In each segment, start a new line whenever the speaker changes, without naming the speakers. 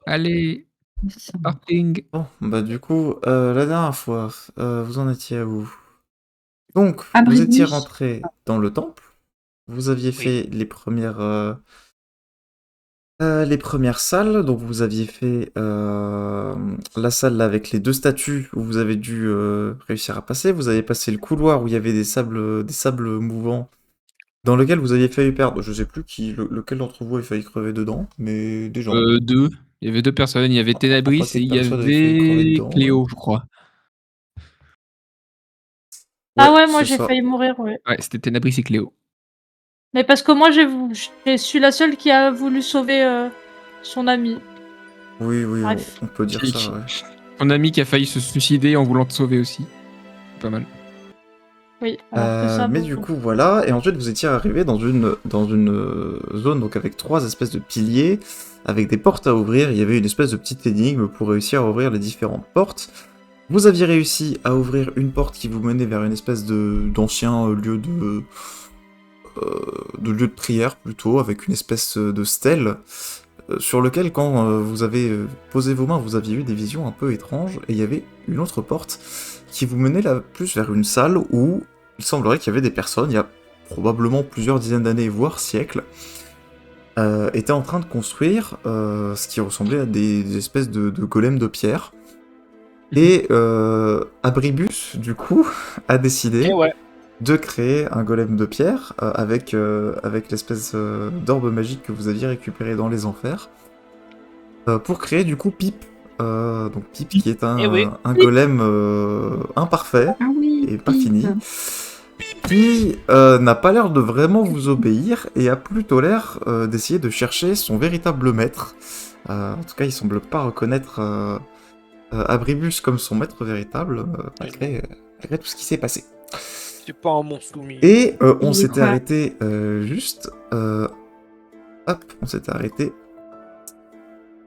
Allez, parting.
Bon, bah du coup, la dernière fois, vous en étiez à où? Donc, vous étiez
Abribus.
rentré dans le temple, vous aviez fait les premières salles, donc vous aviez fait la salle là, avec les deux statues où vous avez dû réussir à passer, vous avez passé le couloir où il y avait des sables mouvants dans lequel vous aviez failli perdre, je sais plus lequel d'entre vous a failli crever dedans, mais des gens.
Deux. Il y avait deux personnes. Il y avait
Un
Ténabris
paquet
et
de
il y
personnes avaient failli crever
avait
dedans.
Cléo, je crois.
Ah ouais, moi
c'est
j'ai
ça.
failli mourir, ouais.
Ouais, c'était Ténabris et Cléo.
Mais parce que moi je suis la seule qui a voulu sauver son ami.
Oui,
Bref.
on peut dire ça, ouais.
Ton ami qui a failli se suicider en voulant te sauver aussi. Pas mal.
Oui, alors que ça.
Mais du coup, voilà. Et ensuite, vous étiez arrivé dans une zone donc avec 3 espèces de piliers, avec des portes à ouvrir. Il y avait une espèce de petite énigme pour réussir à ouvrir les différentes portes. Vous aviez réussi à ouvrir une porte qui vous menait vers une espèce d'ancien lieu de prière plutôt, avec une espèce de stèle sur lequel, quand vous avez posé vos mains, vous aviez eu des visions un peu étranges, et il y avait une autre porte qui vous menait là plus vers une salle où il semblerait qu'il y avait des personnes, il y a probablement plusieurs dizaines d'années, voire siècles, étaient en train de construire ce qui ressemblait à des espèces de golems de pierre. Et Abribus, du coup, a décidé de créer un golem de pierre avec l'espèce d'orbe magique que vous aviez récupéré dans les enfers pour créer du coup Pipe. Donc Pipe qui est un golem imparfait et pas fini, qui n'a pas l'air de vraiment vous obéir et a plutôt l'air d'essayer de chercher son véritable maître. En tout cas, il semble pas reconnaître Abribus comme son maître véritable malgré tout ce qui s'est passé.
C'est pas un monstre soumis.
Et on s'était arrêté on s'était arrêté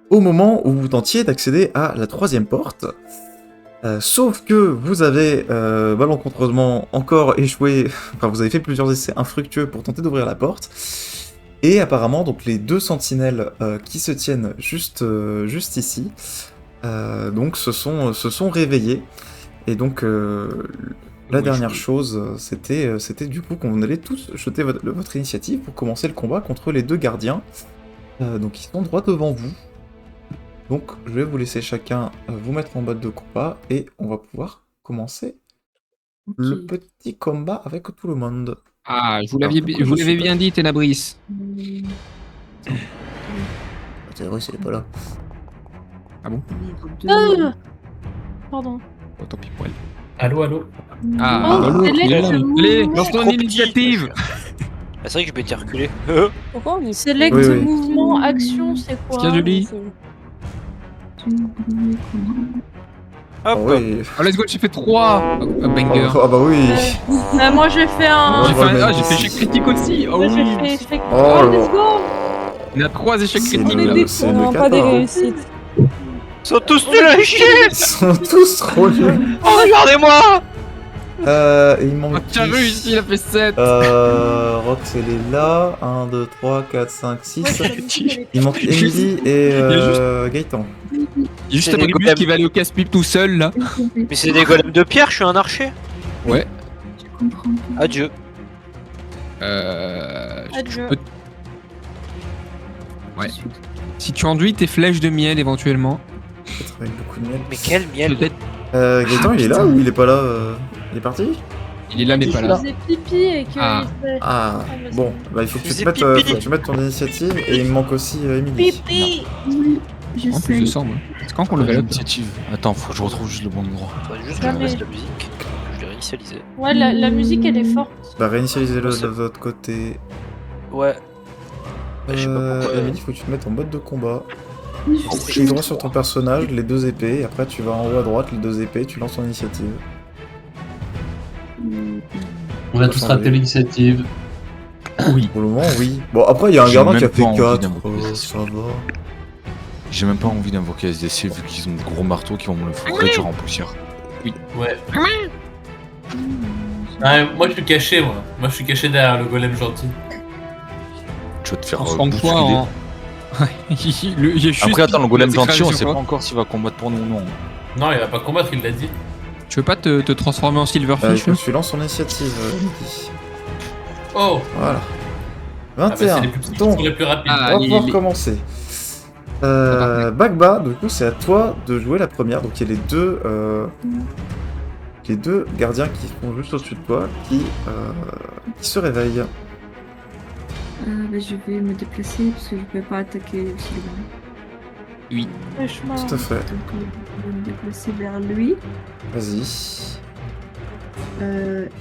au moment où vous tentiez d'accéder à la 3e porte. Sauf que vous avez malencontreusement encore échoué, enfin vous avez fait plusieurs essais infructueux pour tenter d'ouvrir la porte. Et apparemment, donc les 2 sentinelles qui se tiennent juste ici, donc se sont réveillés. Et donc la dernière chose, c'était du coup qu'on allait tous jeter votre initiative pour commencer le combat contre les 2 gardiens. Donc ils sont droit devant vous. Donc je vais vous laisser chacun vous mettre en mode de combat et on va pouvoir commencer le petit combat avec tout le monde.
Ah, vous l'avez bien dit, Ténabris.
Ténabris, il est pas là.
Ah bon?
Pardon.
Oh, tant pis pour elle.
Allô.
Ah,
Oh,
allez, lance ton initiative.
C'est vrai que je m'étais reculé.
Pourquoi on est
Select mouvement, action, c'est quoi?
Tiens, Julie.
Hop.
Oui.
Oh, let's go, j'ai fait 3 banger.
Ah bah oui.
Moi j'ai fait un.
J'ai fait échec critique aussi. Oh
Moi j'ai
oui.
fait échec.
Oh,
Oh, let's go.
Il y a 3 échecs
C'est
critiques
nul.
là.
C'est
On
le
n'a pas des
cata.
réussites.
Ils sont tous nuls à chier.
Ils sont tous trop nuls.
Oh, regardez-moi.
Il manque.
Oh, tu as réussi, il a fait 7.
Rox, elle est là. 1, 2, 3, 4, 5, 6. Il manque Emily et Gaëtan.
Il y a juste un Abribus qui va aller au casse-pipe tout seul là.
Mais c'est des golems de pierre, je suis un archer.
Ouais.
Adieu.
Adieu.
Ouais. Si tu enduis tes flèches de miel éventuellement.
Peut-être avec beaucoup de miel.
Mais quel miel.
Peut-être.
Gaëtan, il est là ou il est pas là Il est parti?
Il est là mais pas là.
Il faisait pipi et que.
Ah.
il fait-
Ah,
mais
bon, bah il faut que tu
faisais
te mettes,
pipi.
ton initiative et il me manque aussi Emily.
Pipi.
En plus de ça, moi. C'est quand qu'on le level up?
L'initiative. Attends, faut que je retrouve juste le bon endroit.
Faudrait juste que je baisse la musique. Je l'ai réinitialisé.
Ouais, la musique elle est forte.
Bah réinitialisez-le de votre côté.
Ouais. Je sais pas pourquoi.
Emily, faut que tu te mettes en mode de combat. Clique droit sur ton personnage, les 2 épées, et après tu vas en haut à droite, les 2 épées, tu lances ton initiative.
On a tous raté l'initiative.
Oui.
Pour le moment, oui. Bon, après, il y a un
J'ai
gardien qui a
même
fait
pas envie
4,
d'invoquer
ça va.
J'ai même pas envie d'invoquer SDC vu qu'ils ont de gros marteaux qui vont me le réduire en poussière.
Ouais. Ah, moi je suis caché, moi. Moi je suis caché derrière le golem gentil.
Tu vas te faire
Transforme-toi
bousculer. Après, attends, le golem gentil, on
c'est
sait pas encore s'il va combattre pour nous ou non.
Non, il va pas combattre, il l'a dit.
Tu veux pas te transformer en Silverfish
Je suis lance son initiative, Midi.
Oh
Voilà.
Ah bah,
21.
c'est les plus petits qui
Donc,
sont les plus rapides.
Ah,
on va pouvoir
il-
commencer. Bagba, du coup, c'est à toi de jouer la première. Donc, il y a les deux gardiens qui sont juste au-dessus de toi qui se réveillent.
Je vais me déplacer parce que je peux pas attaquer Sylvain.
Franchement.
Tout à fait.
Donc je vais me déplacer vers lui.
Vas-y.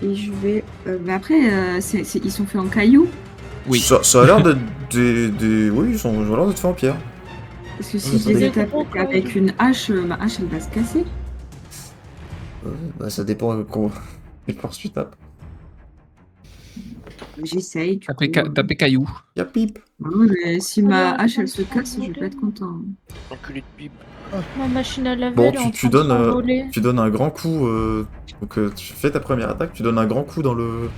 Et je vais. Après, ils sont faits en cailloux.
Oui.
Ça a l'air d'être des. Oui, ils ont l'air d'être faits en pierre.
Parce que
Oui,
si je
ça
les
dépend.
attaque avec une hache, ma hache elle va se casser.
Ça dépend des forces tu tapes.
J'essaye. Du coup.
Taper caillou.
Y'a pipe.
Ouais, mais si ma hache elle se casse, je vais pas être content.
Enculé de pipe.
Ma machine à laver,
Bon,
elle est en
tu
train de
donnes,
s'envoler.
tu donnes un grand coup. Donc, tu fais ta première attaque, tu donnes un grand coup dans le.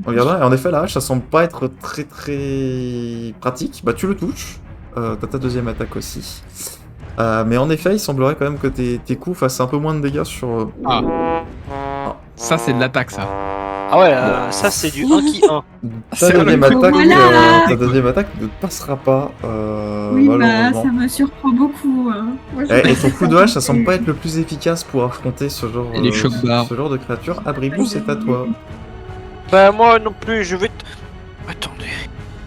Regarde, et en effet, la hache, ça semble pas être très très pratique. Bah, tu le touches. T'as ta deuxième attaque aussi. Mais en effet, il semblerait quand même que tes coups fassent un peu moins de dégâts sur.
Ça, c'est de l'attaque, ça.
Ah ouais, ça c'est du 1 qui 1.
Ta deuxième,
le coup.
attaque,
Voilà.
ta deuxième attaque ne passera pas.
Oui, bah
malheureusement.
ça me surprend beaucoup. Hein. Moi, je
Et
pense
ton
que
coup de hache, ça semble pas être le plus efficace pour affronter ce genre,
Et les chocs barres.
ce genre de créature. Abribus, c'est à toi.
Bah moi non plus, je vais... Attendez,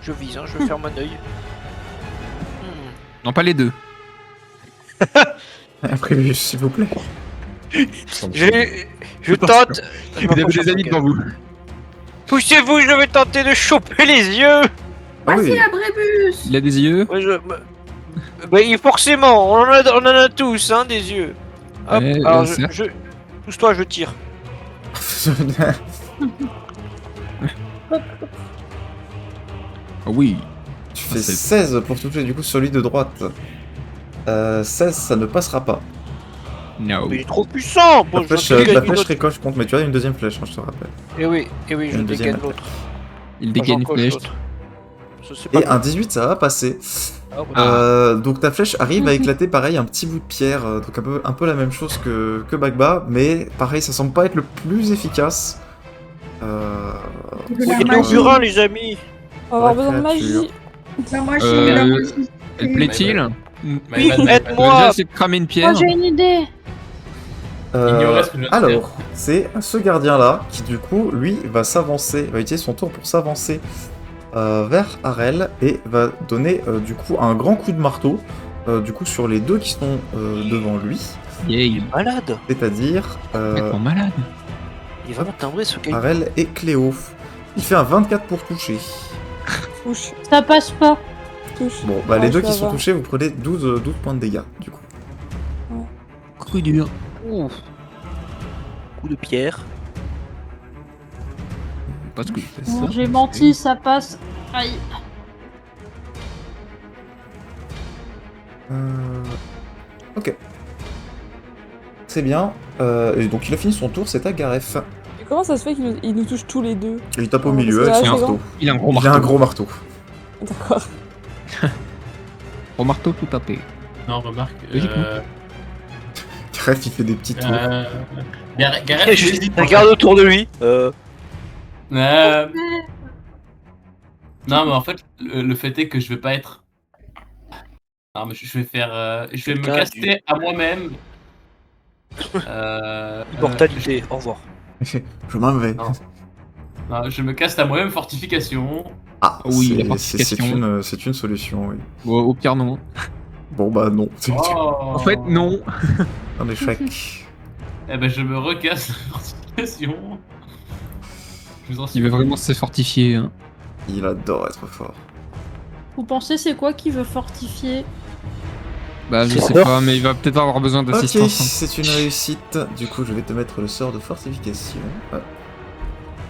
je vise, hein, je vais faire mon œil.
Non, pas les deux.
Abribus, s'il vous plaît.
Je tente... Je
Vous avez
m'approche
des
un
amis
peu.
devant vous.
Poussez-vous, je vais tenter de choper les yeux.
Ah oui.
Vas-y, Abrébus.
Il a des yeux.
Ouais, bah, forcément, on en a tous, hein, des yeux. Hop,
Ouais,
alors
certes.
pousse-toi, je tire.
Ah oui.
Tu fais
c'est-
16 pour toucher du coup celui de droite. 16, ça ne passera pas.
No.
Mais il est trop puissant. Bon,
La flèche,
je vais
la
gagner
flèche
l'autre.
ricoche contre, mais tu as une deuxième flèche, hein, je te rappelle.
Eh oui, je
Une deuxième
dégaine l'autre.
Il dégaine une
J'encoche
flèche.
l'autre. Ça, c'est pas
Et
grave.
un 18, ça va passer.
Ah, ouais.
Donc ta flèche arrive à éclater pareil un petit bout de pierre, donc un peu la même chose que Bagba, mais pareil ça semble pas être le plus efficace.
De
Il
la
y a de
magie.
l'augurin, les amis.
On va avoir
Ouais,
besoin de
créature.
magie.
La magie,
Euh,
la magie.
Elle plaît-il
Oui,
Maïvan,
aide-moi.
Déjà, c'est de cramer une pierre.
Oh, j'ai une idée.
Ignorer ce que je viens de
Alors, c'est ce gardien là qui du coup lui va s'avancer, va utiliser son tour pour s'avancer vers Harel et va donner du coup un grand coup de marteau du coup sur les deux qui sont devant lui,
Yeah.
Malade.
c'est-à-dire
Complètement malade.
Il est vraiment timbré ce gars.
Harel et Cléo. Il fait un 24 pour toucher.
Touche,
Ça passe pas.
touche.
Bon, bah
Ouais,
les
je
deux
vais
qui sont
avoir.
touchés, vous prenez 12 points de dégâts du coup.
Coup dur.
Ouf. Coup de pierre.
Parce que c'est ça.
Bon, j'ai menti, ça passe. Aïe.
Ok. C'est bien. Et donc il a fini son tour, c'est à Garef.
Et comment ça se fait qu'il nous touche tous les deux?
Il tape au
Oh,
milieu
parce
avec
que
son
là, c'est
marteau.
Il a un gros
Il
marteau.
a un gros marteau.
D'accord.
Gros marteau tout tapé.
Non, remarque.
Logiquement.
Garef il fait des petits tours.
Gareth,
Je
hésite.
regarde autour de lui.
Non, mais en fait, le fait est que je vais pas être. Non, mais je vais faire. Je vais me
Putain,
caster à moi-même.
Immortalité. Au revoir.
Je m'en vais.
Non, je me casse à moi-même fortification.
Ah
Oui, la
c'est
fortification.
c'est une solution, oui.
Bon, au pire, non.
Bon bah non, c'est
Oh.
En fait, non.
un échec.
Eh ben, je me recasse la fortification. Je vous en
Il veut vraiment se fortifier. Hein.
Il adore être fort.
Vous pensez c'est quoi qui veut fortifier?
Bah, je
C'est
sais
ça.
pas, mais il va peut-être avoir besoin
Ok,
d'assistance. hein.
c'est une réussite. Du coup, je vais te mettre le sort de fortification.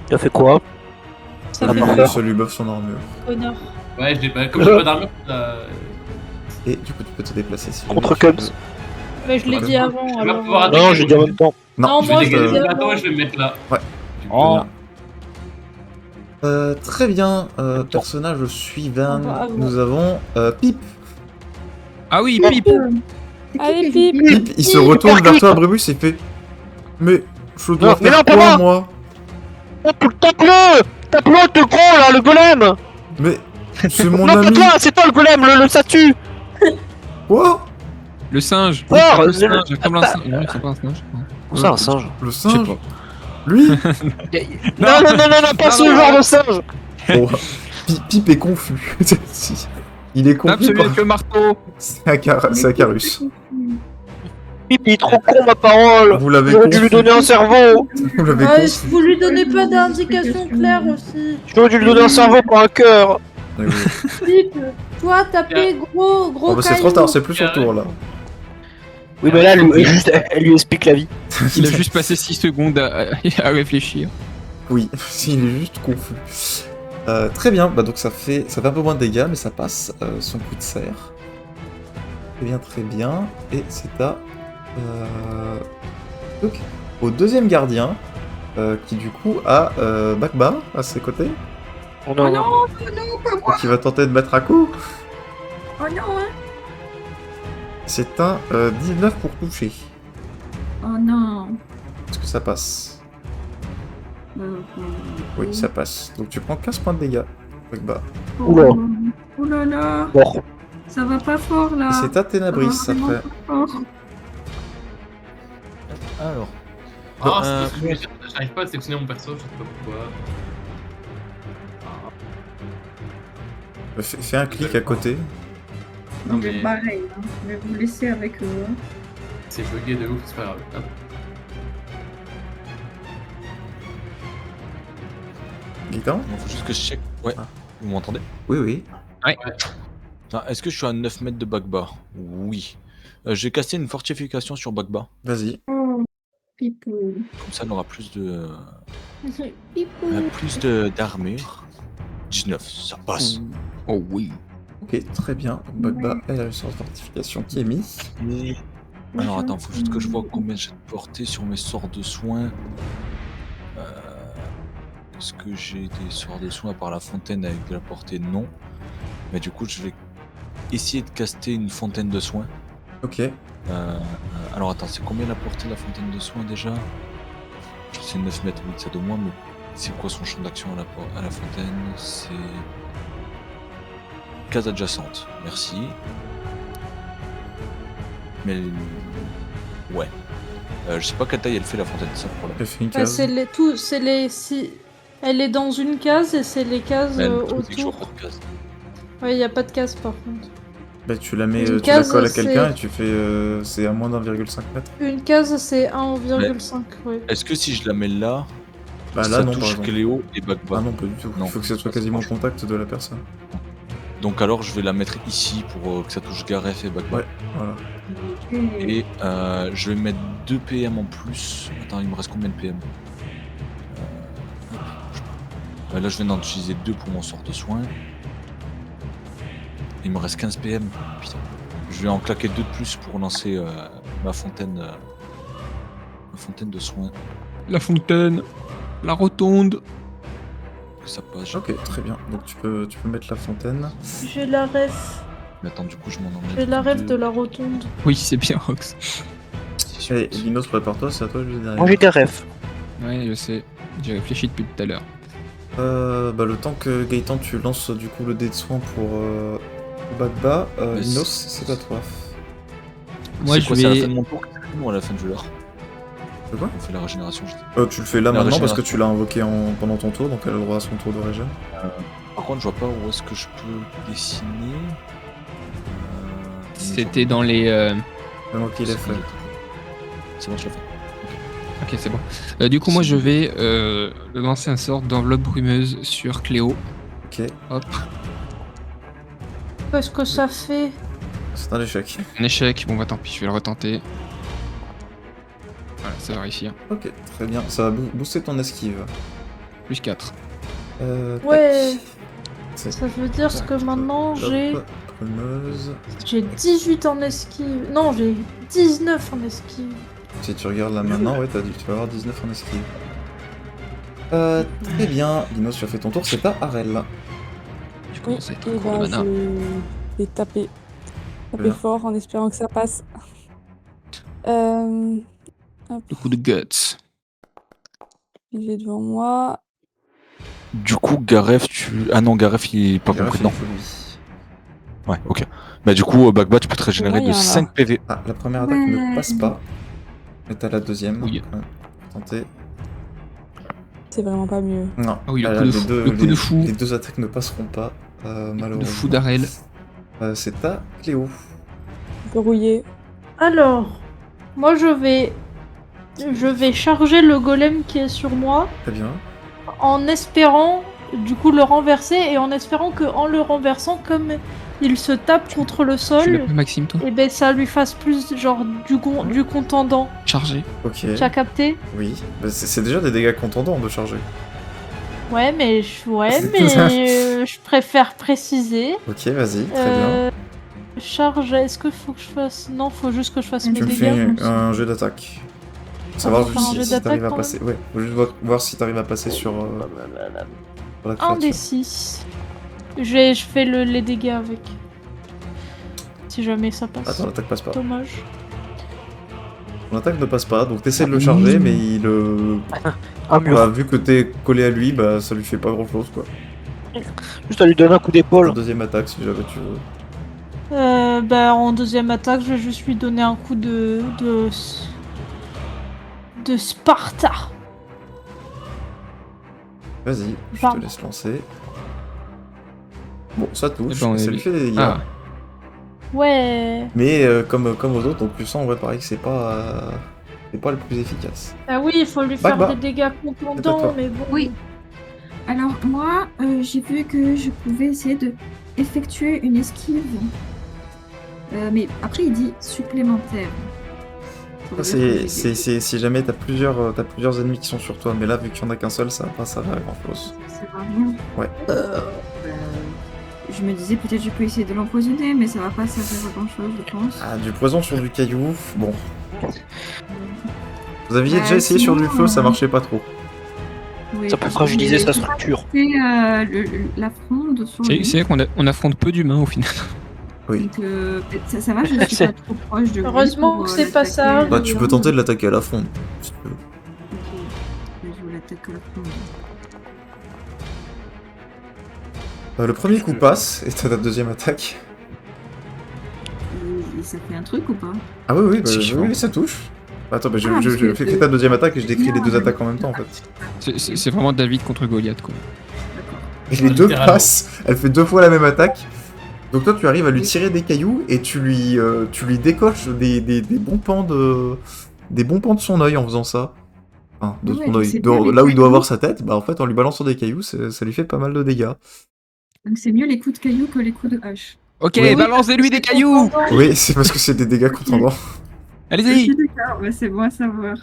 Il a fait quoi?
Ça
Ah,
fait
parfait.
Ça lui buff son armure.
honneur.
Ouais, j'ai pas. Comme j'ai pas d'armure,
Et du coup, tu peux te déplacer si
Contre
tu veux.
Cubs.
Mais je l'ai dit avant.
Je vais
alors,
pouvoir
euh,
attaquer.
Non, j'ai dit en même temps.
Non,
Je
moi
vais
je l'ai
dégager
dit
le bâton
avant.
et je vais le mettre là.
Ouais.
Oh.
Très bien. Personnage suivant.
Bravo.
Nous avons Pip.
Ah oui, Pip.
Allez, Pip.
Pip, il se retourne vers toi, Bribus, et fait... Mais je dois
Non, mais
faire
non, pas
quoi,
moi
moi?
Oh, tape-le! Tape-le, le gros là, le golem!
Mais c'est mon
Non, pas
ami.
toi, c'est toi le golem, le statue!
Quoi?
Le singe.
Fort,
Le singe, comme un singe. Non, c'est pas un singe. non.
Où ça, un singe?
Le
Je sais
singe?
pas.
Lui?
Non, pas
Non,
ce
non,
genre
non.
de singe!
Bon, Pip est confus. Il est
Tape
confus
celui
par...
avec le marteau.
C'est Acarus.
Pip, il est trop con, ma parole!
Vous l'avez
J'aurais dû lui
confus.
donner un cerveau!
Vous l'avez
Ouais,
confus.
vous lui donnez pas d'indication claire aussi.
J'aurais dû lui donner un cerveau pour un cœur!
Oui, oui.
Pip, toi, tapez gros
Oh, bah, c'est trop tard, c'est plus son tour là.
Oui, mais là, elle lui explique la vie.
Il a juste passé 6 secondes à réfléchir.
Oui, il est juste confus. Très bien, bah donc ça fait un peu moins de dégâts, mais ça passe son coup de serre. Très bien. Et c'est à... donc, au deuxième gardien, qui du coup a Bakba à ses côtés,
Oh
Oh non, non, pas moi.
qui va tenter de mettre à coup.
Oh non, hein.
C'est un 19 pour toucher.
Oh non.
Est-ce que ça passe?
Euh,
Oui, ça passe. Donc tu prends 15 points de dégâts, Bakba.
Oula.
Oh là là.
Bon.
Ça va pas fort là.
Et c'est à Ténabris
Ça va
après.
vraiment pas fort.
Alors,
Ah, c'est parce que j'arrive pas à sélectionner mon perso, je sais pas pourquoi.
Fais un clic à côté.
Non,
Je vais
mais-
me barrer, hein. Je vais vous laisser avec eux. Hein.
C'est bugué de ouf, c'est pas grave. Hop.
Gaëtan?
il faut juste que je check. Ouais,
Ah.
vous m'entendez?
Oui, oui.
Ah, est-ce que je suis à 9 mètres de Bagba? Oui. J'ai casté une fortification sur Bagba.
Vas-y.
Oh, Pipou.
Comme ça, on aura plus de.
Pipou.
D'armure. 19, ça passe.
Oh oui.
Ok, très bien. Bagba, elle a une sorte de fortification qui est mise.
Et- Alors attends, faut juste que je vois combien j'ai de portée sur mes sorts de soins. Est-ce que j'ai des sorts de soins par la fontaine avec de la portée? Non. Mais du coup, je vais essayer de caster une fontaine de soins.
Ok.
Alors attends, c'est combien la portée de la fontaine de soins déjà? C'est 9 mètres, oui, ça de moins, mais c'est quoi son champ d'action à la fontaine? C'est... Case adjacente, merci. Mais... Ouais. Je sais pas quelle taille elle fait la fontaine, c'est ça le problème.
Elle fait une
Bah,
case.
c'est les si elle est dans une case et c'est les cases
Mais le truc, c'est que je vois
autour.
pas de case.
Ouais, y a pas de case par contre.
Bah, tu la mets,
Une
tu la
case,
colles à quelqu'un
c'est-
et tu fais. C'est à moins d'1,5 mètre.
Une case c'est 1,5, ouais.
Est-ce que si je la mets là,
Bah
ça
là, non, par
touche
exemple.
Cléo et Bagba?
Ah non, pas du tout.
Non.
Il faut que ça soit quasiment au contact de la personne.
Donc alors je vais la mettre ici pour que ça touche Gareth et Bagba.
Ouais. Voilà.
Et je vais mettre 2 PM en plus. Attends, il me reste combien de PM? Là je viens d'en utiliser 2 pour mon sort de soin. Il me reste 15 PM. Putain. Je vais en claquer 2 de plus pour lancer ma fontaine de soins.
La fontaine. La rotonde.
Que ça passe.
Ok, très bien. Donc tu peux mettre la fontaine.
J'ai la ref.
Mais attends, du coup je m'en emmène.
J'ai la ref
2,
de la rotonde.
Oui, c'est bien, Rox.
6,
Allez, Linos, prépare-toi, c'est à toi, je vais
Moi j'ai des rêves.
Ouais, je sais. J'ai réfléchi depuis tout à l'heure.
Bah, le temps que Gaëtan, tu lances du coup le dé de soin pour Bagba,
Mais
Linos,
c'est-
c'est à toi.
Moi,
C'est
je
quoi, c'est à la fin
vais.
de mon tour ou à la fin de l'heure?
De quoi?
On fait la régénération, je dis.
Tu le fais là
La
maintenant parce que
régénération.
tu l'as invoqué pendant ton tour, donc elle a le droit à son tour de régène.
Par contre, je vois pas où est-ce que je peux dessiner.
C'était dans les.
C'est moi qui l'ai fait.
C'est bon, je l'ai fait.
Ok, c'est bon. Du coup, moi, je vais lancer un sort d'enveloppe brumeuse sur Cléo.
Ok,
Hop.
Qu'est-ce que ça fait?
c'est un échec.
Un échec. Bon, bah tant pis, je vais le retenter. Voilà, ça va réussir.
Ok, très bien. Ça va booster ton esquive.
Plus 4.
Tac.
Ouais.
C'est-
Ça veut dire ce que maintenant
Hop,
j'ai...
brumeuse.
J'ai 18 en esquive. Non, j'ai 19 en esquive.
Si tu regardes là maintenant, ouais, tu vas avoir 19 en esquive. Très bien. Linos, tu as fait ton tour, c'est à Arel.
Tu
Oui,
commences à être
et
un gros
bah,
mana.
je vais taper taper
Bien.
fort en espérant que ça passe. Hop,
Le coup de guts.
il est devant moi.
Du coup, Garef, Ah non, Garef, il est pas
Gareth,
compris.
il
Non.
faut lui.
Ouais, ok. Bah, du coup, Bagba, tu peux te régénérer
Ouais, il y
de
en a.
5 PV.
Ah, la première attaque ne passe pas. Mais t'as la deuxième.
Oui.
Tentez.
C'est vraiment pas mieux.
Non.
Ah oui, le
Elle
coup
a
de
les
fou-
deux-
le coup de
les-
fou.
Les deux attaques ne passeront pas,
Le
malheureusement.
fou d'Arel.
C'est à Cléo.
Verrouillé.
Alors, moi je vais charger le golem qui est sur moi
Très bien.
en espérant du coup le renverser et en espérant que en le renversant, comme il se tape contre le
Tu l'as
sol,
pas, Maxime, toi?
et ben ça lui fasse plus genre du contendant.
Chargé.
Ok.
Tu as capté?
Oui. Bah, c'est déjà des dégâts contendants de charger.
Ouais, mais je préfère préciser.
Ok, vas-y. Très bien.
Charge, est-ce que faut que je fasse... Non, faut juste que je fasse
Tu
mes
Tu me
dégâts.
fais un jet d'attaque. Pour savoir
faut faire un
juste
jet
si
d'attaque,
t'arrives à
quand
passer. Ouais, faut juste voir si t'arrives à passer sur la
Un
créature.
des 6. Je fais les dégâts avec. Si jamais ça passe.
Attends, l'attaque passe pas.
Dommage.
Ton attaque ne passe pas, donc t'essaies de le charger, mais il.
Un mur.
Bah, vu que t'es collé à lui, bah ça lui fait pas grand chose quoi.
Juste à lui donner un coup
Ta
d'épaule.
deuxième attaque si jamais tu veux.
En deuxième attaque, je vais juste lui donner un coup de Sparta.
Vas-y, je
Pardon.
te laisse lancer. Bon, ça touche,
Eh ben, on
ça
est-
lui fait des dégâts.
Ah,
Ouais.
Mais comme aux autres, donc tu sens, ouais, pareil que c'est pas le plus efficace.
Ah oui, il faut lui faire
Bagba.
des dégâts
C'est à
contondants,
toi.
mais bon.
Oui. Alors moi, j'ai vu que je pouvais essayer de effectuer une esquive. Mais après, il dit supplémentaire. Ça
Ça,
veut dire que
c'est si jamais t'as plusieurs ennemis qui sont sur toi, mais là vu qu'il y en a qu'un seul, ça va pas servir à grand chose.
ça va rien.
Ouais.
Je me disais peut-être je peux essayer de l'empoisonner, mais ça va pas servir à grand chose, je pense.
Ah, du poison sur du caillou, bon. Vous aviez
Bah,
déjà essayé sur du
sinon,
feu, ça marchait pas trop.
Oui.
Ça peut fragiliser sa
Mais
structure.
j'ai fait, la fronde sur lui.
c'est vrai qu'on affronte peu d'humains au final.
Oui.
Donc ça va, je suis pas trop proche de lui.
Heureusement
pour,
que c'est pas ça.
l'attaquer.
Bah, tu peux tenter de l'attaquer à la fronde, si tu veux.
Ok. Je l'attaque à la fronde.
Le premier coup passe, et t'as ta deuxième attaque.
Et ça fait un truc ou pas?
Ah oui, oui, bah,
Psychiquement.
oui, ça touche. Attends, bah, je
Ah, parce que-
fais ta deuxième attaque et je décris
Non,
les deux
mais-
attaques en même temps en fait.
C'est vraiment David contre Goliath, quoi.
D'accord.
Et les
Ouais,
deux
littéralement.
passent, elle fait deux fois la même attaque. Donc toi tu arrives à lui tirer des cailloux et tu lui décoches des bons pans de son œil en faisant ça. Enfin, de
Ouais,
son
donc
œil.
c'est bien les
Là où il doit
cailloux.
avoir sa tête, bah en fait en lui balançant des cailloux, ça lui fait pas mal de dégâts.
Donc c'est mieux les coups de caillou que les coups de hache.
Ok,
Oui.
balancez-lui des cailloux.
Oui, c'est parce que c'est des dégâts contendants.
Allez-y.
Ok, d'accord, ouais, c'est bon à savoir.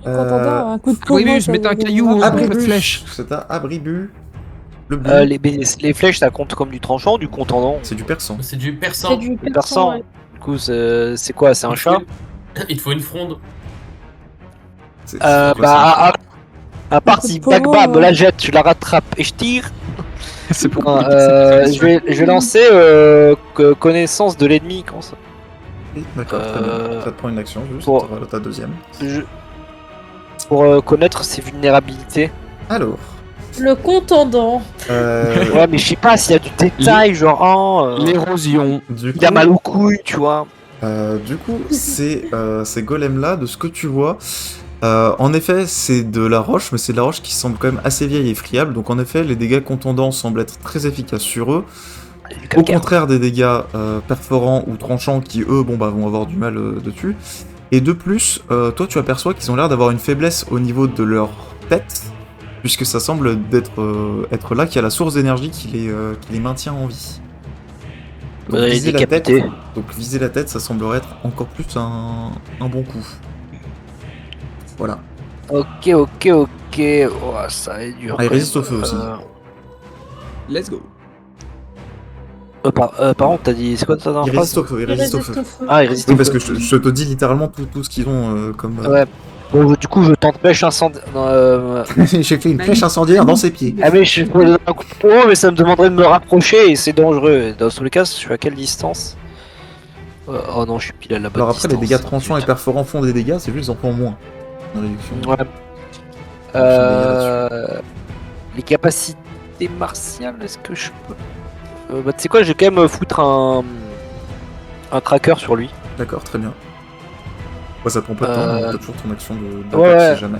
Contendant, un coup de pommeau,
Abribus,
ça
mettez un
veut dire-
caillou au bout de votre flèche.
C'est un abribus. Le but,
Les flèches, ça compte comme du tranchant ou du contendant?
c'est du persan.
C'est du
C'est
persan.
du
Du
persan.
persan. Du coup, c'est quoi? C'est un chat?
Il te faut une fronde.
C'est
Bah,
classique.
à part
Un coup de
si
pommeau,
Bagba me
ouais.
la jette, je la rattrape et je tire.
C'est pas
Non,
compliqué.
je vais lancer connaissance de l'ennemi. Comment ça?
Oui, d'accord, très bien.
Euh,
Ça te prend une action juste,
pour-
t'auras ta deuxième.
Pour connaître ses vulnérabilités.
Alors,
Le contendant.
Ouais, mais je sais pas s'il y a du détail, genre,
L'érosion.
du coup,
il a mal aux couilles, tu vois.
Du coup, ces golems-là, de ce que tu vois, en effet, c'est de la roche, mais c'est de la roche qui semble quand même assez vieille et friable. Donc, en effet, les dégâts contondants semblent être très efficaces sur eux.
Du
Au
calcaire.
contraire des dégâts perforants ou tranchants qui, eux, bon, bah, vont avoir du mal dessus. Et de plus, toi, tu aperçois qu'ils ont l'air d'avoir une faiblesse au niveau de leur tête, puisque ça semble être là qu'il y a la source d'énergie qui les maintient en vie. Donc,
Ouais,
viser la tête,
décapité.
donc viser la tête, ça semblerait être encore plus un bon coup. Voilà.
Ok. Oh, ça est dur.
Ah, il résiste au feu aussi.
Let's go.
Par contre, t'as dit. C'est quoi ta dernière
Il
phrase?
résiste au feu, il résiste au feu.
Ah, il résiste
Oui,
au
parce
feu.
que je te dis littéralement tout ce qu'ils ont comme...
Ouais. Bon, du coup, je tente pêche incendie.
J'ai fait une flèche incendiaire dans ses pieds.
Ah, mais je pourrais donner un coup de poing, mais ça me demanderait de me rapprocher et c'est dangereux. Dans tous les cas, je suis à quelle distance? Oh non, je suis pile à la bonne
Alors après, les
distance,
dégâts tranchants et
putain.
perforants font des dégâts, c'est juste qu'ils en font moins. Une réduction.
Ouais.
là-dessus.
Les capacités martiales, est-ce que je peux... bah, tu sais quoi, je vais quand même foutre un tracker sur lui.
D'accord, très bien. Ouais, ça prend pas de temps, donc t'as toujours ton action d'attaque
ouais.
si jamais.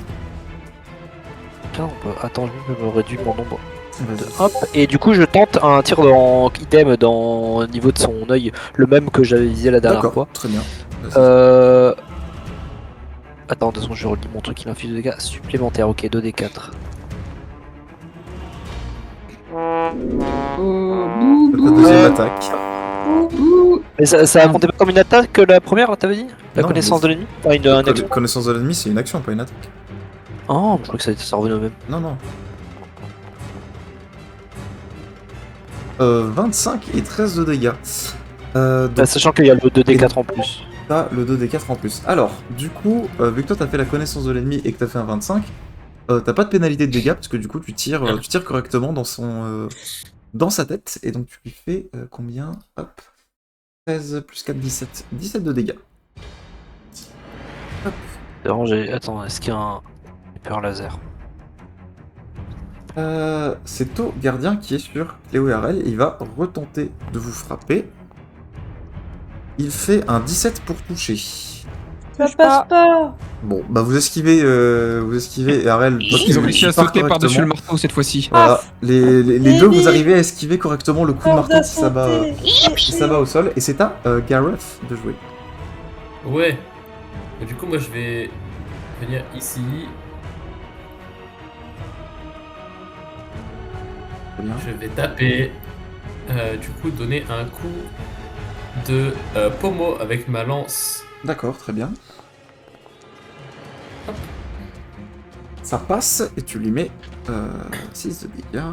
Putain, attends, je me réduis mon nombre.
Vas-y.
Hop, et du coup je tente un tir dans item au niveau de son œil, le même que j'avais visé la dernière fois.
D'accord, très bien. Vas-y.
Attends, de toute façon je relis mon truc, il inflige de dégâts supplémentaires, ok, 2d4.
Bouh,
Ta
bouh,
deuxième attaque.
bouh.
Mais ça comptait pas comme une attaque que la première, t'avais dit? La
Non,
connaissance
mais-
de l'ennemi? Enfin, une action.
Connaissance de l'ennemi, c'est une action, pas une attaque.
Oh, je crois que ça revenait au même.
Non, non. 25 et 13 de dégâts. Donc,
Bah, sachant qu'il y a le 2d4 en plus.
t'as le 2d4 en plus. Alors, du coup, vu que toi t'as fait la connaissance de l'ennemi et que t'as fait un 25, t'as pas de pénalité de dégâts parce que du coup tu tires correctement dans sa tête et donc tu lui fais combien? Hop. 13 plus 4, 17. 17 de dégâts. Hop.
Attends, est-ce qu'il y a un hyper laser?
C'est Tau Gardien qui est sur Cléo et Arel. Il va retenter de vous frapper. Il fait un 17 pour toucher.
Ça
Touche
passe pas.
Bon, bah vous esquivez et Arel.
Ils ont réussi à sauter par-dessus le marteau cette fois-ci.
Voilà, les
Et
deux vous
les-
arrivez à esquiver correctement le coup de
Corde
marteau
à
qui s'abat
sauter.
au sol. Et c'est à Gareth de jouer.
Ouais. Et du coup, moi, je vais venir ici.
Très bien.
Je vais taper. Du coup, donner un coup de pommeau avec ma lance.
D'accord, très bien. Ça passe et tu lui mets 6 de dégâts.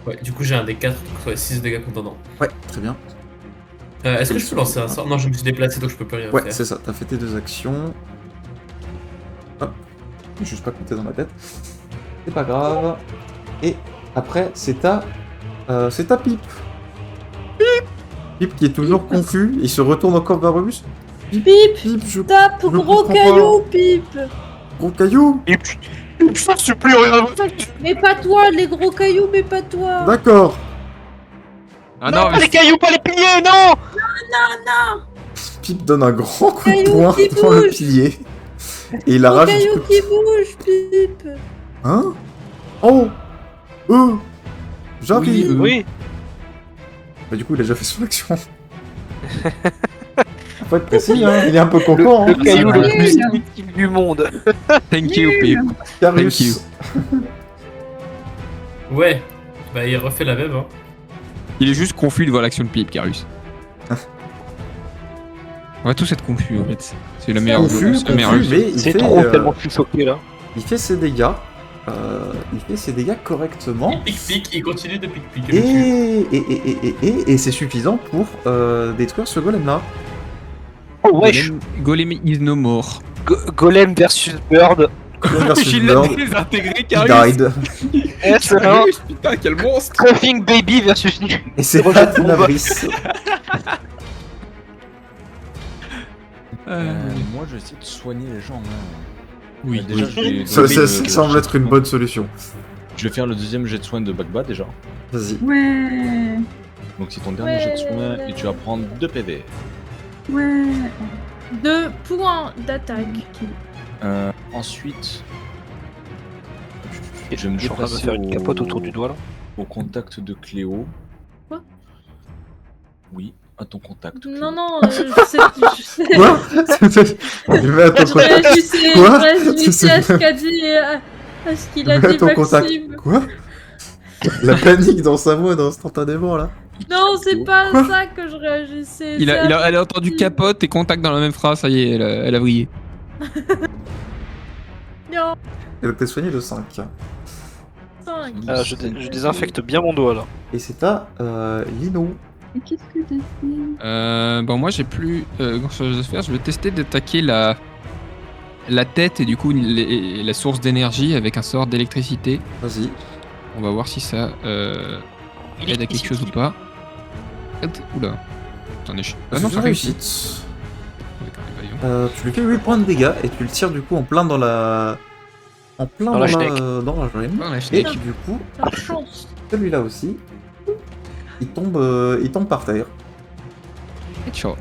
Ouais, du coup, j'ai un D4, donc 6 dégâts contondants.
Ouais, très bien.
Est-ce que je peux lancer un sort? Non, je me suis déplacé, donc je peux plus rien
Ouais,
faire.
c'est ça, t'as fait tes deux actions. Hop, je juste pas compté dans ma tête. C'est pas grave. Et après, c'est ta Pipe. Pipe qui est toujours confus, il se retourne encore vers Rubus.
Pipe,
Pipe, je
tape,
je
gros
comprends
caillou, Pipe.
Gros caillou.
Et puis, je t'en supplie, regarde.
Mais pas toi, les gros cailloux, mais pas toi.
D'accord.
Ah
non,
non,
pas
mais
les cailloux, pas les piliers, non.
Pipe donne un grand coup de
Caillou
poing
qui
dans le
bouge.
pilier. Et il
Gros
arrache du
caillou
coup.
qui bouge, Pipe.
Hein? Oh! J'arrive!
Oui.
Bah du coup il a déjà fait son action. Faut être précis, hein, il est un peu content.
Le
Hein.
caillou le
vrai.
plus inutile du monde.
thank you, Pip.
Carius.
Thank you.
Ouais. Bah, il refait la même, hein.
Il est juste confus de voir l'action de Pip, Carus. On va tous être confus en fait. C'est le meilleur.
Confus,
c'est le meilleur
confus,
jeu.
mais il
C'est
fait,
trop, tellement plus choqué là.
il fait ses dégâts. Il fait ses dégâts correctement.
Il pique, il continue de pique.
Et c'est suffisant pour détruire ce golem là.
Oh wesh.
Golem is no more.
Golem versus Bird.
Versus
Il l'a
Bird,
désintégré,
he
Carus.
died.
S1.
Carus, putain, quel monstre.
Coughing Baby versus Nu.
Et c'est
Rejet
pas
de bombe.
Tenabris.
Moi, je vais essayer de soigner les gens.
Oui.
Déjà, je vais
Ça
donner
ça
le-
semble être une bonne solution.
Je vais faire le deuxième jet de soin de Bagba déjà.
Vas-y.
Ouais,
Donc c'est ton dernier jet de soin et tu vas prendre 2 PV.
ouais.
2 points d'attaque.
Ensuite,
Je
je vais me
suis en train de me
déplacer
faire une capote autour du doigt là.
au contact de Cléo.
Quoi?
Oui, à ton contact. Cléo.
Non, non, je sais.
Quoi? Je vais à ton contact. Quoi?
Je réfléchis à ce qu'a dit. À ce qu'il a
Je vais à
dit
ton contact.
Maxime.
Quoi? La panique dans sa voix instantanément là.
Non, c'est pas ça que je réagissais.
Elle a entendu capote et contact dans la même phrase, ça y est, elle a brillé.
Non,
Et donc t'es soigné de 5.
5.
Je désinfecte bien mon doigt là.
Et c'est à Lino.
Et qu'est-ce que t'as fait?
Bon, moi j'ai plus grand chose à faire. Je vais tester d'attaquer la tête et du coup la source d'énergie avec un sort d'électricité.
Vas-y.
On va voir si ça aide à quelque chose ou pas. Oula. Attendez, ah non,
C'est
ça
une
réussit.
réussite. Tu lui fais 8 points de dégâts et tu le tires du coup en plein dans la...
Dans la schneck.
dans la jambe.
Dans la
Et
schneck.
du coup,
Par chance.
celui-là aussi, il tombe par terre.
Headshot.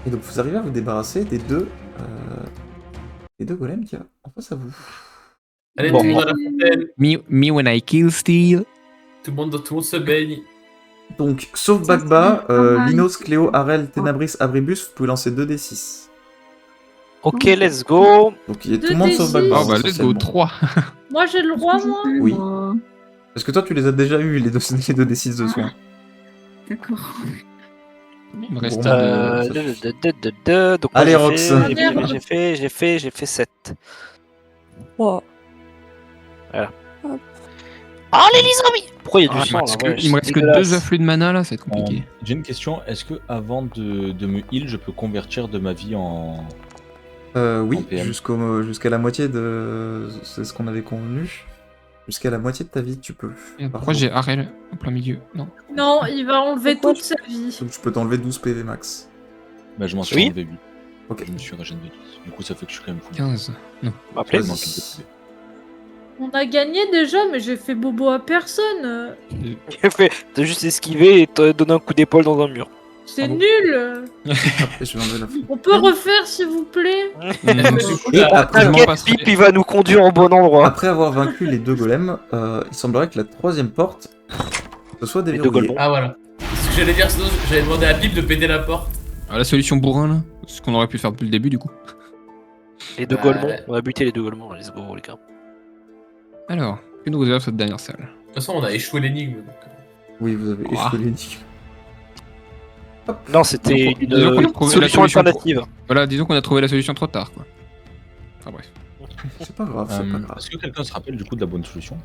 Et donc vous arrivez à vous débarrasser des deux golems qu'il y a en face à vous.
Allez,
Bon.
tout le monde à la fontaine.
Me when I kill Steel.
Tout le monde se baigne.
Donc, sauf
Ça,
Bagba,
c'est pas mal.
Linos, Cléo, Arel, Ténabris, Abribus, vous pouvez lancer 2d6.
Ok, let's go.
Donc il y a tout le monde sauf
2d6.
Bagba.
Oh bah let's go,
essentiellement.
3.
Moi, j'ai le droit, moi.
Oui. Parce que toi tu les as déjà eu les 2d6 de soins.
D'accord.
Il me reste
Bon,
Donc
Allez,
moi,
Rox.
j'ai fait 7.
3.
Oh les zombies. Pourquoi il y a du
Ah,
sang là? Ouais,
il me reste que
dégueulasse.
2 afflux de mana là, ça va être compliqué.
J'ai une question, est-ce que avant de me heal, je peux convertir de ma vie en...
Oui,
En PM.
jusqu'à la moitié de... C'est ce qu'on avait convenu. Jusqu'à la moitié de ta vie tu peux.
Et
Par
pourquoi
contre.
j'ai Arel en plein milieu? Non.
Non, il va enlever
Pourquoi
toute sa vie.
Donc je peux t'enlever 12 PV max.
Bah je m'en suis
Oui.
enlevé 8.
Ok.
Je me suis régénéré 12. Du coup ça fait que je suis quand même fou.
15. Non.
Appelez.
Vas-y.
Il manque une petite PV.
On a gagné déjà, mais j'ai fait bobo à personne.
T'as juste esquivé et t'as donné un coup d'épaule dans un mur.
C'est
Ah bon
nul.
Après je vais enlever la fin.
On peut refaire, s'il vous plaît.
Et après,
je m'en
T'inquiète,
passerai.
Pip, il va nous conduire au bon endroit.
Après avoir vaincu les deux golems, il semblerait que la troisième porte se soit
Les deux
déverrouillée.
golems.
Ah voilà. Ce que j'allais dire, sinon j'allais demander à Pip de péter la porte.
Ah, la solution bourrin là, ce qu'on aurait pu faire depuis le début du coup.
Les deux
Bah,
golemons.
ouais.
On a buté les deux golemons. Let's go, les gars.
Alors, que nous réserve cette dernière salle?
De toute façon, on a échoué l'énigme. donc,
Oui, vous avez
Ah.
échoué l'énigme.
Non, c'était
Donc,
une
disons qu'on a trouvé la
solution
solution
alternative.
Voilà, disons qu'on a trouvé la solution trop tard quoi. Enfin bref.
C'est pas grave, c'est pas grave.
Est-ce que quelqu'un se rappelle du coup de la bonne solution?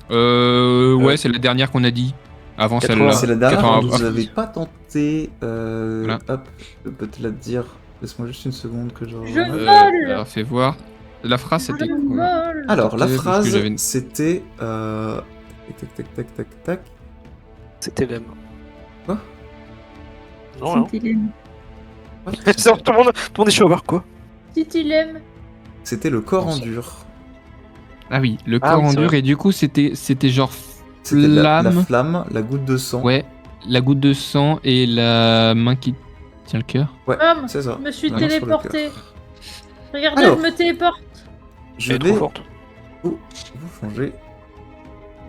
Ouais, c'est la dernière qu'on a dit. Avant
80.
celle-là.
C'est la dernière
80.
que vous n'avez pas tenté.
Voilà.
Hop, je peux te la dire. Laisse-moi juste une seconde que je.
Je
remette.
vole.
Alors, fais voir. La phrase c'était
Je
quoi?
vole.
Alors, la
Parce que
phrase,
j'avais-
c'était. Tac, tac, tac, tac, tac.
C'était même.
Quoi?
Non, non.
Saint-Hélène.
C'est tout le monde est chaud à voir quoi.
Titilem.
C'était le corps en dur.
Ah oui, le
Ah
corps
oui,
en
c'est
dur
vrai.
et du coup c'était genre
C'était la
flamme.
flamme, la goutte de sang.
Ouais, la goutte de sang et la main qui tient le cœur.
Ouais,
Homme,
c'est ça.
je me suis
La main sur le
téléporté.
cœur.
Regardez,
Alors.
je me téléporte.
Je
Elle est
vais
trop forte.
vous changer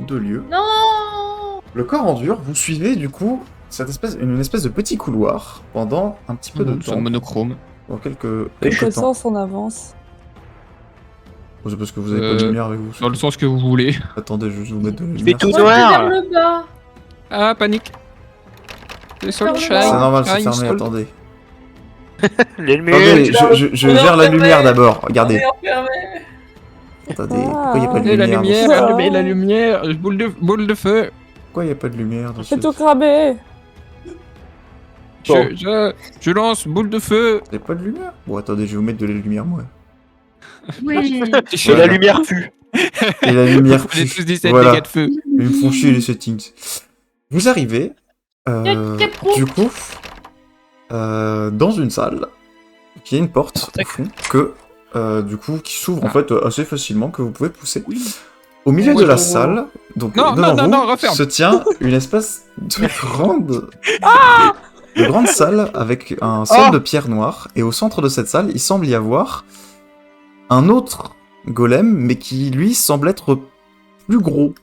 de lieu.
Non.
Le corps en dur, vous suivez du coup une espèce de petit couloir pendant un petit peu de
Sur
temps.
monochrome.
Dans quelques
Dans
temps.
quel sens on avance?
C'est parce que vous avez pas de lumière avec vous.
Dans le sens que vous voulez.
Attendez, je vais vous mettre de la
Il
lumière.
fait tout
Moi, je vais
noir.
vers le bas.
Ah, panique. Les
Ferme-le.
sunshine.
C'est normal, c'est
I'm
fermé,
sold.
attendez.
L'ennemi.
Attendez, je
On est
gère la
enfermé.
lumière d'abord, regardez.
enfermé.
Attendez,
Ah.
pourquoi il n'y a pas de
Et la
lumière dans
lumière,
ce-
allumez la lumière, boule de feu.
Pourquoi il n'y a pas de lumière dans ce...
Fais tout cramer!
Bon.
Je lance boule de feu.
Il n'y a pas de lumière? Bon, attendez, je vais vous mettre de la lumière, moi.
Oui.
Et la lumière fut.
Et la lumière...
On est tous 17
Voilà.
dégâts de feu.
Ils me font chier les settings. Vous arrivez, du coup, dans une salle, qui a une porte au fond, du coup, qui s'ouvre en fait assez facilement, que vous pouvez pousser. Au milieu de la salle, donc
Non,
devant
non,
vous,
non, referme.
se tient une espèce de grande salle avec un sol de pierre noire, et au centre de cette salle, il semble y avoir un autre golem, mais qui lui semble être plus gros,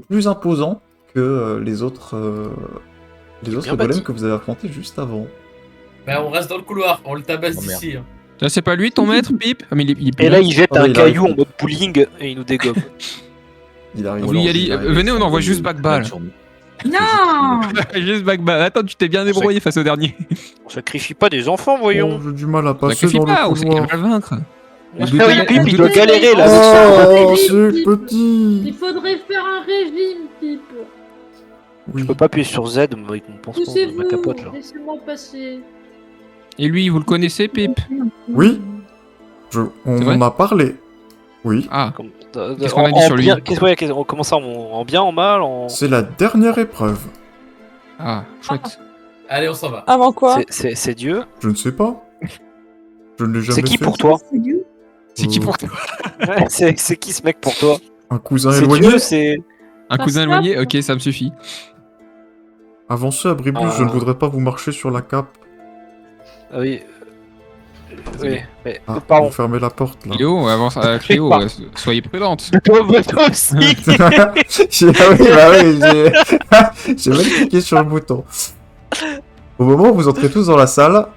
plus imposant que les autres
bien
golems
bâti.
que vous avez affrontés juste avant.
Bah, on reste dans le couloir, on le tabasse
Oh, merde.
d'ici. hein.
Ça, c'est pas lui ton maître, Pip? Ah, mais il est plus
Et là, il jette
Ah,
un
il
caillou
arrive.
en mode bowling et il nous dégomme.
Il arrive.
Oui, allez, venez, on envoie juste Backball.
Non.
Juste Backball. Attends, tu t'es bien débrouillé face au dernier.
On sacrifie pas des enfants, voyons.
Oh, j'ai du mal à passer
Sacrifie
dans
pas,
le
on sait qu'il
couloir.
va le vaincre.
Ah oui, Pip, il doit galérer là.
Oh,
Pip,
c'est
Pip.
petit.
Il faudrait faire un régime, Pip.
Oui.
Je peux pas appuyer sur Z avec mon pansement de
Poussez-vous.
ma capote là.
Laissez-moi passer.
Et lui, vous le connaissez, Pip?
Oui.
C'est
On
vrai
en a parlé. Oui.
Ah,
Comme-
Qu'est-ce qu'on a dit sur lui
bien- on commence ça en bien, en mal, en.
C'est la dernière épreuve.
ah, chouette.
Allez, on s'en va.
Avant quoi?
C'est Dieu.
Je ne sais pas. Je ne l'ai jamais
C'est qui
fait.
pour toi?
C'est lui.
C'est qui pour toi?
Ouais, c'est qui ce mec pour toi?
Un cousin
C'est
éloigné?
Dieu, c'est.
Un cousin
Pascal.
éloigné? Ok, ça me suffit.
Avancez, Abribus, je ne voudrais pas vous marcher sur la cape.
Ah oui. Oui, mais.
Ah,
Pardon.
vous fermez la porte, là.
Cléo, avance, Cléo, soyez prudente.
Toi aussi.
Ah oui, bah oui, j'ai même cliqué sur le bouton. Au moment où vous entrez tous dans la salle,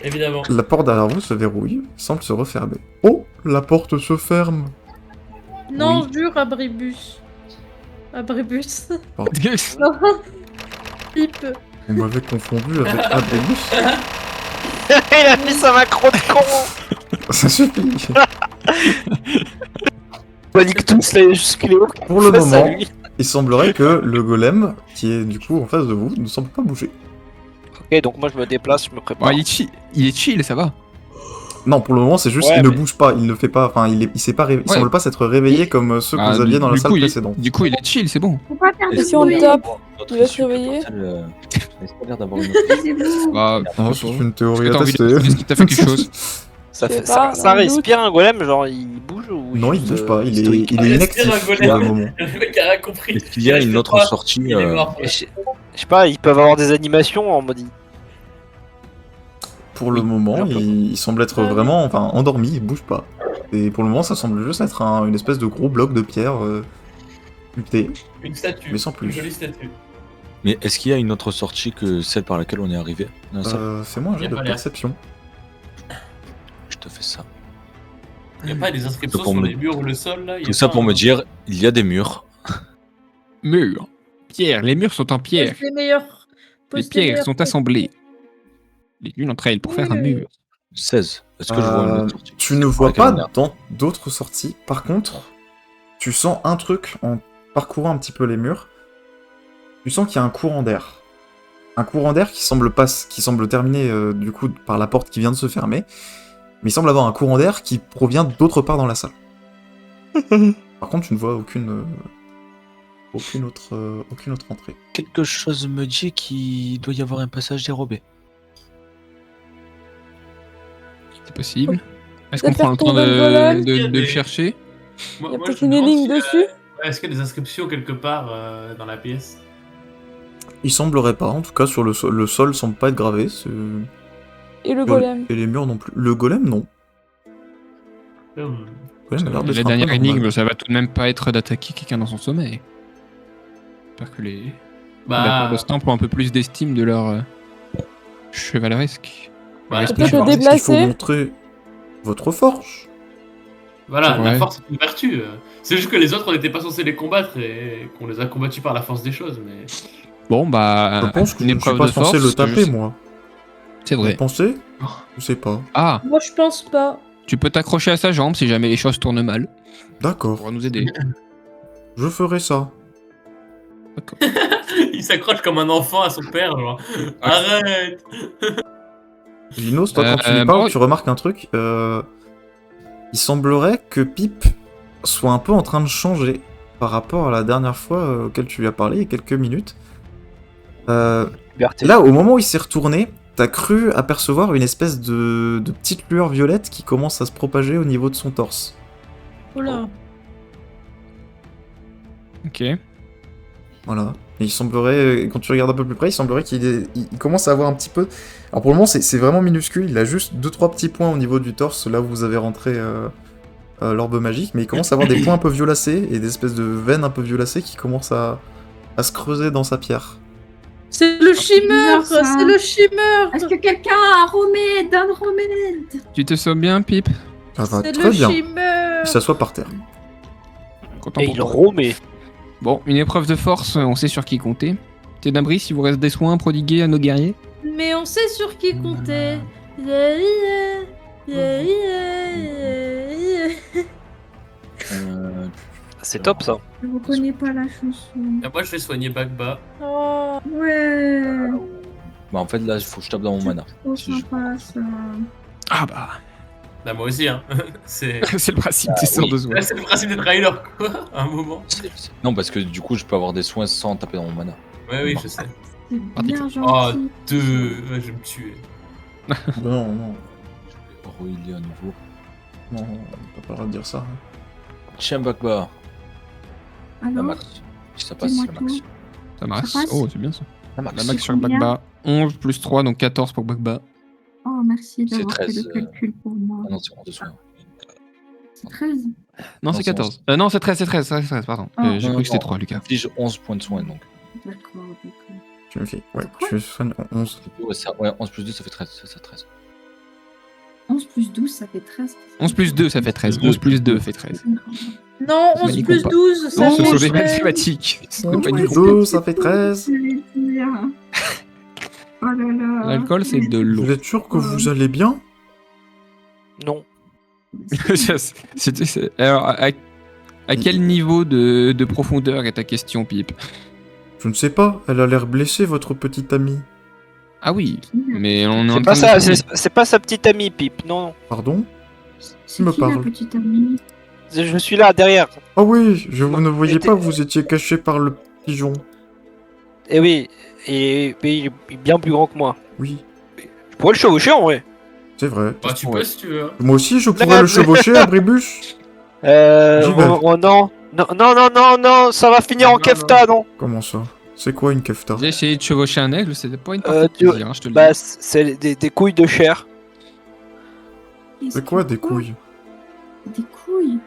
Évidemment.
la porte derrière vous se verrouille, semble se refermer. Oh, la porte se ferme.
Non,
Oui.
jure, Abribus. Abribus.
Non,
Pipe.
Vous m'avez confondu avec Abribus.
Il a mis sa macro de con.
Ça suffit.
Panique tous là, juste Cléo.
Pour le
face à
moment,
lui.
il semblerait que le golem, qui est du coup en face de vous, ne semble pas bouger.
Ok, donc moi je me déplace, je me prépare.
il est chill, ça va.
Non, pour le moment, c'est juste
Ouais,
qu'il ne
mais-
bouge pas, il ne fait pas, enfin, il s'est pas, il
Ouais.
semble pas s'être réveillé comme ceux que
Ah,
vous aviez dans la
du
salle
coup,
précédente.
Du coup, il est chill, c'est bon.
Faut pas faire de
Et si on le
bruit.
tape,
Notre
il va se
issue
réveiller.
potentielle, n'a pas l'air d'avoir une autre.
Taisez-vous.
Bah,
Ah, c'est une théorie
Est-ce que
à
t'as envie
tester.
de- est-ce que t'as fait quelque chose?
Ça,
Je sais
fait,
pas,
ça
un doute.
respire un golem, genre il bouge ou
Non, il
juste,
bouge pas, il est
stoïque.
inactif
Respire un
pour
golem.
le moment.
Le mec a rien compris.
Est-ce qu'il y a une autre sortie
Il est mort.
Et je sais pas, ils peuvent avoir des animations en mode.
Pour le moment,
un peu.
il semble être
Ah oui.
vraiment, enfin, endormi, il bouge pas. Et pour le moment, ça semble juste être une espèce de gros bloc de pierre sculpté.
Une statue.
Mais sans plus.
Une jolie statue.
Mais est-ce qu'il y a une autre sortie que celle par laquelle on est arrivé dans la salle
Fais-moi un
Y
jet
a
de
pas l'air.
perception.
Je te fais ça.
Il n'y a pas des inscriptions
Pour
sur
me-
les murs ou le sol là? Y a
Tout ça
pas
pour
un-
me dire, il y a des murs.
Murs. Pierre, les murs sont en pierre.
Pose les meilleurs.
Les
pose
pierres
meilleurs
sont assemblées. L'une entre elles pour faire un mur.
16. Est-ce que je vois une autre sortie
Tu ne vois
Par
pas
laquelle
dans d'autres sorties. Par contre, tu sens un truc en parcourant un petit peu les murs. Tu sens qu'il y a un courant d'air. Un courant d'air qui semble terminer du coup par la porte qui vient de se fermer. Mais il semble avoir un courant d'air qui provient d'autre part dans la salle. Par contre, tu ne vois aucune autre entrée.
Quelque chose me dit qu'il doit y avoir un passage dérobé.
C'est possible. Est-ce qu'on
Peut-être
prend le temps
faire tomber le golem.
de le chercher?
Moi-
Il y a
moi,
peut-être
je me
une
demande
énigme
s'il y a-
dessus.
Ouais, est-ce qu'il y a des inscriptions quelque part dans la pièce?
Il semblerait pas, en tout cas sur le sol semble pas être gravé.
Et le golem.
Et les murs non plus. Le golem, non.
Hum.
Le golem a l'air d'être
La
un peu
dernière
normal.
énigme, ça va tout de même pas être d'attaquer quelqu'un dans son sommeil. J'espère que les
Bah,
Stamp ont un peu plus d'estime de leur chevaleresque.
bah,
Respect.
peut-être le
d'accord.
Est-ce qu'il faut
déplacer.
montrer votre forge.
Voilà,
Ouais.
la force est une vertu. C'est juste que les autres, on n'était pas censé les combattre et qu'on les a combattus par la force des choses. Mais
Bon, bah.
Je pense que
une
je ne suis
épreuve
pas
de
censé
force,
le
je
taper,
sais-
moi.
C'est
Vous
vrai.
pensez Je sais pas.
Ah,
Moi, je pense pas.
tu peux t'accrocher à sa jambe si jamais les choses tournent mal. Ça
D'accord,
pourra nous aider.
je ferai ça.
D'accord.
il s'accroche comme un enfant à son père, genre. Arrête!
Linos, toi, quand tu lui
moi,
parles, tu remarques un truc. Il semblerait que Pip soit un peu en train de changer par rapport à la dernière fois auquel tu lui as parlé, il y a quelques minutes.
Liberté.
Là, au moment où il s'est retourné, t'as cru apercevoir une espèce de petite lueur violette qui commence à se propager au niveau de son torse.
Oula.
Ok.
Voilà. Et il semblerait, quand tu regardes un peu plus près, il semblerait il commence à avoir un petit peu... Alors pour le moment, c'est vraiment minuscule, il a juste 2-3 petits points au niveau du torse, là où vous avez rentré l'orbe magique, mais il commence à avoir des points un peu violacés, et des espèces de veines un peu violacées qui commencent à se creuser dans sa pierre.
C'est le shimmer.
bizarre, ça.
C'est le shimmer.
Est-ce que quelqu'un a un remède? Un remède?
Tu te sens bien, Pip?
Ça va
C'est
très
le
bien.
shimmer.
Il s'assoit par terre.
Content
Et
pour
il
toi.
remet.
Bon, une épreuve de force, on sait sur qui compter. Ténabris, il vous reste des soins prodigués à nos guerriers?
Mais on sait sur qui compter. Yeah, yeah, yeah, yeah, yeah.
C'est top ça.
Je reconnais pas la chanson.
Et moi, je vais soigner Bagba.
Oh.
Ouais.
Bah en fait là, il faut que je tape dans mon mana.
Trop
Si je-
sympa ça.
Ah bah,
Bah, moi aussi, hein. C'est
c'est le principe des sorts de soins.
là, c'est le principe des trailers, quoi, à un moment.
Non, parce que du coup, je peux avoir des soins sans taper dans mon mana.
Ouais, oui, je sais.
C'est
Pratique.
bien
Oh,
gentil.
2. Ouais, je vais me tuer.
Non, non,
Je vais rehealer à nouveau.
non, on peut pas le droit de dire ça. hein.
Tiens, Bagba. La
Alors,
max. Si ça passe,
dis-moi
c'est la max.
tout.
Ça marche.
Ça passe
Oh, c'est bien ça.
La max.
La max sur
combien
Bagba. 11 plus 3, donc 14 pour Bagba.
Oh, merci
C'est
d'avoir fait
13,
le calcul pour moi.
Ah non, c'est 11 de soin.
C'est 13.
Non, c'est
c'est
14. Non, c'est 13, c'est 13, pardon.
Ah.
J'ai
Non,
cru que c'était
non.
3, Lucas.
Inflige 11 points de soin donc.
D'accord, d'accord.
Tu me fais. Ouais,
C'est quoi
tu soignes en 11.
Ouais, 11 plus 2, ça fait 13. Ça 13.
11 plus 12, ça fait 13.
11 plus 2, ça fait 13. 11 plus 2 fait 13.
Non,
C'est
11
magnifique
plus
ou pas
12, ça
Non, c'est
fait
sur les
13.
mathématiques. C'est pas
plus
du
2, ça fait 13.
Oh là là.
L'alcool, c'est de l'eau.
Vous êtes sûr que vous allez bien?
Non.
Alors, à quel niveau de profondeur est ta question, Pipe?
Je ne sais pas, elle a l'air blessée, votre petite amie.
Ah oui, mais on est en
C'est
train
pas
de...
ça, c'est pas sa petite amie, Pipe, non.
Pardon?
C'est
me
qui la
parle.
petite amie?
Je suis là, derrière.
Ah oui, je vous ne voyais
J'étais-
pas, vous étiez caché par le pigeon.
Eh oui, et il est bien plus grand que moi.
Oui,
Je pourrais le chevaucher en vrai.
c'est vrai.
Bah, tu peux si tu veux.
Moi aussi, je pourrais
Là,
le chevaucher, Abribus. J'y vais.
Oh non. Non, ça va finir
Non,
en kefta, non.
Comment ça? C'est quoi une kefta?
J'ai essayé de chevaucher un aigle, c'était pas une partie de
tu-
plaisir, hein, je te le
Bah,
dis.
c'est des couilles de chair.
Qu'est-ce
C'est quoi
que-
des couilles?
Des couilles.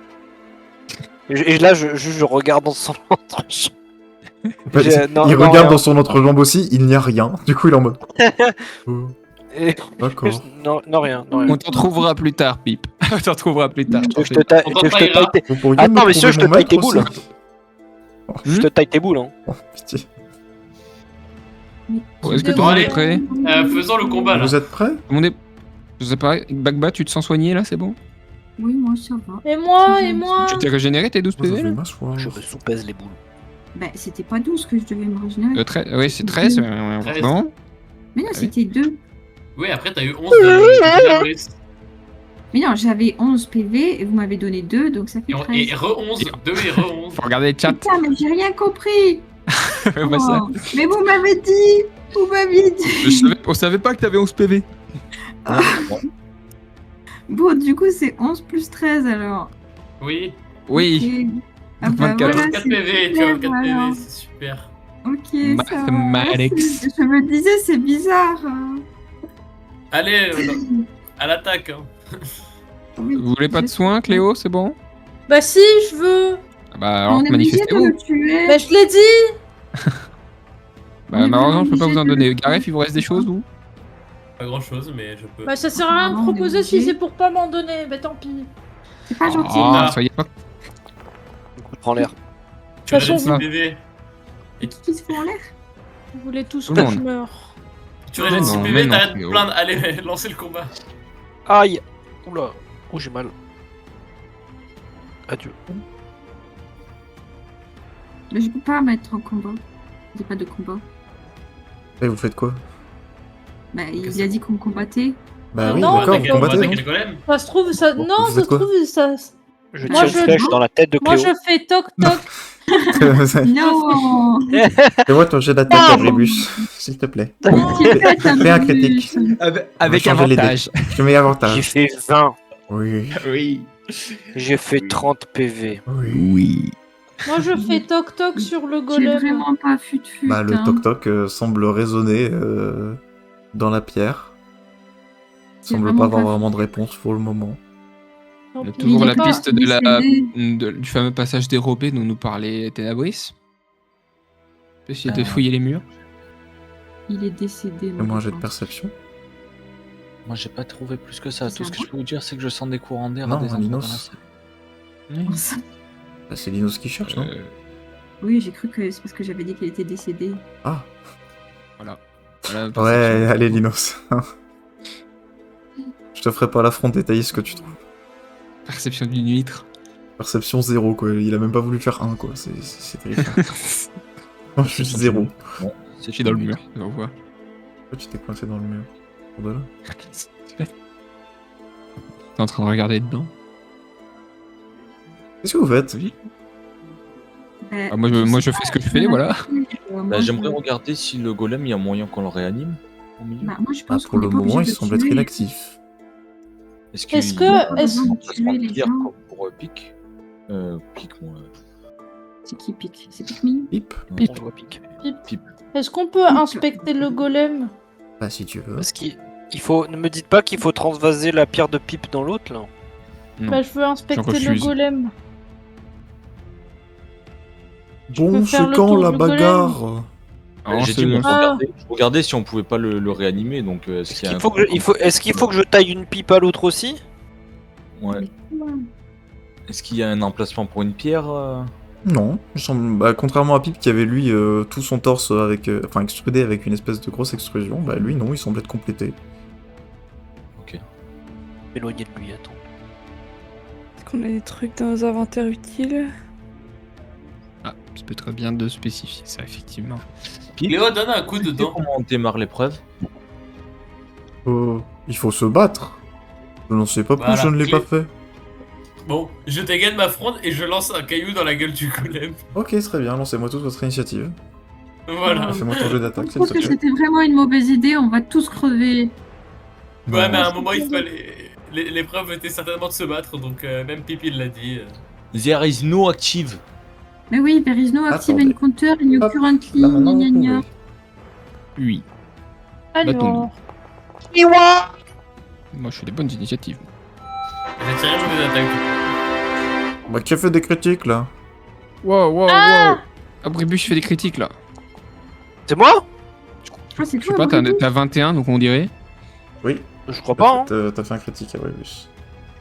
Et là, je regarde dans son entrejambe.
Bah,
Non,
il
non,
regarde
rien.
dans son entrejambe aussi, il n'y a rien. Du coup, il est en mode.
Et-
D'accord.
Non, rien.
On t'en retrouvera plus tard, Pipe. On t'en retrouvera plus tard.
Que je te taille
On
que je te
t'entraînera.
taille tes-
Vous pourriez
Attends,
me
monsieur,
trouver
je te
mon
taille tes
maître
boules.
aussi
Je te taille tes boules, hein.
Oh, pitié.
Mais
Bon, est-ce que
tu
tout le monde
allez.
est prêt?
Faisons le combat là.
Vous êtes prêts?
Tout le monde est... Je sais pas, Bagba, tu te sens soigné là, c'est bon?
Oui, moi ça va.
Et moi,
C'est
et
gentil.
moi.
Tu t'es régénéré tes 12
Je
PV
vais
là?
m'asseoir.
Je me soupèse les boules.
Bah, c'était pas 12 que je devais me régénérer.
13, oui, c'est 13.
13.
Non?
Mais non,
oui.
c'était 2.
Oui, après t'as eu 11 de Brice.
Mais non, j'avais 11 PV et vous m'avez donné 2, donc ça fait
Et
13.
re-11, 2 et re-11.
Faut regarder le chat.
Putain, mais j'ai rien compris.
Bah, ça.
Oh, mais vous m'avez dit. Vous m'aviez dit.
On savait pas que t'avais 11 PV.
Bon, du coup, c'est 11 plus 13 alors.
Oui,
Oui.
Ok. Ah bah
24.
voilà,
4
c'est
PV, tu vois, 4
super, alors.
PV, c'est super.
Ok, ça va.
Mathematics.
Je me disais, c'est bizarre.
Allez, à l'attaque. Hein.
Vous voulez pas de soins, Cléo, c'est bon?
Bah si, je veux.
Ah bah alors
On est obligé de
manifestez-vous.
le tuer.
Bah je l'ai dit.
Bah
on est
malheureusement je peux pas
obligé
vous en
de
donner.
le
Gareth, il vous reste des choses ou?
Pas grand chose, mais je peux.
Bah ça sert à rien de
Non, on est
proposer si
obligé.
c'est pour pas m'en donner. Bah tant pis.
C'est pas gentil.
Ah,
Ah.
soyez pas...
Prends l'air.
Tu as
De toute
les
façon,
6 PV.
Qui se font en l'air?
Vous voulez tous
Tout
que
le
je
monde.
meure.
Tu régènes 6
non, mais
PV,
non,
t'arrêtes de
Cléo.
te plaindre. Allez, lancez le combat.
Aïe. Oula. Oh, j'ai mal. Adieu.
Mais je peux pas mettre en combat. Il n'y a pas de combat.
Et vous faites quoi?
Bah,
Qu'est-ce
il a dit qu'on combattait.
Bah oui,
Non,
d'accord,
attaquer-
vous
on va
combattez,
attaquer
non?
le golem.
Ça se trouve, ça.
Bon,
Non,
vous
ça se
faites quoi?
trouve, ça.
Je
Moi,
tire une
je-
flèche dans la tête de
Moi
Cléo.
je fais toc toc.
Non.
Fais-moi ton jet d'attaque, Abribus, s'il te plaît. Fais un critique.
Avec
changer les dés.
avantage.
Je te mets
J'ai
avantage.
fait 20.
Oui,
Oui.
J'ai fait 30 PV.
oui.
Oui.
Moi je fais toc toc sur le
J'ai
golem.
vraiment pas fut-fut.
Bah, le
hein.
toc-toc semble résonner dans la pierre.
C'est
Semble
vraiment
pas avoir
pas-
vraiment de réponse pour le moment.
Tant
Il y a
pis.
toujours
Il est
la
pas
piste de la,
décédé.
du fameux passage dérobé dont nous parlait Ténabris. Essayer de fouiller les murs.
Il est décédé.
Fais-moi un jet de
malheureusement.
perception.
Moi, j'ai pas trouvé plus que ça.
C'est
Tout ce
à
que
moi
je peux vous dire, c'est que je sens des courants d'air
Non,
à des endroits
Linos.
dans la salle.
Oui.
Bah, c'est Linos qui cherche, non?
Oui, j'ai cru que c'est parce que j'avais dit qu'il était décédé.
Ah,
Voilà,
ouais,
perception.
allez, Linos. Je te ferai pas l'affront de détailler ce que tu trouves.
Perception d'une huître.
Perception 0, quoi. Il a même pas voulu faire 1, quoi. C'est terrifiant. Moi, je suis 0.
Bon,
Je suis dans le mur, on voit.
Pourquoi tu t'es coincé dans le mur? Pour de là?
T'es en train de regarder dedans.
Qu'est-ce que vous faites?
Oui.
Bah,
Ah, moi, je fais ce que je fais, voilà.
Bah, j'aimerais regarder si le golem, il y a moyen qu'on le réanime. au milieu.
Bah, moi, je
Ah,
pense
pour
qu'on
le
est pas
moment,
obligé
il
de
semble être
tuer.
inactif.
Est-ce
Est-ce
qu'il y a
que-
un
est-ce-
emplacement
Tuer les
pierre
gens.
pour pique Pique, moi.
C'est qui pique? C'est pique me?
Pip.
On le voit pique.
Est-ce qu'on peut inspecter le golem?
Bah, si tu veux.
Parce qu'il faut. Ne me dites pas qu'il faut transvaser la pierre de pipe dans l'autre là.
Non.
Bah, je veux inspecter le
refuse.
golem.
Bon,
peux faire
c'est
le
quand
tour
la
du golem.
bagarre?
Alors,
J'ai
c'est-
dit, moi,
Ah.
je regardais si on pouvait pas le réanimer, donc est-ce
Est-ce
qu'il y a
qu'il
un
faut, est-ce qu'il faut que je taille une pipe à l'autre aussi?
Ouais.
Ouais.
Est-ce qu'il y a un emplacement pour une pierre
Non, il semble... bah, contrairement à Pip qui avait lui tout son torse avec, enfin extrudé avec une espèce de grosse extrusion, bah lui non, il semble être complété.
Éloigné de lui, attends.
Est-ce qu'on a des trucs dans nos inventaires utiles?
Ah, ça peut être bien de spécifier ça, effectivement.
Léo, donne un coup
Tu sais
dedans.
comment on démarre l'épreuve
Il faut se battre. Je n'en sais pas plus,
Voilà.
je ne l'ai pas fait.
Bon, je dégaine ma fronde et je lance un caillou dans la gueule du golem.
Ok, très bien, lancez-moi toute votre initiative.
Voilà.
Fais-moi ton jet d'attaque,
Je
s'il
trouve
te
que
plaît.
c'était vraiment une mauvaise idée, on va tous crever.
Ouais,
Non,
mais à un moment, il fallait. L'épreuve était certainement de se battre, donc même Pipi l'a dit.
There is no active.
Mais oui, there is no active
Attendez.
encounter in your
Hop,
currently,
Là maintenant,
gna
vous
gna gna.
pouvez.
Oui.
Alors,
Moi, je fais des bonnes initiatives.
J'ai tiré mon attaque.
Bah qui a fait des critiques là?
Wow, wow,
Ah
wow. Abribus, je fais des critiques là.
C'est moi?
Ah, c'est
Je sais
toi,
pas,
Bruno.
t'as 21, donc on dirait.
Oui,
Je crois pas, hein.
t'as fait un critique à Webus.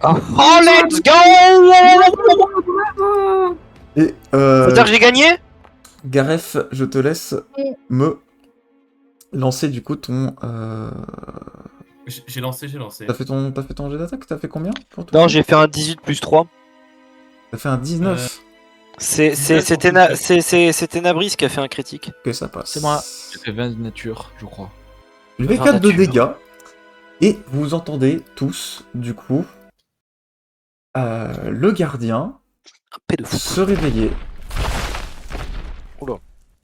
Oh, let's go!
Bravo.
Et
Faut dire que j'ai gagné?
Gareth, je te laisse me lancer du coup ton...
J'ai lancé.
T'as fait ton jet d'attaque? T'as fait combien pour tout
Non,
ça
j'ai fait un 18 plus 3.
T'as fait un 19.
C'était Nabris qui a fait un critique.
Ok, ça passe.
C'est moi. J'ai fait 20 de nature, je crois.
Je vais 4 de dégâts. Et vous entendez tous, du coup, le gardien
Un paix de fou.
se réveiller.
Oula.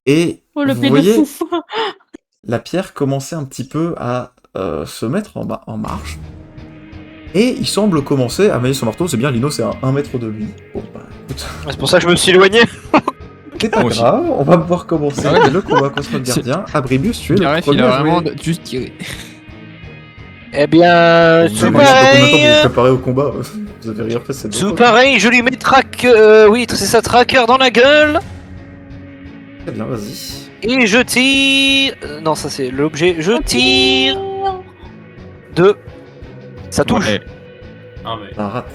Et
oh le
vous
pé de
voyez
fou.
la pierre commencer un petit peu à se mettre en marche. Et il semble commencer à manier son marteau. C'est bien, Lino, c'est à 1 mètre de lui. Bon, bah, écoute,
C'est pour ça que je me suis éloigné.
c'est pas
Moi aussi.
grave, on va pouvoir commencer
Ouais.
le combat contre le gardien. Abribius, tu es le
Gareth,
premier
il a
à jouer.
vraiment juste tiré.
Eh bien,
Vous
tout
avez combien de temps pour
pareil.
vous préparer au combat? Vous avez rien fait cette
Tout
fois.
pareil, je lui mets oui, c'est ça, tracker dans la gueule.
Très bien, vas-y.
Et je tire. Non, ça c'est l'objet. Je tire. 2. Ça touche.
Ouais.
Ah, mais.
Ça rate.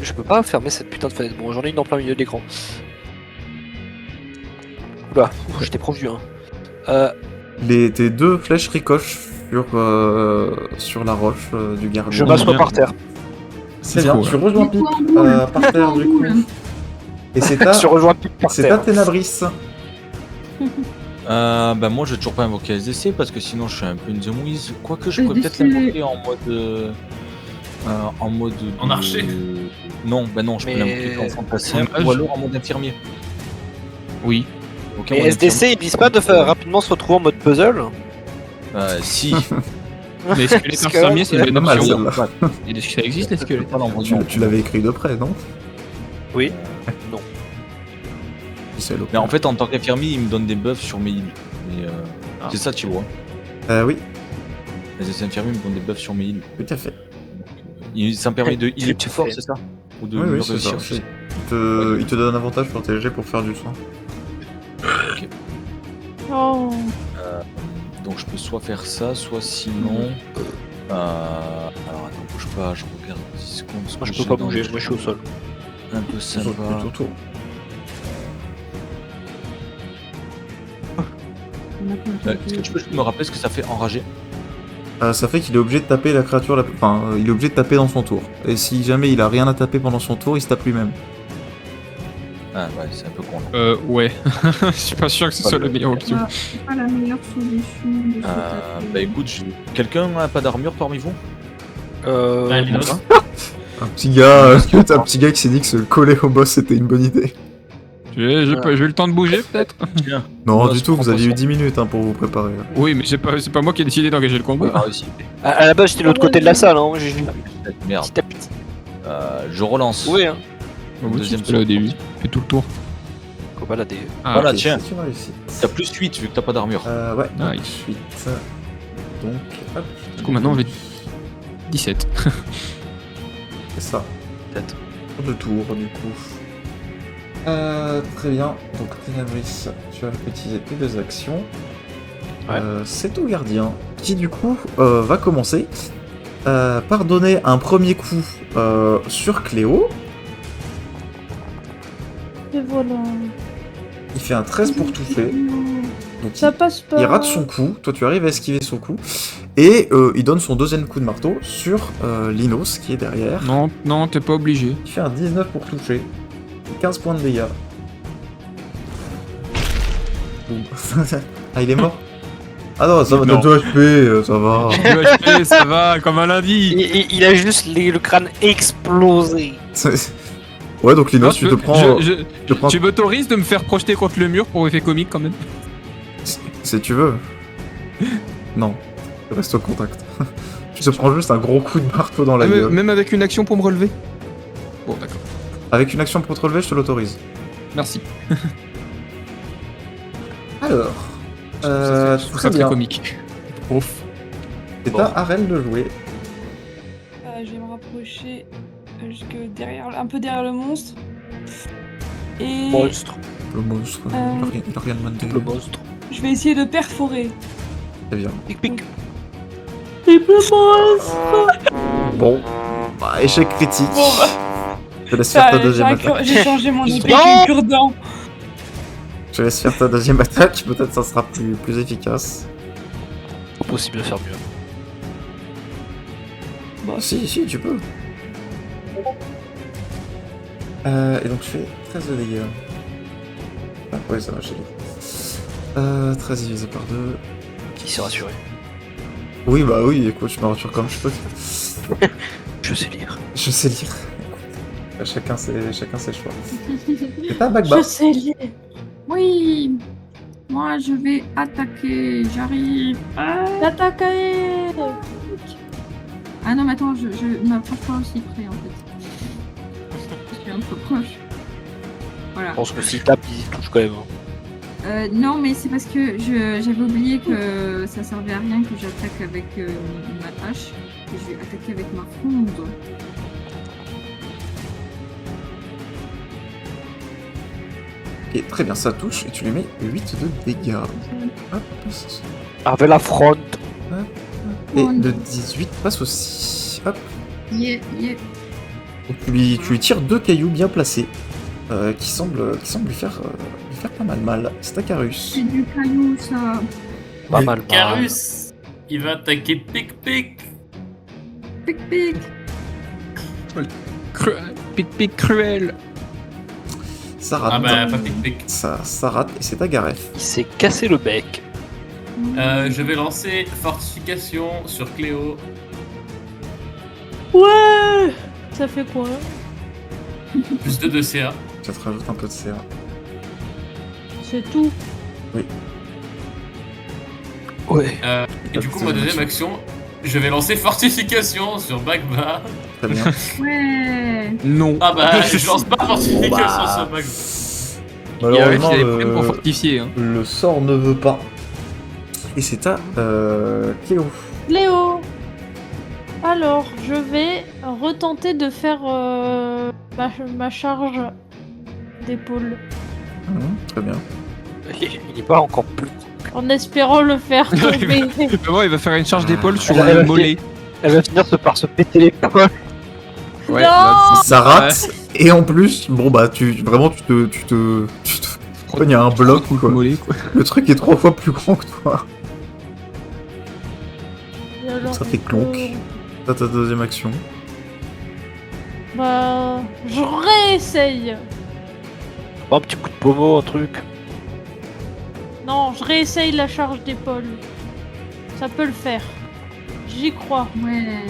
Je peux pas fermer cette putain de fenêtre. Bon, j'en ai une en plein milieu de l'écran. Oula, j'étais proche du 1.
Tes 2 flèches ricochent sur la roche du gardien.
Je m'assois par terre.
C'est bien, tu rejoins
Mets-toi
Pip
en boule,
par terre du coup.
boule.
Et c'est ta,
Je rejoins Pip par
c'est ta
terre.
Ténabris.
Bah moi je vais toujours pas invoquer SDC parce que sinon je suis un peu in the mouise. Quoique je pourrais peut-être
SDC.
l'invoquer en mode...
En archer.
Non, bah non, je peux
Mais-
l'invoquer en fantassin
En mage.
ou alors en mode infirmier.
Oui.
Ok,
Mais
en mode
SDC, ils disent pas de faire rapidement se retrouver en mode puzzle.
infirmier. Si.
Les squelettes
Parce que-
infirmiers, c'est une
Pas
bonne
mal,
option.
celle-là.
Et ça existe, les squelettes.
Pas l'envoyer en-
Tu l'avais écrit de près, non?
Oui.
C'est le
Mais en fait en tant qu'infirmier il me donne des buffs sur mes heals. Mais c'est ça tu vois.
Oui,
Les SDC infirmiers me donnent des buffs sur mes heals.
tout à fait.
Ça me permet de healer
Tu
plus fort,
fais.
c'est ça? Ou de
Oui,
mieux
oui, c'est ça.
réussir.
Il te donne un avantage sur tes jets pour faire du soin.
Oh.
Donc je peux soit faire ça, soit sinon... alors attends, bouge pas, je regarde 10 secondes. ce
Moi je
que
peux
j'ai
pas
dans
bouger,
les
moi je suis au sol.
Un peu
Ça
sympa.
saute plutôt tôt.
Est-ce que tu peux juste me rappeler ce que ça fait enragé?
Ça fait qu'il est obligé de taper la créature, enfin, il est obligé de taper dans son tour. Et si jamais il a rien à taper pendant son tour, il se tape lui-même.
Ah ouais, c'est un peu con là.
Ouais. Je suis pas sûr que ce soit la meilleure option.
C'est pas la meilleure solution de se taper.
Bah écoute, quelqu'un n'a pas d'armure parmi vous?
Bah, Linos.
Un petit gars, un petit gars qui s'est dit que se coller au boss c'était une bonne idée.
J'ai eu le temps de bouger peut-être.
Tiens.
Non,
Ouais,
du
c'est
tout, vous
pas
aviez eu
ça.
10 minutes hein, pour vous préparer.
Oui, mais c'est pas moi qui ai décidé d'engager le
Ouais,
combat.
réussi.
À la base, j'étais de l'autre côté de la salle, hein.
Merde.
Petit à petit.
Je relance.
Oui, hein.
Moi aussi,
Deuxième
j'étais là au
saut.
début. Fais tout le tour.
Faut balader.
Ah,
Voilà,
Ok,
tiens.
c'est une réussite.
T'as plus 8 vu que t'as pas d'armure.
Ouais,
Nice.
ensuite. Donc, hop.
Du coup, maintenant, on va 17.
C'est ça.
Peut-être.
De tour, du coup. Très bien. Donc, Ténabris, tu vas utiliser tes 2 actions.
Ouais.
C'est au gardien qui, du coup, va commencer par donner un premier coup sur Cléo.
Et voilà.
Il fait un 13 pour toucher. Donc,
Ça passe pas.
il rate son coup. Toi, tu arrives à esquiver son coup. Et il donne son deuxième coup de marteau sur Linos qui est derrière.
Non, t'es pas obligé.
Il fait un 19 pour toucher. 15 points de dégâts. Boum. Ah, il est mort? Ah non, ça va,
Non.
t'as 2 HP, ça va.
2 HP, ça va, comme un lundi.
Il a juste le crâne explosé.
Ouais, donc Linos,
Non,
tu te prends. te prends-
Tu m'autorises de me faire projeter contre le mur pour effet comique quand même?
Si tu veux. Non, reste au contact. Tu te prends juste un gros coup de marteau dans la
Ah,
gueule.
même avec une action pour me relever? Bon, d'accord.
Avec une action pour te relever, je te l'autorise.
Merci.
Alors.
Je trouve ça
très
très
bien.
comique. Ouf.
C'est
Bon.
à Arel de jouer.
Je vais me rapprocher un peu derrière le monstre. Et
Monstre.
Le monstre, il a rien demandé.
Le monstre.
je vais essayer de perforer.
Très bien.
Pic pic.
Triple monstre.
Bon. Bah, échec critique.
Bon, bah,
Je te laisse faire ta
j'ai
deuxième attaque.
j'ai changé mon épée
Non.
avec une cure-dent.
Je te laisse faire ta deuxième attaque, peut-être ça sera plus efficace.
Possible de faire mieux.
Bon,
Si, tu peux. Et donc je fais 13 de dégâts. Ah ouais, ça va, j'ai dit. 13 divisé par 2.
Qui s'est rassuré?
Oui, bah oui, écoute, je me rassure comme je peux.
Je sais lire.
Je sais lire. Chacun ses choix. C'est pas Bagba.
Je sais lire.
Oui. Moi, je vais attaquer. J'arrive.
Attaquez.
Ah non, mais attends, je m'approche pas aussi près en fait. Je suis un peu proche. Voilà.
Je pense que s'il tape, il touche quand même.
Non, mais c'est parce que j'avais oublié que ça servait à rien que j'attaque avec ma hache. Et je vais attaquer avec ma fronde.
Ok, très bien, ça touche et tu lui mets 8 de dégâts. Hop.
Avec la front.
Et de 18 passe aussi. Hop.
Yeah.
Donc, tu lui tires 2 cailloux bien placés qui semblent lui faire pas mal mal. C'est à Carus.
C'est du caillou, ça.
Pas mal.
Carus, il va attaquer Pic Pic.
Pic.
Pic cruel.
Ça rate.
Ah bah, pas Pic Pic.
Ça rate et c'est à Gareth.
Il s'est cassé le bec.
Je vais lancer Fortification sur Cléo.
Ouais. Ça fait quoi?
Plus 2 de CA.
Ça te rajoute un peu de CA.
C'est tout.
Ouais.
Et du coup, ma deuxième action, je vais lancer Fortification sur Bagba.
Très bien.
Ouais.
Non.
Ah bah, je lance pas Fortification
bah.
sur Bagba.
Malheureusement,
il y avait des problèmes pour fortifier. Hein.
le sort ne veut pas. Et c'est à Cléo.
Léo. Alors, je vais retenter de faire ma charge d'épaule.
Très bien.
Il est pas encore plus.
En espérant le faire tomber.
Vraiment, il va faire une charge d'épaule sur
Elle
le
va
mollet.
Elle va finir par se péter les poils.
Ouais,
Non.
bah,
Ça rate. Et en plus, bon bah tu te cognes à un bloc ou quoi.
mollet, quoi.
Le truc est 3 fois plus grand que toi.
Et alors,
Ça fait clonk. T'as ta deuxième action.
Bah, je réessaye.
Un petit coup de pommeau, un truc.
Non, je réessaye la charge d'épaule. Ça peut le faire. J'y crois.
Ouais.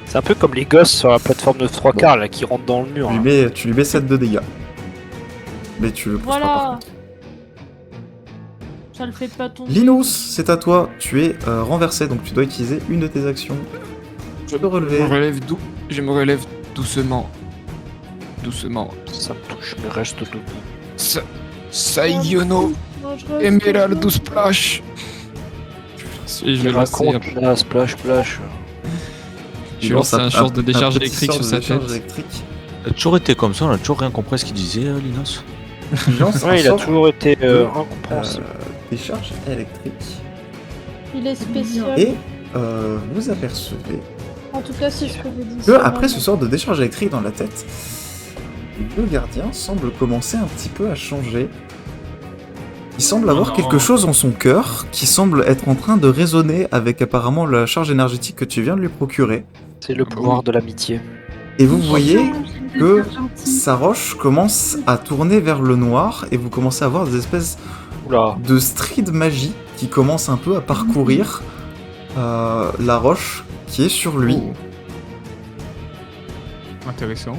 C'est un peu comme les gosses sur la plateforme de 3 quarts là qui rentrent dans le mur.
Tu
là.
lui mets 7 de dégâts. Mais tu le poses pas par
Voilà.
contre.
Ça le fait pas tomber.
Linus, c'est à toi. Tu es renversé, donc tu dois utiliser une de tes actions. Je peux relever.
Je me relève doucement. Doucement.
Ça me touche, mais reste debout.
Saïono,
Non, je reste
Emerald
debout.
Splash. Et je
Je
vais lancer
raconte là, splash, splash.
Je lance un short de décharge
petit
électrique
sort
sur
de
sa
décharge
tête.
électrique.
Il a toujours été comme ça, on a toujours rien compris ce qu'il disait, Linos.
Il lance un
Ouais, il a
sort
toujours été
de,
incompréhensible.
décharge électrique.
Il est spécial.
Et vous apercevez
En tout cas, si je fais des
que,
10.
après ce sort de décharge électrique dans la tête, le gardien semble commencer un petit peu à changer. Il semble avoir
non.
quelque chose en son cœur qui semble être en train de résonner avec apparemment la charge énergétique que tu viens de lui procurer.
C'est le pouvoir de l'amitié.
Et vous voyez
C'est
que
super gentil.
sa roche commence à tourner vers le noir et vous commencez à voir des espèces
Oula.
de stries de magie qui commencent un peu à parcourir la roche qui est sur lui.
Oh. Intéressant.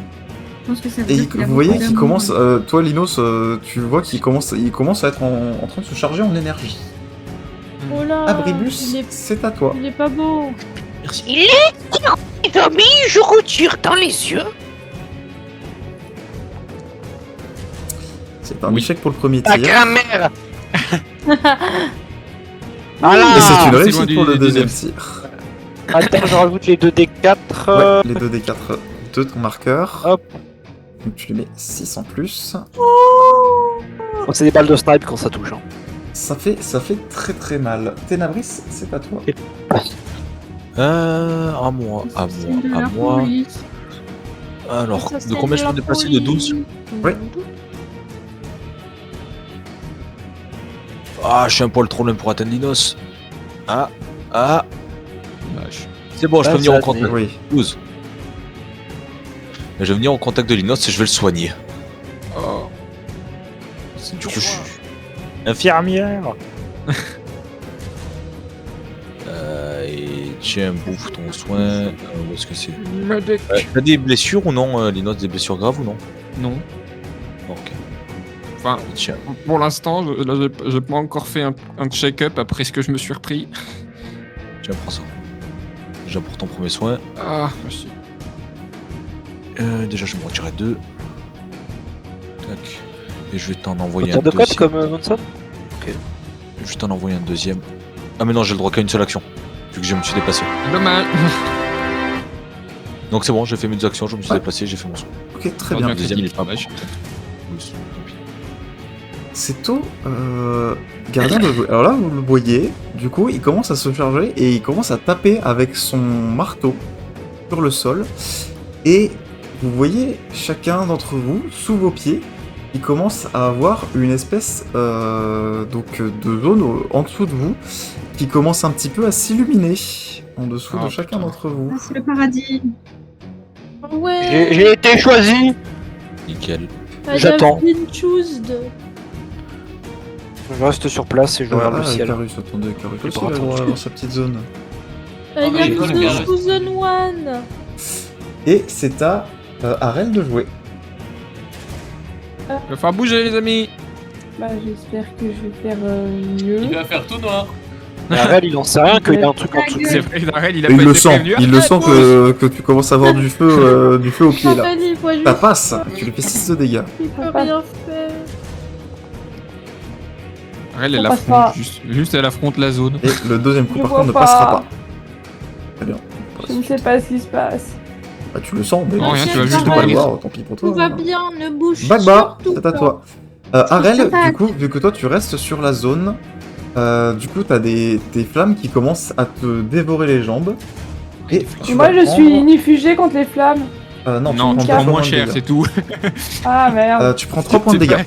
Je pense que ça veut
Et
dire qu'il a
vous voyez
beaucoup
qu'il
d'amour.
commence, toi Linos, tu vois qu'il commence à être en train de se charger en énergie.
Oh là,
Abribus,
il est...
c'est à toi.
il est pas beau.
Il est dormi, je retire dans les yeux.
C'est un
Oui.
échec pour le premier
Ta
tir.
grand-mère.
Et
Voilà.
c'est une
c'est loin
réussite pour le
du
deuxième
deuxième.
tir.
Attends, je rajoute les 2d4.
Ouais, les 2d4 de ton marqueur.
Hop.
Donc tu lui mets 6 en plus.
Oh, c'est des balles de snipe quand ça touche. Hein.
Ça fait très très mal. Ténabris, c'est à toi.
À moi, à
C'est
moi,
de
à
la
moi.
folie.
Alors,
Ça,
de
c'est
combien je
la
peux dépasser?
folie.
De 12?
Oui.
Ah, je suis un poil trop loin pour atteindre Linos. Ah,
Dommage.
c'est bon, je peux
Ah,
venir
ça
en contact.
Oui.
12. Je vais venir en contact de Linos et je vais le soigner.
Oh.
Du coup, je suis... Infirmière. Et tiens, bouffe ton soin. Où est-ce que c'est? T'as des blessures ou non, Linos? Des blessures graves ou non?
Non.
Ok.
Enfin,
Tiens.
pour l'instant, j'ai pas encore fait un check-up après ce que je me suis repris.
Tiens, prends ça. Déjà pour ton premier soin.
Ah, merci.
Déjà, je vais me retirer 2. Tac. Et je vais t'en envoyer
T'as
un
de code
deuxième.
comme Monson.
Je vais t'en envoyer un deuxième. Ah, mais non, j'ai le droit qu'à une seule action. Vu que je me suis déplacé.
Dommage.
Donc c'est bon, j'ai fait mes deux actions, je me suis
Ouais.
déplacé, j'ai fait mon soin.
Ok, très
On
bien.
a
Le
fait
deuxième, il
du
est pas bon.
dommage.
Oui, tant pis.
C'est au gardien de jouer. Alors là, vous le voyez, du coup, il commence à se charger et il commence à taper avec son marteau sur le sol. Et vous voyez chacun d'entre vous, sous vos pieds, il commence à avoir une espèce donc de zone en dessous de vous qui commence un petit peu à s'illuminer en dessous
Ah,
de chacun
putain.
d'entre vous.
Ah, c'est le paradis.
Ouais.
J'ai été choisi.
Nickel.
J'attends.
Choosed.
Je reste sur place et je regarde le ciel.
Carus, attendez, Carus
Les
aussi,
bras
il a le droit
tendus.
d'avoir sa petite zone.
Il y a
oui,
plus
le gars.
de Chosen One.
Et c'est à Arel de jouer.
Il va falloir bouger, les amis.
Bah, j'espère que je vais faire
Il
mieux.
va faire tout noir.
Mais Arel, il en sait rien qu'il y a un truc en dessous.
C'est vrai, Darrell, il a
Il
pas
le
été
sent,
prévenu.
il le sent que tu commences à avoir du feu au pied là.
Raphaël, il faut juste...
Ça passe, tu lui fais 6 de dégâts.
Il peut rien faire.
Darrell, elle
Ça passe
affronte,
pas.
juste elle affronte la zone.
Et le deuxième coup
Je
par
vois
contre ne
pas.
passera pas. Très bien.
Je ne sais pas ce qui se passe.
Bah, tu le sens, mais
Non, rien, tu vas
tu
juste
peux pas
pas
le
le
voir, tant pis pour toi.
Tout va
hein.
bien, ne bouge
Bagba,
surtout
c'est à
pas.
toi. Arel,
Attaque.
du coup, vu que toi tu restes sur la zone, du coup t'as des flammes qui commencent à te dévorer les jambes. Et tu
Moi,
vas
je
prendre-
suis inifugée contre les flammes.
non, tu
Non,
prends
tu
trois
prends
points
moins
de
cher,
dégâts.
c'est tout.
Ah merde.
Tu prends 3 points de
C'est
dégâts.
vrai.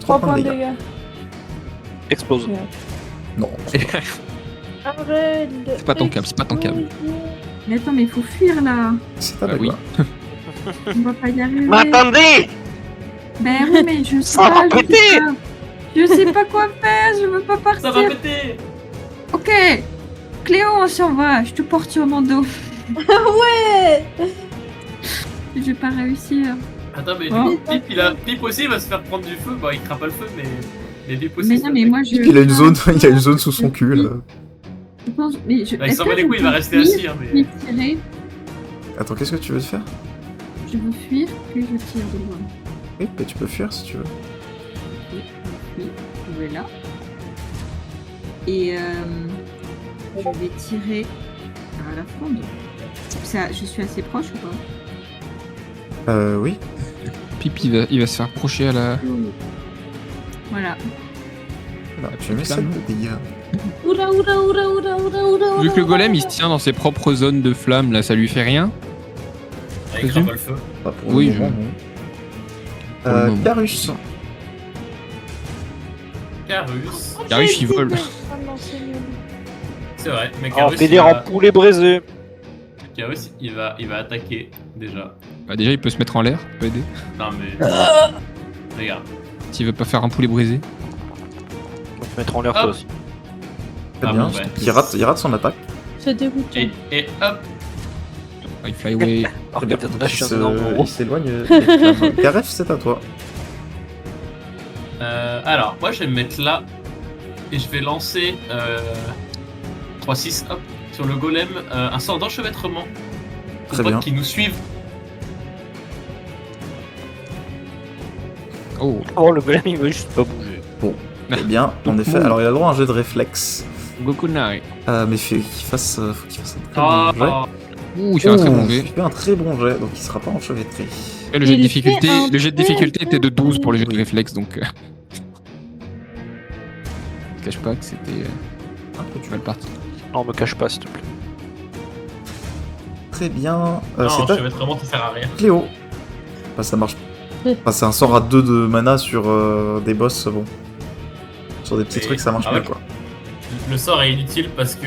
3
3 points de dégâts.
Explose.
Non.
Arrête.
C'est pas ton câble, c'est pas ton câble.
Mais attends, mais il faut fuir là.
C'est à
Bah oui.
Bagba.
On va pas y arriver.
Mais attendez.
Ben oui, mais je sais
Ça va
pas, je sais
péter.
pas. Je sais pas quoi faire, je veux pas partir.
Ça va péter.
Ok, Cléo, on s'en va, je te porte sur mon dos.
Ouais.
Je vais pas réussir.
Attends, mais
Oh.
Pip aussi va se faire prendre du feu. Bon, il craint pas le feu, mais Pip aussi.
Mais
ça
non, mais
fait-
moi je.
Il a une zone, il y a une zone sous son cul, là.
Je pense. Mais je.
Bah, il
est-ce
s'en
que
bat les
je
couilles, il va
peux
rester
fuir,
assis. Hein, mais...
puis tirer.
Attends, qu'est-ce que tu veux faire?
Je veux fuir, puis je tire de loin.
Oui, bah, tu peux fuir si tu veux.
Oui, je vais là. Et je vais tirer à la fronde. Ça, je suis assez proche ou pas?
Oui.
Pipi il va se faire approcher à la.
Voilà.
Voilà, tu mets 7 de dégâts.
Oula, oula, oula, oula, oula, oula.
Vu que le golem il se tient dans ses propres zones de flammes, là ça lui fait rien.
Il craint pas le feu.
Pas pour
Oui,
le
je-
moment, non.
Pour le moment.
Carus.
Carus.
Carus il vole.
Ah non, c'est nul.
C'est vrai, mais
Oh,
Carus,
délire en poulet braisé.
Carus, il va attaquer déjà.
Bah, déjà il peut se mettre en l'air, ça peut aider.
Non, mais. Regarde.
S'il veut pas faire un poulet brisé.
On peut mettre en l'air toi
Hop.
aussi.
Très
Ah
bien.
bon, ouais.
Il rate son attaque.
C'est dégoûtant.
Et hop.
Il fly away.
Oh,
Très bien.
putain,
Donc,
là, je suis un énorme
il
gros.
s'éloigne. des flammes. Garef, c'est à toi.
Alors, moi, je vais me mettre là. Et je vais lancer 3-6, hop, sur le golem, un sort d'enchevêtrement. Pour
Très
pas
bien.
qu'il nous suive.
Oh,
Oh, le golem il veut juste pas bouger.
Eh bien, en effet. Alors, il a le droit à un jet de réflexe.
Goku Nai.
Mais faut qu'il fasse un très
Oh,
bon jet.
Ouh, il fait un très bon
Il
jet.
fait un très bon jet, donc il sera pas enchevêtré.
Et le jet de
Il
difficulté,
fait un
le jet de
très
difficulté était de 12 pour le jet de
Oui.
réflexe donc. Je cache pas que c'était
Un peu dur.
mal parti.
Non, me cache pas s'il te plaît.
Très bien.
non,
C'est à
enchevêtrement, ça sert à rien.
Cléo. Bah, ça marche. Enfin, c'est un sort à 2 de mana sur des boss, bon. Sur des petits
Mais-
trucs, ça marche
ah
mieux,
ouais.
quoi.
Le sort est inutile parce que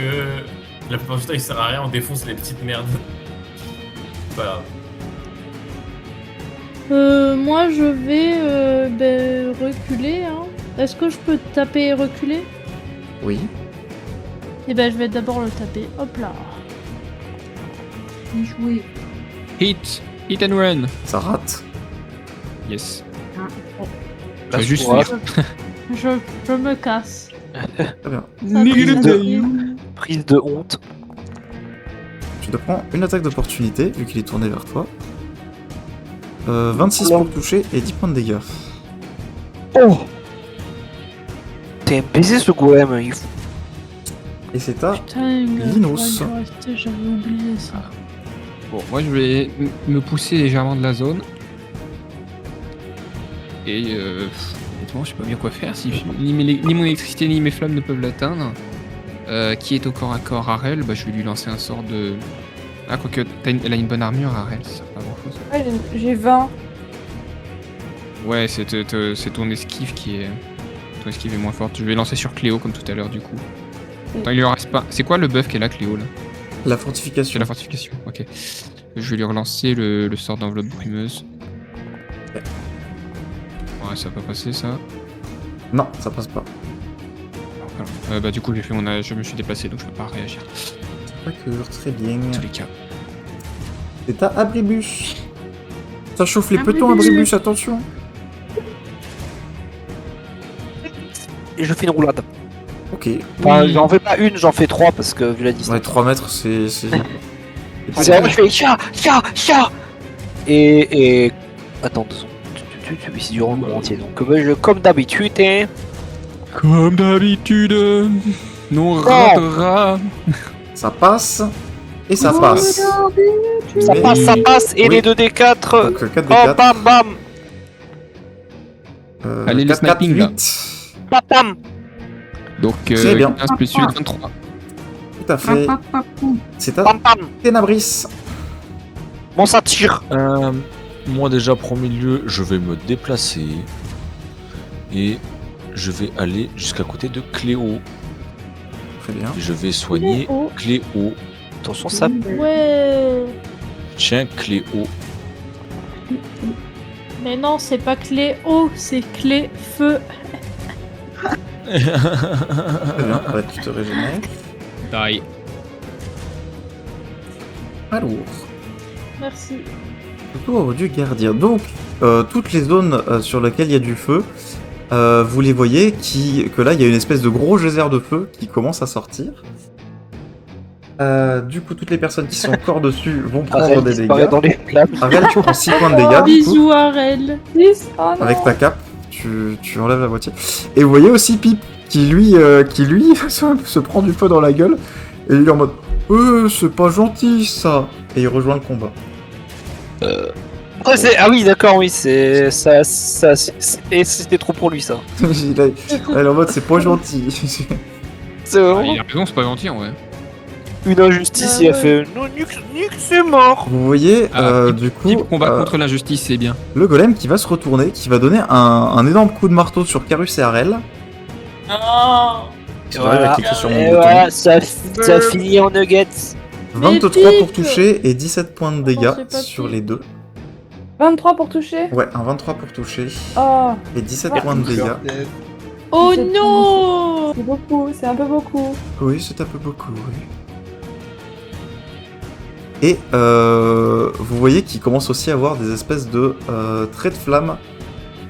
la plupart du temps, il sert à rien, on défonce les petites merdes. Voilà.
Moi je vais reculer. Hein. Est-ce que je peux taper et reculer?
Oui.
Eh ben je vais d'abord le taper. Hop là.
Bien joué.
Hit and run.
Ça rate.
Yes.
Ah,
Tu vas juste
courage.
fuir.
Je me casse.
Très bien.
Ça
Nigga
fait-
day.
Prise de honte.
Tu te prends une attaque d'opportunité, vu qu'il est tourné vers toi. 26 pour toucher et 10 points de dégâts.
Oh. T'es un baiser ce golem, il faut.
Et c'est à
Putain,
Linos.
j'aurais dû rester, j'avais oublié ça.
Bon, moi je vais me pousser légèrement de la zone. Et honnêtement, je sais pas bien quoi faire. Si ni mon électricité ni mes flammes ne peuvent l'atteindre. Qui est au corps à corps, Arel, bah je vais lui lancer un sort de. Ah, quoique, elle a une bonne armure, Arel, ça sert pas à grand chose.
Ouais, j'ai 20.
Ouais, c'est ton esquive qui est. Ton esquive est moins forte. Je vais lancer sur Cléo comme tout à l'heure, du coup. Attends, il lui en reste pas. C'est quoi le buff qu'elle a, Cléo, là?
la
C'est
fortification.
la fortification, ok. Je vais lui relancer le sort d'enveloppe brumeuse. Ouais, ça va pas passer, ça.
Non, ça passe pas.
Voilà. Bah, du coup, je me suis déplacé, donc je peux pas réagir.
Pas que très bien.
Dans tous les cas.
C'est à Abribus. Ça chauffe les
Abribus.
petons, Abribus, attention.
Et je fais une roulade.
Ok.
Enfin,
Oui.
j'en fais pas une, j'en fais 3 parce que vu la distance.
Ouais, 3 mètres, c'est.
C'est vraiment, je fais chat, chat, chat. Et attends 2 secondes. C'est du roulement entier. Donc comme d'habitude, hein.
Comme d'habitude, non ratera.
Ça passe. Et ça passe.
Ça
Mais-
passe, ça passe. Et
Oui.
les 2d4.
Donc 4
Oh,
d 4.
bam, bam.
Allez, le
4, 4,
sniping, là.
8.
Bam, bam.
Donc,
Très bien.
15 plus 8, 23.
Tout à fait. C'est à
Bam, bam.
Ténabris.
Bon, ça tire.
Moi déjà, premier lieu, je vais me déplacer et je vais aller jusqu'à côté de Cléo.
Très bien.
Et je vais soigner
Oh,
Cléo.
Attention, ça.
ouais.
Tiens, Cléo.
Mais non, c'est pas clé eau, c'est clé feu.
Très bien. Ouais, tu te régénères.
Die.
Alors.
Merci.
Le tour du gardien. Donc, toutes les zones sur lesquelles il y a du feu, vous les voyez que là, il y a une espèce de gros geyser de feu qui commence à sortir. Du coup, toutes les personnes qui sont encore dessus vont prendre
Arel
des
disparaît
dégâts.
dans les flammes.
Arel, tu prends 6 points de dégâts, du coup.
Bisous, Arel.
Oh non.
Avec ta cape, tu enlèves la moitié. Et vous voyez aussi Pip, qui lui se prend du feu dans la gueule. Et il est en mode c'est pas gentil ça. Et il rejoint le combat.
Ah oui, d'accord, oui, c'est ça, et c'était trop pour lui ça.
il est en mode c'est pas gentil.
C'est
Ah,
vraiment
il a raison, c'est pas gentil en vrai.
une injustice. Il a fait non, Nick, c'est mort.
Vous voyez
Ah,
du coup
Type combat contre l'injustice, c'est bien.
le golem qui va se retourner, qui va donner un énorme coup de marteau sur Carus et Arel.
Et
Ouais, il a cliqué sur mon
et
bouton.
voilà, ça finit en nuggets.
23 pour
Pip
toucher et 17 points de dégâts
c'est pas
sur
Pip.
les deux.
23 pour toucher.
Ouais, un 23 pour toucher
Oh,
et 17 points de dégâts.
Oh
C'est
non.
c'est beaucoup, c'est un peu beaucoup.
Oui, c'est un peu beaucoup, oui. Et vous voyez qu'il commence aussi à avoir des espèces de traits de flamme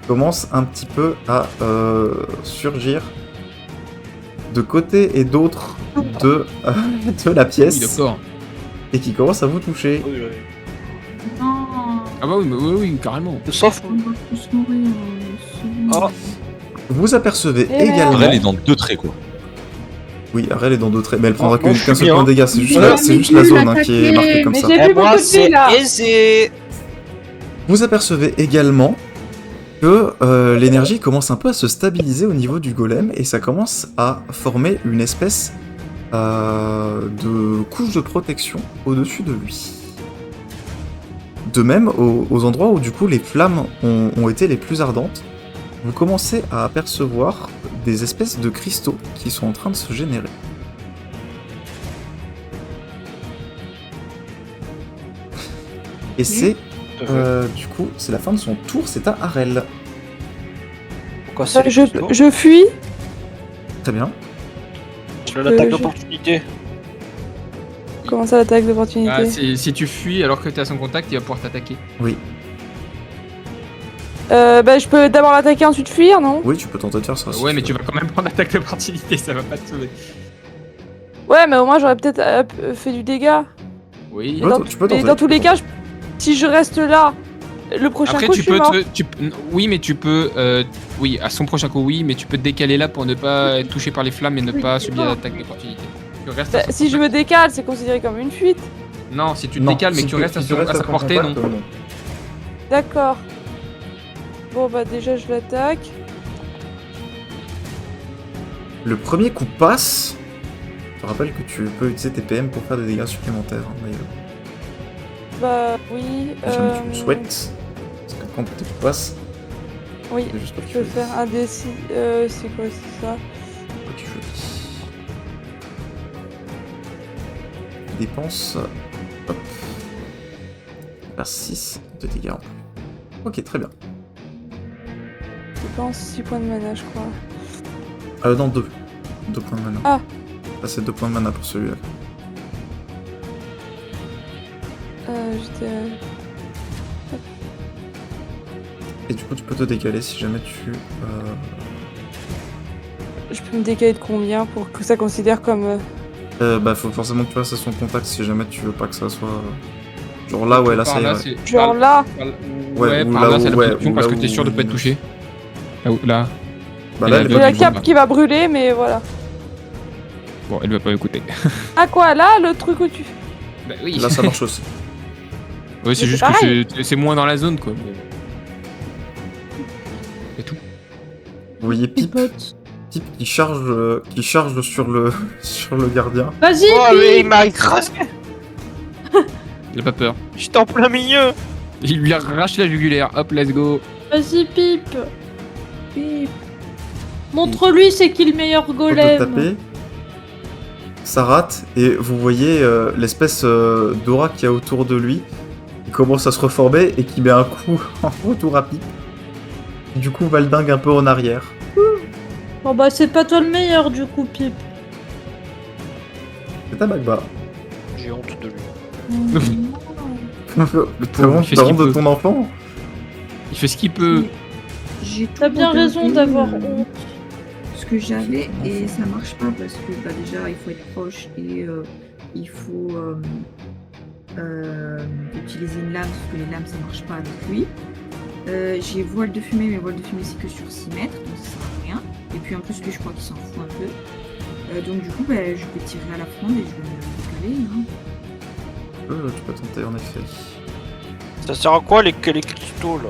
qui commencent un petit peu à surgir de côté et d'autre de la
Oui,
pièce
d'accord.
et qui commencent à vous toucher.
Non,
Ah bah oui, mais oui, carrément.
Sauf
on va tous mourir.
Oh.
Vous apercevez
Et
également...
Arel est dans 2 traits quoi.
Oui, Arel est dans d'autres traits, mais elle prendra
Oh, moi, je
qu'un
suis
seul point de
bien.
dégâts, c'est juste,
Ouais,
c'est
mais
juste la
tu
zone qui est
l'attaquais.
marquée comme
Mais
ça.
j'ai-
Et
plus
moi
beaucoup de
c'est
vie, là.
aisé.
Vous apercevez également que l'énergie commence un peu à se stabiliser au niveau du golem et ça commence à former une espèce de couche de protection au-dessus de lui. De même, aux endroits où du coup les flammes ont été les plus ardentes, vous commencez à apercevoir des espèces de cristaux qui sont en train de se générer. Et c'est du coup, c'est la fin de son tour, c'est à Arel.
Pourquoi c'est
Je fuis.
Très bien.
l'attaque
je-
d'opportunité.
Comment ça, l'attaque d'opportunité?
Ah, si tu fuis alors que t'es à son contact, il va pouvoir t'attaquer.
Oui.
Bah, je peux d'abord l'attaquer, ensuite fuir, non?
Oui, tu peux tenter de faire ça. si
Ouais, mais
veux.
tu vas quand même prendre l'attaque d'opportunité, ça va pas te sauver.
Ouais, mais au moins j'aurais peut-être fait du dégât.
Oui.
Ouais, tu peux
Mais
tenter,
dans
tu
tous
peux
les cas, si je reste là, le prochain
Après,
coup,
tu
je suis
peux
mort.
oui, mais tu peux. Oui, à son prochain coup, oui, mais tu peux te décaler là pour ne pas être touché par les flammes et ne
Oui,
pas
c'est
subir
bon.
l'attaque d'opportunité. Tu restes à
Bah,
son
si je me
contact.
décale, c'est considéré comme une fuite.
Non, si tu te
Non,
décales mais
si
que tu restes
si
à sa
ton
portée, non.
contact,
D'accord. Bon, bah déjà, je l'attaque.
Le premier coup passe. Je te rappelle que tu peux utiliser tes PM pour faire des dégâts supplémentaires. Hein, d'ailleurs.
Bah, oui.
Si jamais tu le souhaites. Parce que quand tes coups passent,
Oui,
c'est juste pas que
je peux faire un D6. C'est quoi, c'est ça?
tu choisis. Dépense. Hop. Faire 6 de dégâts en plus. Ok, très bien.
Je pense 6 points de mana, je crois.
Non, 2. 2 points de mana.
Ah.
Là, c'est 2 points de mana pour celui-là.
J'étais.
Et du coup, tu peux te décaler si jamais tu.
Je peux me décaler de combien pour que ça considère comme.
Bah, faut forcément que tu restes à son contact si jamais tu veux pas que ça soit. Genre là, ouais, là, ça
Par là,
irait.
c'est-
Genre
par-
là.
par-
Ouais,
Ouais,
ou
par
là
là,
où-
c'est la
ouais,
protection
ou
parce
là
que t'es sûr de
où-
pas être touché. Là.
Bah
Et
là,
la
elle
deux,
est
La
pas
cape
touchée.
qui va brûler, mais voilà.
Bon, elle va pas écouter.
Ah, quoi, là, le truc où tu.
Bah oui.
Là, ça marche aussi.
Ouais, c'est
Mais
juste
c'est
que c'est moins dans la zone, quoi. Et tout.
Vous voyez Pip qui charge sur le sur le gardien.
Vas-y,
Oh, mais il
Pip.
m'a écrasé.
Il a pas peur.
J'étais en plein milieu.
Il lui arrache la jugulaire. Hop, let's go.
Vas-y, Pip.
Pip.
Montre-lui c'est qui le meilleur
Faut te
golem.
taper. Ça rate et vous voyez l'espèce d'aura qu'il y a autour de lui. Il commence à se reformer et qui met un coup en retour à Pip. Du coup, Valdingue un peu en arrière.
Bon bah c'est pas toi le meilleur du coup, Pip.
C'est à Magba.
J'ai honte de lui.
Le talent
il fait ce qu'il
de
peut.
ton enfant.
Il fait ce qu'il peut.
J'ai
T'as
tout
bien raison
regardé,
d'avoir honte.
ce que j'avais et ça marche pas parce que bah, déjà il faut être proche et il faut utiliser une lame parce que les lames ça marche pas avec lui. J'ai voile de fumée, mais voile de fumée c'est que sur 6 mètres donc ça sert à rien. Et puis en plus lui je crois qu'il s'en fout un peu. Donc du coup bah, je vais tirer à la fronde et je vais me décaler. Hein.
Tu peux tenter en effet.
Ça sert à quoi les cristaux là?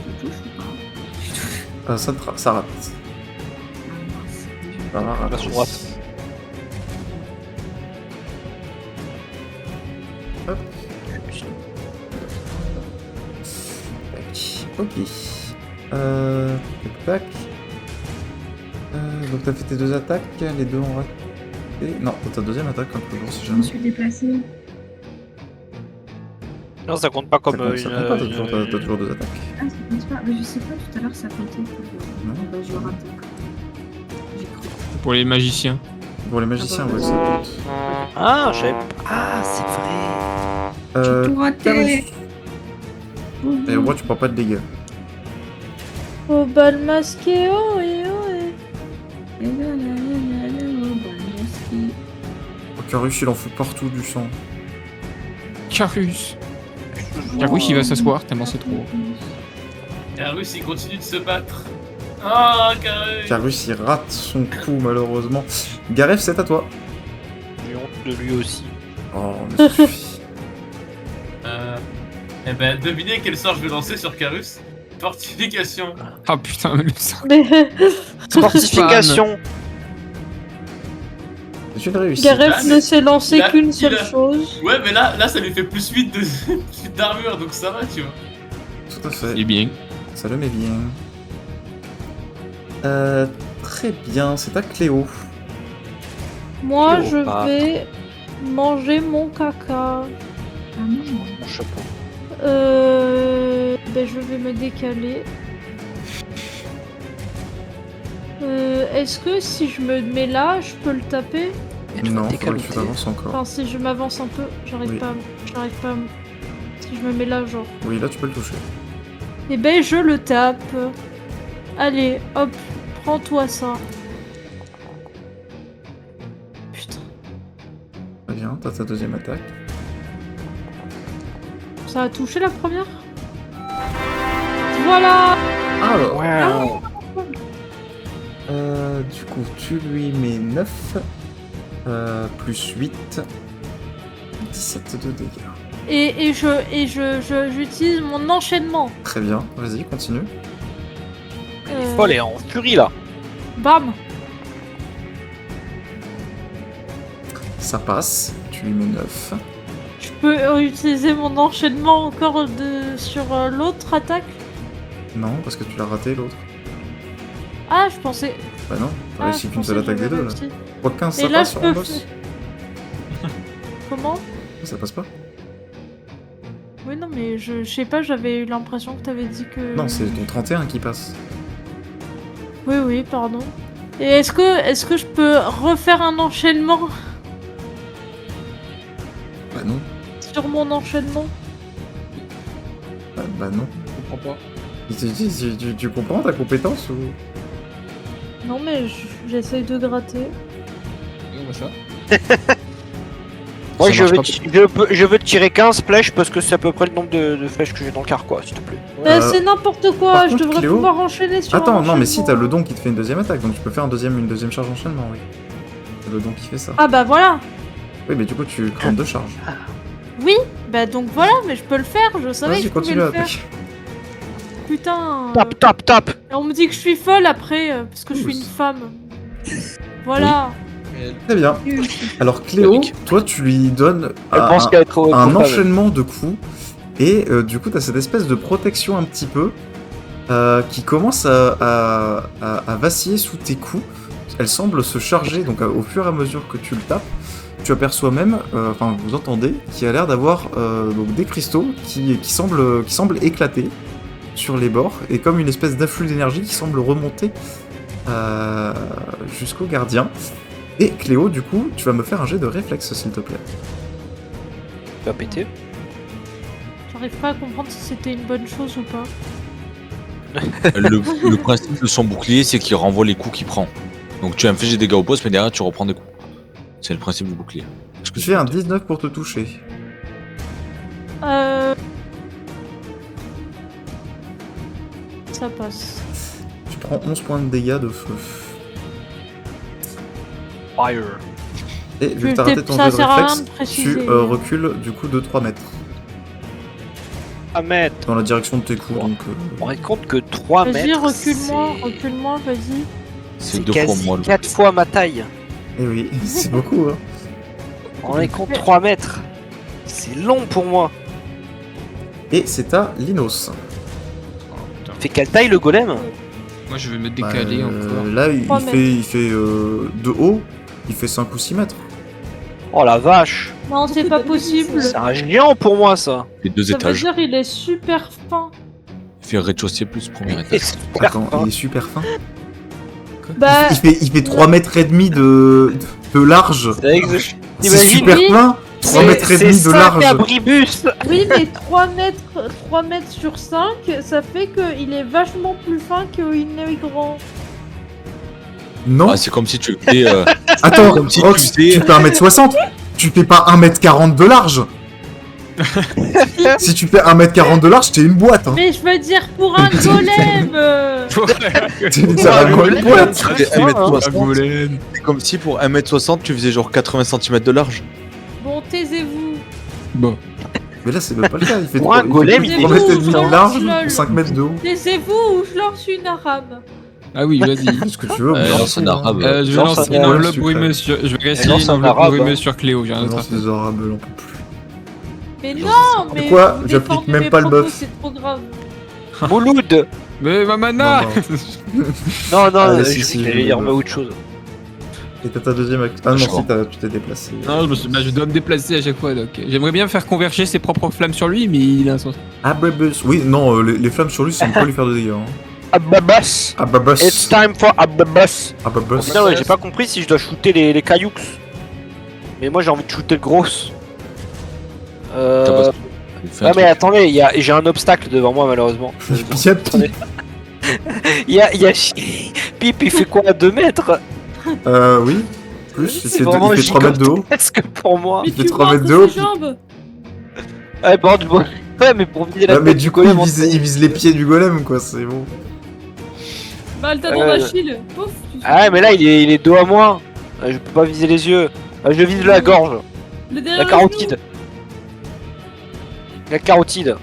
Je touche ou pas?
Ça rate.
Ah, mince.
Ça rate.
La droite.
Hop. Tac. Ok. Tac. Donc t'as fait tes 2 attaques, les 2 ont raté. Non, ta deuxième attaque un peu lourd si
Je me
jamais.
suis déplacée.
Non, ça compte pas comme
Ça compte pas, t'as toujours 2 attaques.
Ah, ça compte pas. Mais je sais pas, tout à l'heure ça comptait pour.
Non.
Bah, je rate. J'ai cru.
Pour les magiciens.
Pour les magiciens,
Ah bah,
ouais, ça compte.
Ah, ah, c'est vrai.
J'ai tout raté.
Carus. Et au moins tu prends pas de dégâts.
Au bal masqué, oh et oh et.
Et là, là, là, là, là, oh, bah, merci.
Carus il en fout partout du sang.
Carus. Carus, il va s'asseoir tellement c'est trop.
Carus, il continue de se battre. Ah, Carus.
Carus il rate son coup malheureusement. Gareth, c'est à toi.
J'ai honte de lui aussi.
Oh, mais ça suffit.
Eh ben, devinez quel sort je vais lancer sur Carus. Fortification.
Ah putain, mais le sang.
Mais
Fortification.
C'est une réussite.
Gareth
Ah,
ne
mais
s'est lancé
il a-
qu'une
il
seule
a-
chose.
Ouais, mais là, ça lui fait plus 8 d'armure, donc ça va, tu vois.
Tout à fait.
Eh bien.
Ça le met bien. Très bien, c'est à Cléo.
Moi,
Cléo,
je
pas.
vais manger mon caca.
Ah non.
Mon chapeau.
Ben, je vais me décaler. Est-ce que si je me mets là, je peux le taper?
Non, faudrait que tu t'avances encore.
Enfin, si je m'avance un peu, j'arrive
Oui.
pas, Si je me mets là, genre.
Oui, là tu peux le toucher.
Eh ben, je le tape. Allez, hop, prends-toi ça. Putain,
Très bien, t'as ta deuxième attaque.
ça a touché la première? Voilà.
Alors,
Wow.
du coup, tu lui mets 9, plus 8, 17 de dégâts.
Et j'utilise mon enchaînement.
Très bien, vas-y, continue.
Oh, elle est en furie là.
Bam.
Ça passe, tu lui mets 9.
Je peux utiliser mon enchaînement encore sur l'autre attaque?
Non, parce que tu l'as raté l'autre.
Ah, je pensais.
Bah non, t'as
Ah,
réussi
je
qu'une seule
pensais que
attaque des
j'avais
deux là.
réussi.
Quoi 15
Et
ça
là,
passe
je
sur
peux
un boss.
Comment?
Ça passe pas.
Oui, non, mais je sais pas, j'avais eu l'impression que t'avais dit que.
Non, c'est ton 31 qui passe.
Oui, oui, pardon. Et est-ce que je peux refaire un enchaînement
Bah non,
sur mon enchaînement?
bah non.
Je comprends pas.
Tu comprends ta compétence ou...
Non, mais j'essaye de gratter.
Et on va ça.
Moi,
Ça
je
marche
veux,
pas.
je veux te tirer 15 flèches parce que c'est à peu près le nombre de flèches que j'ai dans le carquois, s'il te plaît.
C'est n'importe quoi,
par
je
contre,
devrais
Cléo-
pouvoir enchaîner sur
Attends,
un
non, mais si,
enchaînement.
t'as le don qui te fait une deuxième attaque, donc tu peux faire une deuxième charge d'enchaînement, oui. C'est le don qui fait ça.
Ah bah voilà.
Oui, mais du coup, tu prends 2 charges.
Oui, bah donc voilà, mais je peux le faire, je savais que
Vas-y,
je pouvais
continue à
le faire.
attaquer.
Putain.
Tape, tape, tape.
On me dit que je suis folle après, parce que je suis une femme. Voilà.
Très bien. Alors, Cléo,
Logique.
toi, tu lui donnes
Je pense qu'elle est trop
un
trop faible.
enchaînement de coups, et du coup, t'as cette espèce de protection un petit peu qui commence à vaciller sous tes coups. Elle semble se charger, donc au fur et à mesure que tu le tapes, tu aperçois même, enfin vous entendez, qu'il y a l'air d'avoir donc des cristaux qui semblent éclater sur les bords, et comme une espèce d'afflux d'énergie qui semble remonter jusqu'au gardien. Et Cléo, du coup, tu vas me faire un jet de réflexe, s'il te plaît.
Tu vas péter.
J'arrive pas à comprendre si c'était une bonne chose ou pas.
Le principe de son bouclier, c'est qu'il renvoie les coups qu'il prend. Donc tu infliges des dégâts au poste, mais derrière tu reprends des coups. C'est le principe du bouclier. Est-ce que
J'ai un 19 pour te toucher.
Ça passe.
Tu prends 11 points de dégâts de feu.
Fire.
Et vu que t'as raté ton
Ça
jet de
sert à rien
réflexe,
de préciser.
tu recules du coup de 3 mètres.
À mètres.
Dans la direction de tes coups, donc...
On rend compte que 3
Vas-y,
mètres.
recule-moi, vas-y.
c'est 2 fois moi.
4 fois ma taille.
Eh oui, c'est beaucoup, hein.
On rend compte 3 mètres. C'est long pour moi.
Et c'est à Linos.
Oh, putain.
Fait quelle taille le golem?
Moi, je vais me décaler encore.
Là, il
3
fait de haut, il fait 5 ou 6 mètres.
Oh la vache.
Non, c'est pas possible.
C'est un géant pour moi ça.
Les 2
Ça veut
étages.
dire il est super fin.
Il fait rez-de-chaussée plus premier
Et
étage.
super
Attends,
fin.
il est super fin.
Bah,
Il fait 3 mètres et demi de large.
C'est vrai que je-
C'est
T'imagines,
super
oui.
fin. 3 mètres et
c'est
demi de
5
large.
abribus.
oui, mais 3 mètres sur 5, ça fait qu'il est vachement plus fin qu'il n'est grand.
Non.
Ah, c'est comme si tu faisais.
Attends,
comme si
Rox,
tu faisais-
tu fais 1m60. Tu fais pas 1m40 de large. Si tu fais 1m40 de large, t'es une boîte. Hein.
Mais je veux dire pour un golem
T'es littéralement une boîte.
Tu fais 1m60. C'est comme si pour 1m60 tu faisais genre 80 cm de large.
Bon, taisez-vous.
Bon.
Mais là, c'est même pas le cas. Il fait
Pour un
3
golem, il est
3 mètres et
beau,
demi
lol.
de large pour 5 mètres de haut.
Taisez-vous ou je lance une arabe.
Ah oui, vas-y.
Ce que tu veux.
Euh,
mais
lance un arabe.
Je vais
Lance
lancer
un
une
arabe,
enveloppe
super.
brumeuse sur... Je vais essayer
lance
une
un
enveloppe
arabe,
brumeuse
hein.
sur Cléo, j'ai un autre
Lance des arabes, j'en peux plus.
Mais non, mais.
quoi
vous
J'applique
défendez
même
mes
pas le
propos,
buff.
C'est trop grave.
Mouloud.
Mais ma mana
Non, non,
Allez,
je
si, si,
j'allais
je-
dire mais autre chose.
Et t'as ta deuxième action. Ah non,
Je
si,
comprends.
tu t'es déplacé.
Non, je dois me déplacer à chaque fois, donc... J'aimerais bien faire converger ses propres flammes sur lui, mais il a un sens.
Ababus. Oui, non, les flammes sur lui, ça ne peut pas lui faire de dégâts. Hein.
Ababas.
Ababus.
It's time for Ababas.
Ababus.
Putain, ouais, j'ai pas compris si je dois shooter les cailloux. Mais moi j'ai envie de shooter le gros. Ah mais attendez, j'ai un obstacle devant moi malheureusement.
Bien petit.
Attendez. Il y a Pip, il fait quoi, 2 mètres?
Oui. Plus,
C'est
il
vraiment
fait 3 mètres de haut.
Est-ce que pour moi?
Il fait
tu
3
vois
mètres
un
de
peu
haut.
ses jambes.
Ouais, bon, ouais, mais pour viser la
Ouais, mais
tête
du coup,
golem,
il vise les pieds du golem, quoi, c'est bon.
Bah, le talon
Euh,
d'Achille. Pouf, tu
Ah ouais, mais là il est dos à moi. Je peux pas viser les yeux. Je vise la gorge.
Le
La
derrière le
carotide. La carotide.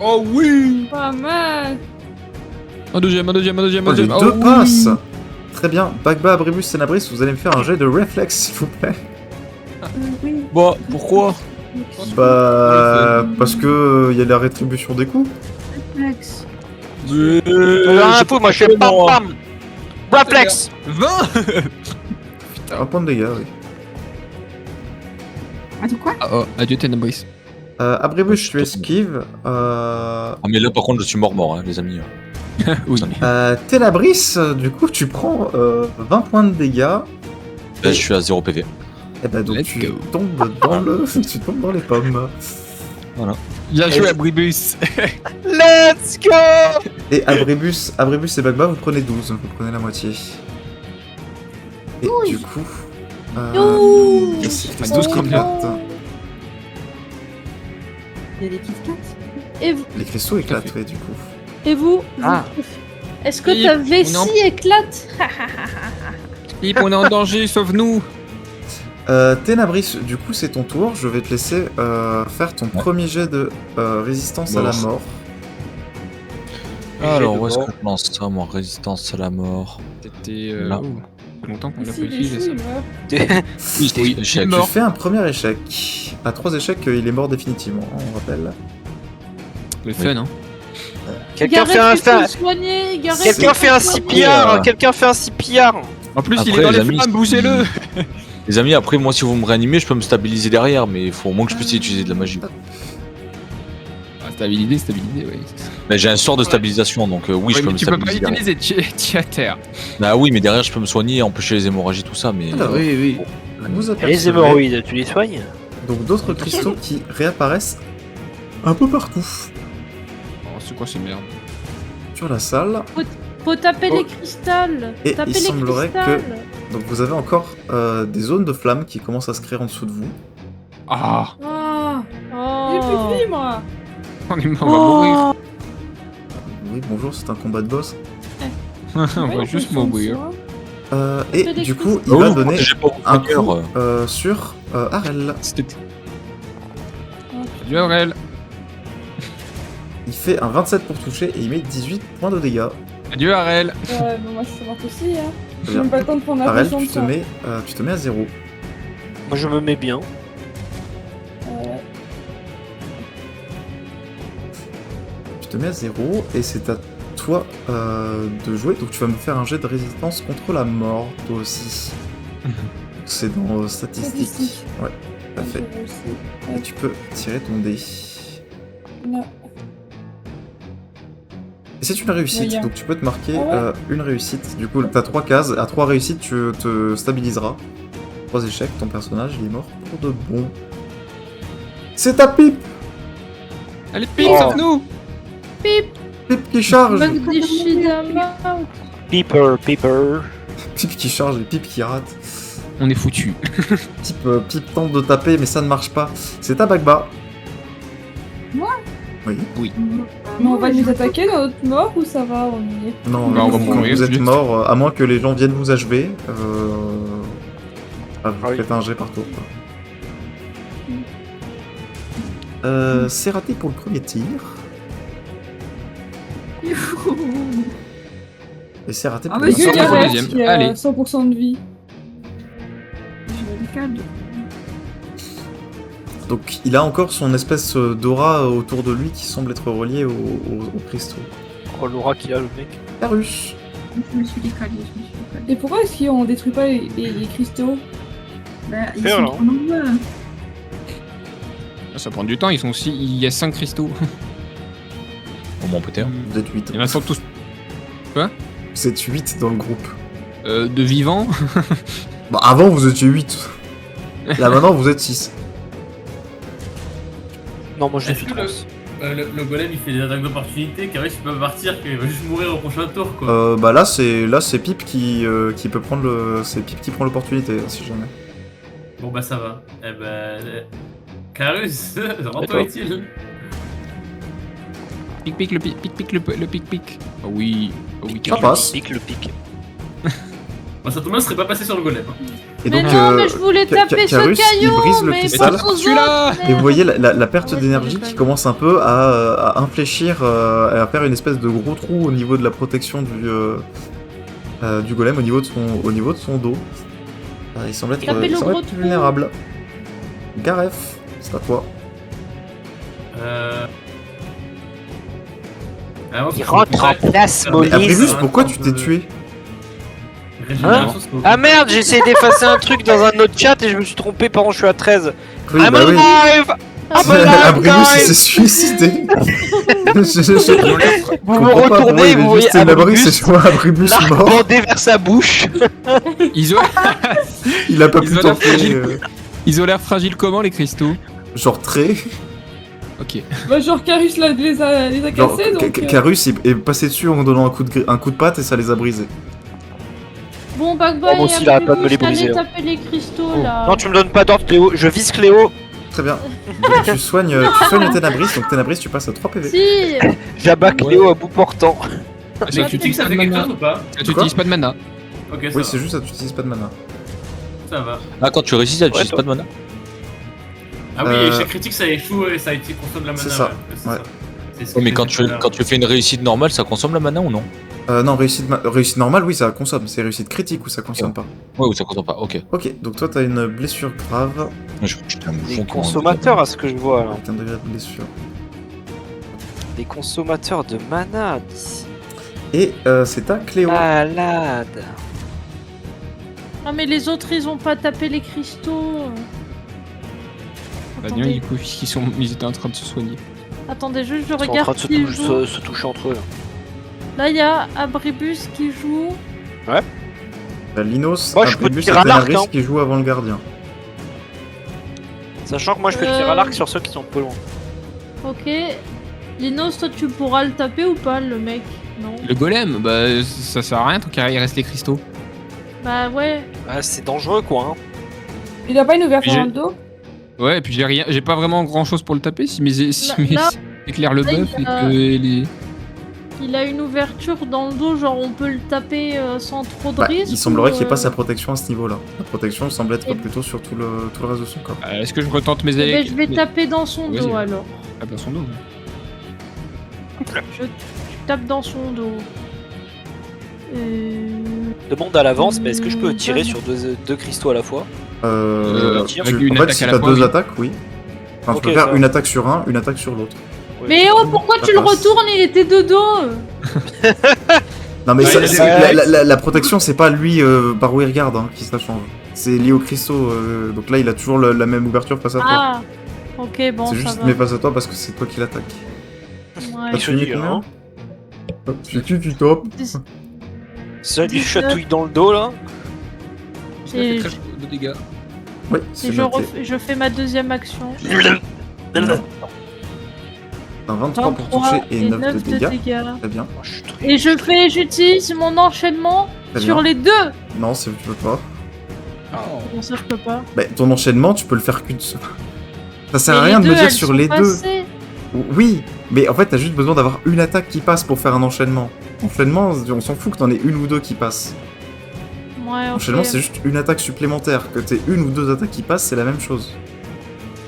Oh oui
genou. Pas mal.
Un deuxième.
Oh, les
Oh,
deux
oui.
passes. Très bien. Bagba, Abribus, Senabris, vous allez me faire un jet de réflexe, s'il vous plaît.
Oui.
Bon, pourquoi
Bah, parce que il y a la rétribution des coups.
Réflexe.
Un peu, moi je fais pam pam. Reflex.
20
Un point de dégâts, oui.
Attends, quoi?
Ah, oh, adieu Tenebris.
Abribus, tu esquives.
Ah, mais là par contre je suis mort, hein, les amis.
Oui.
Tenabris, du coup, tu prends 20 points de dégâts.
Là je suis à 0 PV.
Et bah donc
Let's
tu
go.
tombes dans tu tombes dans les pommes.
Bien joué Abribus.
Let's go.
Et Abribus et Bagba, vous prenez 12, vous prenez la moitié. Et du coup...
Ouh.
c'est
12 combien
Il y a des petites cartes.
Et vous,
Les cristaux éclatent, ouais, du coup.
et vous,
Ah.
est-ce que
Et
ta
on
vessie
est en-
éclate?
Philippe, on est en danger, sauve-nous.
Tenabris, du coup c'est ton tour, je vais te laisser faire ton premier jet de résistance à la mort.
Alors où est-ce que je lance ça, moi? Résistance à la mort.
C'était...
Là.
longtemps qu'on a pas
Si,
utilisé
si,
ça.
meurt.
Oui, échec.
mort.
Tu fais un premier échec. À 3 échecs, il est mort définitivement, hein, on rappelle.
Le fun, hein.
Quelqu'un
Gareth,
fait un
il faut le soigner, Gareth,
Quelqu'un
il faut
fait
le
un
soigner.
CPR. Quelqu'un fait un CPR.
En plus, il
Après,
est dans
les
les
amis,
flammes, bougez-le.
Les amis, après moi si vous me réanimez, je peux me stabiliser derrière, mais il faut au moins que je puisse utiliser de la magie.
Ah, Stabilisé, oui.
Mais j'ai un sort de stabilisation, donc oui,
Ouais,
je peux
mais
me
tu peux pas
stabiliser. derrière.
l'utiliser, tu es à terre.
Bah oui, mais derrière, je peux me soigner, empêcher les hémorragies, tout ça, mais...
Alors,
Oui.
vous
Et les
apercevez
hémorroïdes, tu les soignes?
donc d'autres cristaux qui réapparaissent un peu partout
Oh, c'est quoi ces merdes?
sur la salle.
Faut taper
Oh.
les cristals.
Et
Taper
il
les
semblerait
cristals.
Donc vous avez encore des zones de flammes qui commencent à se créer en dessous de vous.
Ah,
Ah,
Oh.
j'ai plus de vie, moi.
on va mourir.
Oui, bonjour, c'est un combat de boss.
On va juste mourir.
Et
Fais des
du coup, il
Oh,
va donner
j'ai pas
un
beaucoup de cœur,
coup sur Arel.
C'était... Salut Aurel.
Il fait un 27 pour toucher et il met 18 points de dégâts.
Adieu Arel.
Ouais, bon, moi je suis morte aussi, hein.
Très
J'ai
bien.
même pas le temps de prendre la
Arel,
pression de
tu
ça.
te mets à 0.
Moi, je me mets bien.
Tu te mets à 0 et c'est à toi de jouer. Donc tu vas me faire un jet de résistance contre la mort, toi aussi. C'est dans statistiques.
Statistique.
Ouais, tout à fait.
Je aussi.
Et tu peux tirer ton dé.
Non.
Et c'est une réussite,
Moyen.
donc tu peux te marquer
Ah ouais
une réussite. Du coup, t'as 3 cases. À 3 réussites, tu te stabiliseras. 3 échecs, ton personnage il est mort pour de bon. C'est ta pipe!
Allez, Pip,
Oh.
sauve-nous.
Pipe qui charge!
Bug des Shidama.
Peeper.
Pipe qui charge et pipe qui rate.
On est foutu.
Pipe tente de taper, mais ça ne marche pas. C'est ta Bagba.
Moi
Oui.
Mais on va nous attaquer dans notre mort ou ça va, on y est?
Non,
Bah, on va
vous,
mourir,
vous êtes
juste.
mort, à moins que les gens viennent vous achever. Vous
Ah oui.
faites un jet par tour. quoi. C'est raté pour le premier tir. Et c'est raté
Ah,
pour
mais
le
je
deuxième.
dirais-
Gareth
deuxième.
qui a
Allez.
100% de vie.
Je vais le câble.
Donc il a encore son espèce d'aura autour de lui qui semble être relié au cristaux.
Oh, l'aura qu'il a, le mec.
Carus.
Je me suis décalé.
Et pourquoi est-ce qu'on détruit pas les cristaux?
Bah, ils
Faire,
sont
là.
trop nombreux.
Ça prend du temps, ils sont aussi... Il y a 5 cristaux.
Au moins peut-être.
Vous êtes 8.
Il y en a 100 tous.
Vous êtes 8 dans le groupe.
De vivants.
Bah avant vous étiez 8. Là maintenant vous êtes 6.
Non, moi, je
Est-ce
suis
que
trans.
le golem il fait des attaques d'opportunité, car il peut partir, qu'il va juste mourir au prochain tour quoi.
Bah là c'est Pip qui peut prendre le. C'est Pip qui prend l'opportunité si jamais.
Bon bah ça va. Eh ben. Carus, rends-toi
D'accord.
utile.
Pic, le pic. Oh oui. Oh oui,
Ça passe.
Le pic.
Bah ça tout le monde serait pas passé sur le golem. hein.
Et
Mais
donc
non, mais je voulais taper ce
Carus, il
caillou,
brise le
mais
cristal.
pas aux
Celui-là.
autres,
Et vous voyez la perte
Ouais, je
d'énergie
savais
qui
pas.
commence un peu à infléchir, et à faire une espèce de gros trou au niveau de la protection du golem, au niveau de son dos. Il semble être,
Tapez le gros
être
trou.
vulnérable. Gareth, c'est à toi.
Avant,
Il
faut
rentre en
qu'on-
place,
Mais
Mollis.
Abrimus, pourquoi tu t'es tué?
Régénération, c'est
Ah merde, j'ai essayé d'effacer un truc dans un autre chat et je me suis trompé, pardon, je suis à 13.
Oui,
I'm
bah oui.
alive! I'm alive,
Abrimus, il s'est
guys!
suicidé.
Vous me retournez, vous voyez
Abrimus,
Abrimus,
c'est soit Abrimus
l'arc
mort.
bandé vers sa bouche.
Ils ont...
Il a pas
Ils
pu
ont l'air
tenter.
fragiles. Ils ont l'air fragiles comment les cristaux?
Genre très.
Ok.
Bah, genre Carus les a
Genre,
cassés, donc.
Carus est passé dessus en donnant un coup de patte et ça les a brisés.
Bon, Bagboy,
Oh, moi aussi, il arrête pas de me les briser,
T'allais
hein.
taper les cristaux
Oh.
là.
Non, tu me donnes pas d'ordre, Cléo. Je vise Cléo.
Très bien. Donc, tu soignes Ténabris, donc Ténabris, tu passes à 3 PV.
Si.
J'abats Cléo à bout portant.
Mais tu dis que ça fait quelque chose ou pas?
Tu utilises pas de mana.
Ok, ça
Oui,
va.
c'est juste ça, tu n'utilises pas de mana.
Ça va.
Ah, quand tu réussis, tu n'utilises
toi.
pas de mana.
Ah oui,
Euh,
échec critique ça échoue et ça consomme la mana.
c'est ça,
ouais, c'est
ouais.
ça. C'est ce
Oui, mais
que
quand
j'ai dit tout à
tu fais une réussite normale, ça consomme la mana ou non?
Non, réussite normale, oui, ça consomme. C'est réussite critique ou ça consomme pas.
Ouais, ou ça consomme pas, ok.
Ok, donc toi, t'as une blessure grave.
J'étais un
Des
bouffon qui
consommateurs à ce que je vois là.
Avec un degré de blessure.
Des consommateurs de mana d'ici.
Et c'est à Cléo.
Malade.
Ah mais les autres ils ont pas tapé les cristaux.
Bah,
Attendez.
du coup, ils étaient en train de se soigner.
Attendez, juste je
Ils sont en train
regarde
de
qui joue.
se toucher entre eux.
Là, il y a Abribus qui joue.
T'as Linos,
Moi, je peux
Abribus et
tirer à l'arc,
Tenebris
hein.
qui jouent avant le gardien.
Sachant que moi je fais le tir à l'arc sur ceux qui sont peu loin.
Ok. Linos, toi, tu pourras le taper ou pas, le mec? Non.
Le golem, bah ça sert à rien tant qu'il reste les cristaux.
Bah ouais.
Ah, c'est dangereux quoi. Hein.
Il a pas une ouverture
J'ai-
dans le dos?
Ouais, et puis j'ai pas vraiment grand chose pour le taper si mes
Là-
éclaire le
là,
buff
il
et
a-
que les.
Il a une ouverture dans le dos, genre on peut le taper sans trop de
Bah,
risque.
il semblerait
ou,
qu'il n'y ait pas sa protection à ce niveau-là. La protection semble être
Et-
plutôt sur tout le reste de son corps.
Est-ce que je retente mes
Eh ben,
élèves
je vais taper dans son
Vas-y.
dos alors.
Ah, dans son dos.
Je tape dans son dos.
Demande à l'avance, mais est-ce que je peux tirer
Ouais.
sur deux cristaux à la fois?
Tu-
avec une
en fait,
attaque
si
à la
t'as
fois,
deux
oui.
attaques, oui. Enfin,
Ok,
tu peux faire
ça.
une attaque sur un, une attaque sur l'autre.
Mais oh, pourquoi tu le
Ça passe.
retournes? Il était de dos.
Non mais
Ouais,
ça-
il y a
c'est-
des-
la protection c'est pas lui par où il regarde hein, qui ça change. C'est lié au cristaux. Donc là il a toujours la même ouverture face à toi.
Ah. Ok, bon,
c'est
ça
juste
va.
qu'il met face à toi parce que c'est toi qui l'attaque.
Ouais.
T'as fini
dit,
combien
hein.
Tu top.
Ça lui
19.
chatouille dans le dos là.
Ça fait
Et
très de dégâts.
Oui,
Et
c'est noté.
je fais ma deuxième action.
T'as 23 pour
23
toucher et 9 de dégâts. Très bien.
Oh, je suis très-
Et j'utilise mon enchaînement
Très
sur
bien.
les deux.
Non, tu peux pas.
Bon, ça je peux pas.
Bah, ton enchaînement, tu peux le faire qu'une seule. Ça sert à
Mais
rien de
les
me
deux,
dire
elles
sur
sont
les deux.
passées.
Oui, mais en fait, t'as juste besoin d'avoir une attaque qui passe pour faire un enchaînement. Enchaînement, on s'en fout que t'en aies une ou deux qui passent.
Ouais, ok.
Enchaînement, c'est juste une attaque supplémentaire. Que t'aies une ou deux attaques qui passent, c'est la même chose.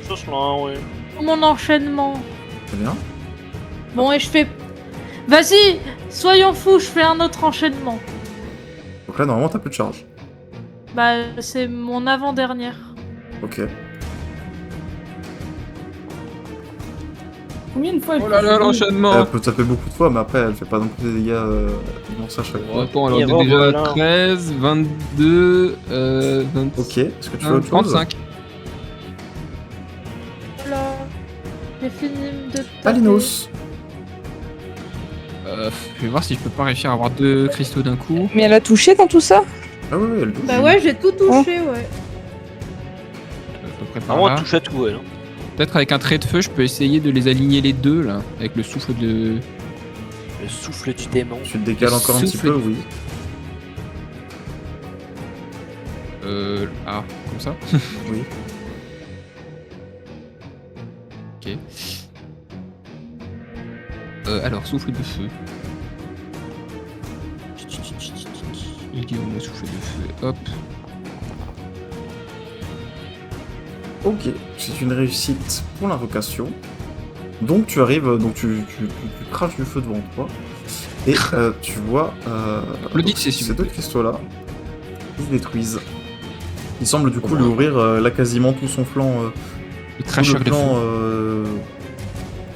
Ça, c'est là, ouais.
Mon enchaînement.
Très bien.
Bon, et je fais. Vas-y, soyons fous, je fais un autre enchaînement.
Donc là, normalement, t'as plus de charge.
Bah, c'est mon avant-dernière.
Ok.
Combien de fois elle
Oh là
peut
là,
jouer
l'enchaînement.
Elle peut taper beaucoup de fois, mais après, elle fait pas non plus des dégâts immenses à chaque fois.
Attends, alors
Et
on est déjà
voilà.
13, 22, 20,
Ok, est-ce que tu fais autre chose
35.
Voilà. J'ai fini de. taper.
Alinos.
Je vais voir si je peux pas réussir à avoir deux cristaux d'un coup.
Mais elle a touché dans tout ça?
Ah ouais, elle bouge.
Bah ouais, j'ai tout touché, ouais.
À peu près par
Vraiment,
là.
elle touche à tout, elle. Hein.
Peut-être avec un trait de feu, je peux essayer de les aligner les deux là, avec le souffle de.
Le souffle du démon.
Tu te décales encore un petit
Souffle
peu,
du-
oui.
Ah, comme ça.
Oui.
Ok. Alors, souffle de feu. Il dit au souffle de feu. Hop.
Ok, c'est une réussite pour l'invocation. Donc tu arrives, donc tu craches du feu devant toi. Et tu vois
Applaudissez,
donc,
s'il
ces
vous
deux
plaît.
cristaux-là qui se détruisent. Il semble du coup lui ouvrir là quasiment tout son flanc.
Le
Tout
cracheur
le
de
plan,
feu.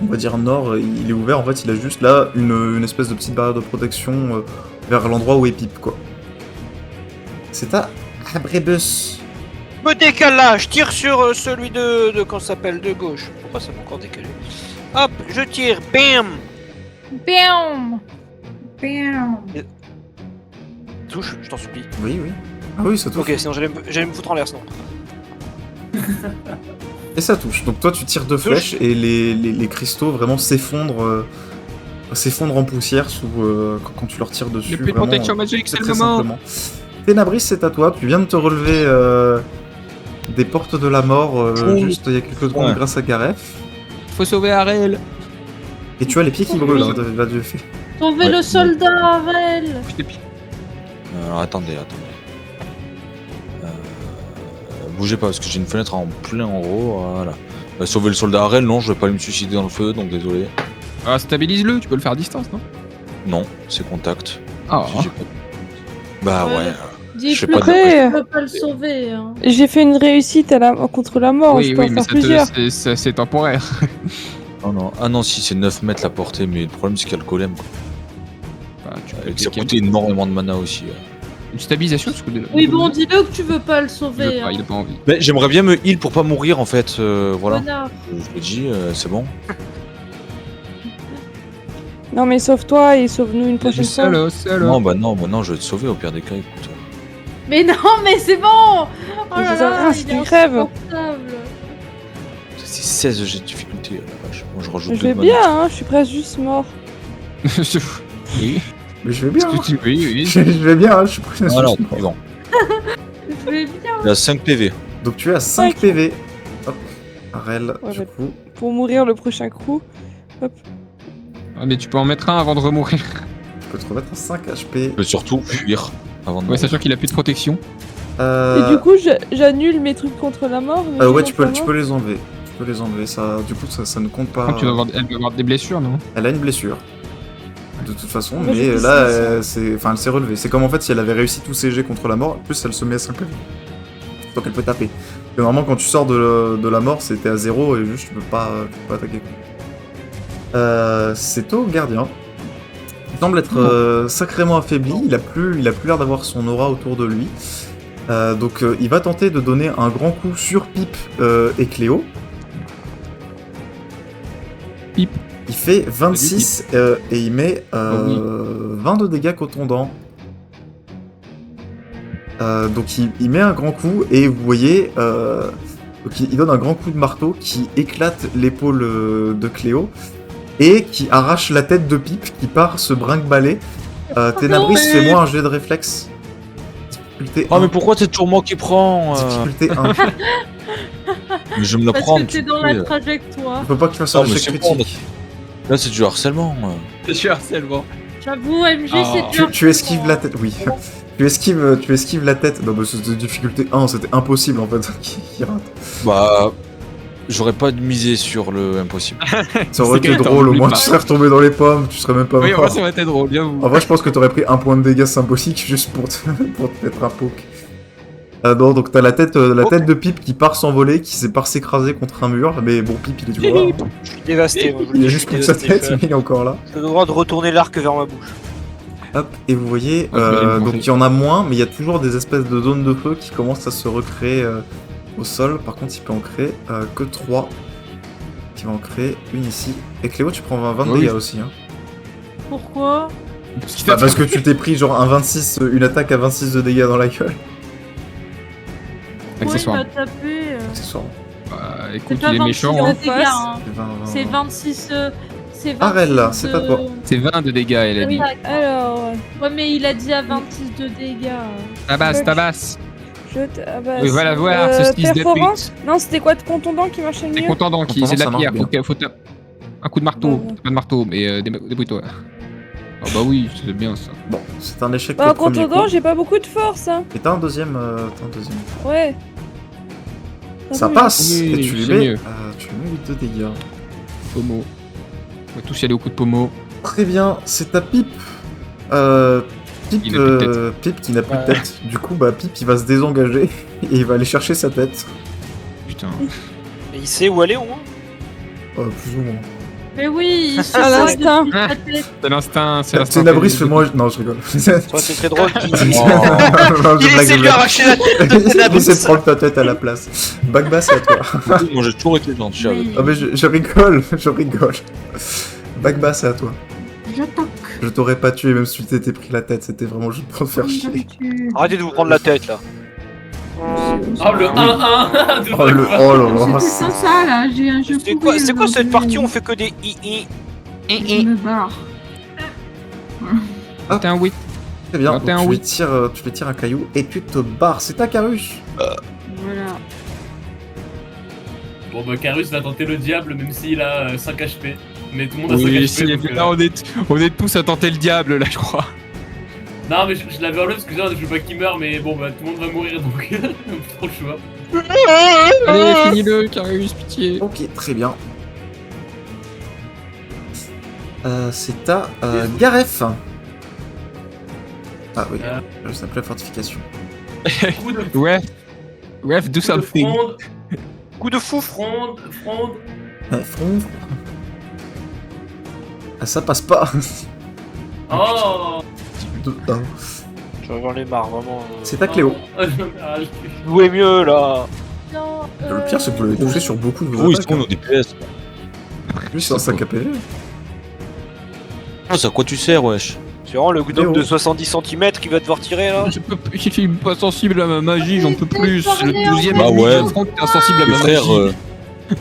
on va dire nord, il est ouvert. En fait, il a juste là une espèce de petite barrière de protection vers l'endroit où est Pip, quoi. C'est à Abribus.
Me décale là, je tire sur celui de comment ça s'appelle, de gauche. Pourquoi ça m'a encore décalé? Hop, je tire, bam!
Bam.
Bam.
Touche, je t'en supplie.
Oui, oui. Ah oui, ça touche.
Ok, sinon j'allais me foutre en l'air sinon.
Et ça touche. Donc toi, tu tires deux flèches et les cristaux vraiment s'effondrent en poussière quand tu leur tires dessus.
Il n'y a plus de
vraiment,
protection magique, c'est
très
le moment.
simplement. Ténabris, c'est à toi. Tu viens de te relever des portes de la mort juste il y a quelques secondes
Ouais.
grâce à Gareth.
Faut sauver Arel.
Et tu as les pieds qui brûlent, hein, de fait.
Sauver
Ouais.
le soldat, Arel.
Je t'ai piqué.
Alors attendez. Bougez pas parce que j'ai une fenêtre en plein en haut. Voilà. Sauver le soldat Arel, non, je vais pas aller me suicider dans le feu, donc désolé.
Ah, stabilise-le, tu peux le faire à distance, non?
Non, c'est contact.
Ah,
Si j'ai pas- Bah
Ouais.
ouais.
Dis
Je sais
plus
pas
que
de-
tu peux pas le sauver. Hein.
J'ai fait une réussite contre la mort, je
oui,
peux
oui,
en
mais
faire plusieurs.
c'est temporaire.
Oh non. Ah non, si c'est 9 mètres la portée, mais le problème c'est qu'il y a le golem. Quoi.
Bah, tu peux
Et que ça
cliquer.
coûtait énormément de mana aussi.
Une stabilisation, parce que
Oui, bon, dis-le que tu veux pas le
il veut
sauver.
pas,
Hein.
il a pas envie.
Mais j'aimerais bien me heal pour pas mourir en fait. Voilà.
Connard.
Je le dis, c'est bon.
Non, mais sauve-toi et sauve-nous une prochaine fois.
Non, bah non, je vais te sauver au pire des cas, écoute.
Mais non, mais c'est bon. Oh
Mais
là
ça sert à
là,
rien si
il
tu
est
crèves.
insupportable.
C'est 16 j'ai de difficulté, la vache. Moi, je rajoute
Je
2
vais
de
bien, hein, je suis presque juste mort.
Oui.
Mais je vais bien.
Est-ce que tu... Oui.
Je vais bien, je suis pris.
Voilà, c'est bon.
Je vais bien.
Il a 5 PV.
Donc tu es à 5
Cinq.
PV. Hop. Arel,
Ouais,
du
bah-
coup.
Pour mourir le prochain coup.
Ah, mais tu peux en mettre un avant de remourir.
Tu peux te remettre à 5 HP.
Mais surtout, fuir avant de
Ouais,
mourir.
sachant qu'il a plus de protection.
Et du coup, j'annule mes trucs contre la mort. mais
ouais,
j'ai
tu peux
contre la
les enlever. Tu peux les enlever. Ça, du coup, ça ne compte pas.
Tu vas avoir... Elle va avoir des blessures, non?
Elle a une blessure. De toute façon,
Ouais,
mais
j'ai
là,
plus
elle s'est relevée. C'est comme en fait si elle avait réussi tous ses jets contre la mort, en plus elle se met à 5 PV. Donc elle peut taper. Mais normalement, quand tu sors de la mort, c'était à 0 et juste tu peux pas attaquer. C'est au gardien. Il semble être sacrément affaibli. Il a plus l'air d'avoir son aura autour de lui. Donc il va tenter de donner un grand coup sur Pipe et Cléo.
Pipe.
Il fait 26 et il met 20 de dégâts contondants. Donc il met un grand coup et vous voyez, donc il donne un grand coup de marteau qui éclate l'épaule de Cléo et qui arrache la tête de Pipe qui part se brinque-baller. Ténabris, fais-moi un jet de réflexe. Difficulté
Oh,
1.
mais pourquoi c'est toujours moi qui prends
Difficulté 1.
Mais je vais me la
Parce
prendre.
que t'es
tu
dans
sais.
la trajectoire.
Il faut pas que tu fasses
Non,
un
mais
échec
c'est bon,
critique.
Là, c'est du harcèlement.
Je suis harcèlement.
J'avoue, MJ,
Ah.
c'est dur.
Tu esquives la tête, oui. Tu esquives la tête. Non, bah c'était difficulté 1, c'était impossible en fait qu'il rate.
Bah, j'aurais pas misé sur le impossible.
Ça aurait
C'est
été
que
drôle, au
t'en
moins
oublies
tu
pas.
serais retombé dans les pommes, tu serais même pas
Oui, en
mort.
vrai, ça aurait été drôle, bien vous.
En vrai, je pense que t'aurais pris un point de dégâts symbolique juste pour te mettre un poke. Non, donc t'as la tête de Pipe qui part s'envoler, qui s'est part s'écraser contre un mur, mais bon, Pipe il est toujours là.
Je suis dévasté. moi, je vous le
Il est
dis,
juste
je
plus
suis
sa
dévasté.
tête, mais il est encore là.
J'ai le droit de retourner l'arc vers ma bouche.
Hop, et vous voyez,
Ouais, je vais le
donc
manger.
il y en a moins, mais il y a toujours des espèces de zones de feu qui commencent à se recréer au sol. Par contre, il peut en créer que 3. Il va en créer une ici. Et Cléo, tu prends 20 de
Oui.
dégâts aussi. Hein.
Pourquoi?
Parce que tu t'es pris genre un 26, une attaque à 26 de dégâts dans la gueule.
Pourquoi il
Accessoire.
m'a tapé
Accessoirement.
Bah,
C'est
écoute,
pas
il est
26
méchant.
de
Hein.
dégâts, hein.
C'est 20,
C'est 26. C'est 26.
Arel, c'est à toi.
C'est 20 de dégâts, elle a dit.
Alors,
Ouais, mais il a dit à 26 de dégâts.
Tabasse.
je tabasse.
Oui, voilà, voilà, ce style de
Perforance. Non, c'était quoi de contondant qui marchait
C'est
mieux?
contendant qui,
Contendant,
c'est de
ça
la
marche
pierre.
bien.
Faut taper. Un coup de marteau.
Bah,
Pas de marteau, mais débrouille-toi. Ah bah oui, c'est bien ça.
Bon, c'est un échec
Bah,
au premier
contondant,
coup.
j'ai pas beaucoup de force, hein.
Et t'as un deuxième.
Ouais.
Ça
oui.
passe.
Oui,
Et tu lui
c'est
mets,
mieux.
tu lui mets 8 de dégâts.
Pomo. On va tous y aller au coup de pommeau.
Très bien, c'est ta Pipe. Pipe,
Il n'a plus de
Pipe qui n'a plus de tête. Du coup, bah Pipe il va se désengager et il va aller chercher sa tête.
Putain.
Et il sait où aller au moins.
Plus ou moins.
Mais oui, il se
À
voit
l'instinct.
depuis sa tête.
C'est l'instinct, c'est l'instinct.
Ténabris, fais-moi. Non, je rigole.
Ça c'est très drôle.
Non,
Il
je
essaie
blague,
de lui arracher la tête de
Il
Ténabris.
essaie de prendre ta tête à la place. Backbass, c'est à toi.
Moi, j'ai toujours été gentil avec.
Oui.
Ah, mais je rigole, je rigole. Backbass, c'est à toi.
J'attaque.
Je t'aurais pas tué même si tu t'étais pris la tête, c'était vraiment juste pour te faire
Comme
chier.
d'habitude.
Arrêtez de vous prendre la tête là.
Oh, le 1-1 de
Oh le.
Backbass.
Oh là là.
C'était sans ça là, j'ai un jeu
C'est quoi cette partie? On fait que des i.
Je me barre.
T'es un 8.
Très bien,
Ah,
donc
t'es un
tu,
oui.
lui tires un caillou et tu te barres. C'est ta Carus.
Voilà.
Bon, bah, Carus va tenter le diable, même s'il a 5 HP. Mais tout le monde a 5
Oui,
HP. donc,
là on est tous à tenter le diable là, je crois.
Non, mais je l'avais enlevé parce que je veux pas qu'il meure, mais bon, bah, tout le monde va mourir donc. Trop le choix.
Allez, finis-le, Carus, pitié.
Ok, très bien. C'est à Garef. Ah oui, je s'appelait fortification.
Coup de
Ouais. Bref, do
coup de
something.
fronde,
Coup de fou.
fronde.
Front. Ah, ça passe pas.
Oh
Ah.
J'en ai marre vraiment.
C'est à Cléo.
Jouez mieux là.
Non,
Le pire, c'est que vous l'avez touché sur beaucoup de vos
Oh, ils
attaques.
sont nos DPS.
Lui, c'est un sac à PV.
Oh, c'est à quoi tu sers, wesh?
C'est vraiment le gnome
Léo.
de 70 cm qui va devoir tirer là.
Je suis pas sensible à ma magie, j'en peux plus. C'est le 12ème
Bah
ennemi
ouais.
de Franck qui est insensible à
Mais
ma
frère,
magie.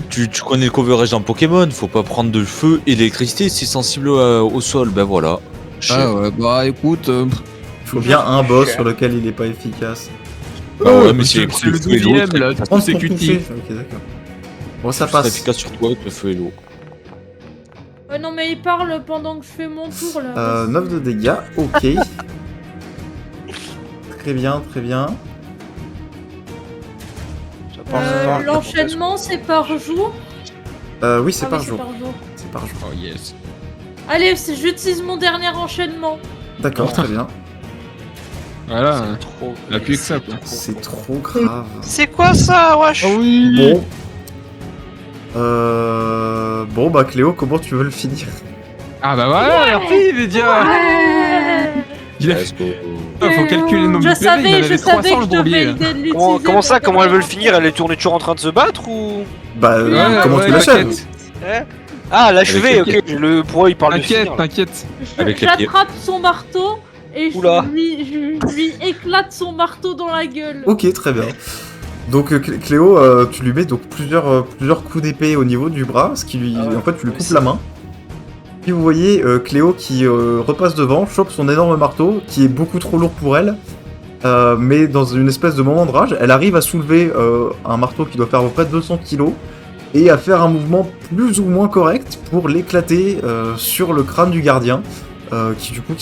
tu connais le coverage dans Pokémon, faut pas prendre de feu et d'électricité, c'est sensible au sol, ben voilà.
Ah ouais, bah écoute,
Il faut bien un boss sur lequel il est pas efficace.
Bah ouais, mais c'est
le
le feu et l'eau,
12ème là,
Prends
c'est
ton
QT.
toucher. Ok, d'accord. Bon, ça
c'est
passe.
efficace sur toi avec le feu et l'eau.
Non, mais il parle pendant que je fais mon tour là.
9 de dégâts, ok. Très bien, très bien.
Ça part,
L'enchaînement, c'est par jour.
Oui, c'est
Ah
par
oui,
jour.
c'est par jour.
C'est par jour.
Oh yes.
Allez, j'utilise mon dernier enchaînement.
D'accord, très bien.
Voilà,
C'est trop.
il a plus que ça quoi.
C'est trop grave.
C'est quoi ça, wesh?
oui.
Bon. Bon, bah Cléo, comment tu veux le finir?
Ah bah voilà, merci Lydia. Il a...
Let's go.
Ah, faut calculer le nombre
Je
de PV, il en
savais
avait
que
300 le
je devais
bourbier.
l'utiliser.
Comment ça, comment elle veut le finir? Elle est tournée toujours en train de se battre ou?
Bah,
Ouais,
comment
ouais,
tu l'achèves?
t'inquiète.
Hein? Ah, l'achever, ok.
Avec
Pour eux, il parle de
T'inquiète,
finir. là.
t'inquiète.
Avec les pieds.
J'attrape son marteau et
Oula.
je lui éclate son marteau dans la gueule.
Ok, très bien. Donc Cléo, tu lui mets donc plusieurs coups d'épée au niveau du bras, ce qui lui,
Ah ouais.
en fait, tu lui coupes la main. Puis vous voyez Cléo qui repasse devant, chope son énorme marteau, qui est beaucoup trop lourd pour elle, mais dans une espèce de moment de rage, elle arrive à soulever un marteau qui doit faire à peu près 200 kg et à faire un mouvement plus ou moins correct pour l'éclater sur le crâne du gardien, qui du coup,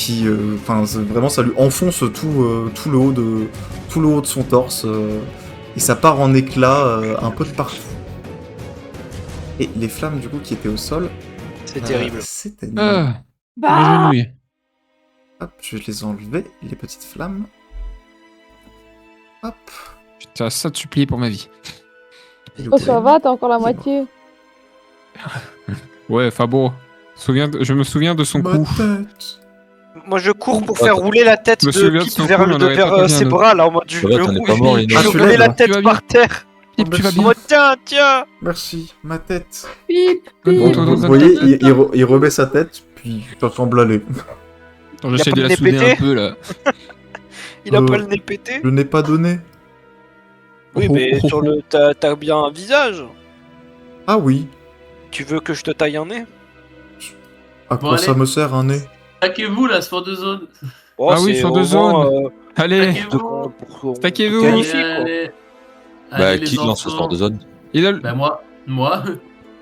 vraiment, ça lui enfonce tout le haut de son torse. Et ça part en éclats un peu de partout. Et les flammes du coup qui étaient au sol,
C'est terrible.
c'était
Ah,
Bah,
les genouilles.
Hop, je vais les enlever, les petites flammes. Hop.
Putain, ça te supplier pour ma vie.
Oh, ça va, t'as encore la moitié.
Ouais, enfin bon. Je me souviens de son
Ma
coup.
tête.
Moi, je cours pour faire rouler la tête
Je me
de
souviens de
Pip
son
vers,
coup, mais on avait pas
vers
combien
ses
de-
bras, là, en mode je
Ça va, t'en es pas mort, les
je
noix.
roulais la
Ah, tu
tête
vas
par terre.
Pip, tu vas
merci.
bien.
Moi, tiens.
Merci, ma tête.
Pip,
Bon,
pip.
vous voyez, il remet sa tête, puis ça semble aller.
Attends, j'essaie
pas
de
le
la
nez
souder un
pété
peu là.
Il a
Euh,
pas le nez pété.
Je n'ai pas donné.
Oui, mais sur le. T'as bien un visage.
Ah oui.
Tu veux que je te taille un nez?
À
Bon,
quoi ça
allez.
me sert un nez?
Attaquez-vous là, sport de zone.
Oh,
Ah oui,
c'est
sur
au
deux
moins,
zones. Allez,
Attaquez-vous.
Stackez-vous.
Qualifié,
Allez,
quoi.
allez.
Bah,
Allez,
qui
les
lance le
enfants.
sort de zone?
il a le...
Bah moi.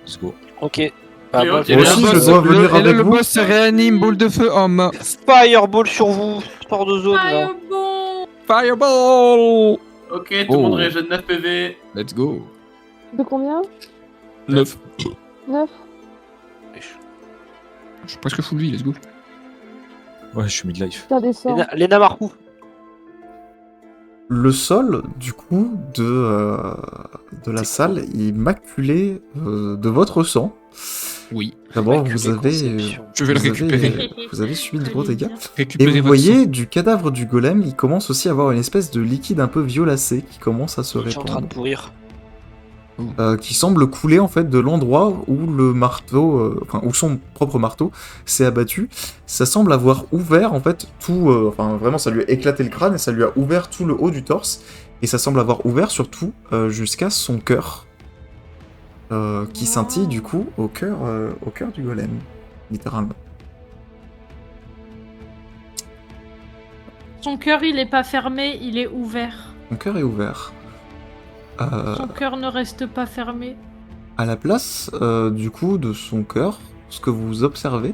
Let's go.
Ok. Bah,
Léo,
moi,
t'es
je
Moi
là.
aussi,
le
je
boss-
dois venir
et là,
avec
le
vous.
boss se réanime, boule de feu en main.
Fireball sur vous. Sort de zone, là.
Fireball.
Fireball.
Ok, tout le
Oh.
monde régène 9 PV.
Let's go.
De combien
9.
9.
Je suis presque full vie, let's go.
Ouais, je suis midlife.
T'as des sorts.
Lena Marcou.
Le sol, du coup, de la salle, il est maculé de votre sang.
Oui.
D'abord,
Maculé
vous avez,
conception.
Je vais le
vous avez-
récupérer.
vous avez subi de gros dégâts. Et
Récupérer
vous
votre
voyez, du cadavre du golem, il commence aussi à avoir une espèce de liquide un peu violacé qui commence à se
Je suis en train de
répandre.
pourrir.
Qui semble couler en fait de l'endroit où le marteau, où son propre marteau s'est abattu. Ça semble avoir ouvert en fait tout, vraiment ça lui a éclaté le crâne et ça lui a ouvert tout le haut du torse. Et ça semble avoir ouvert surtout jusqu'à son cœur, qui scintille du coup au cœur du golem, littéralement.
Son cœur, il est pas fermé, il est ouvert.
Son cœur est ouvert.
Son cœur ne reste pas fermé.
À la place du coup de son cœur, ce que vous observez,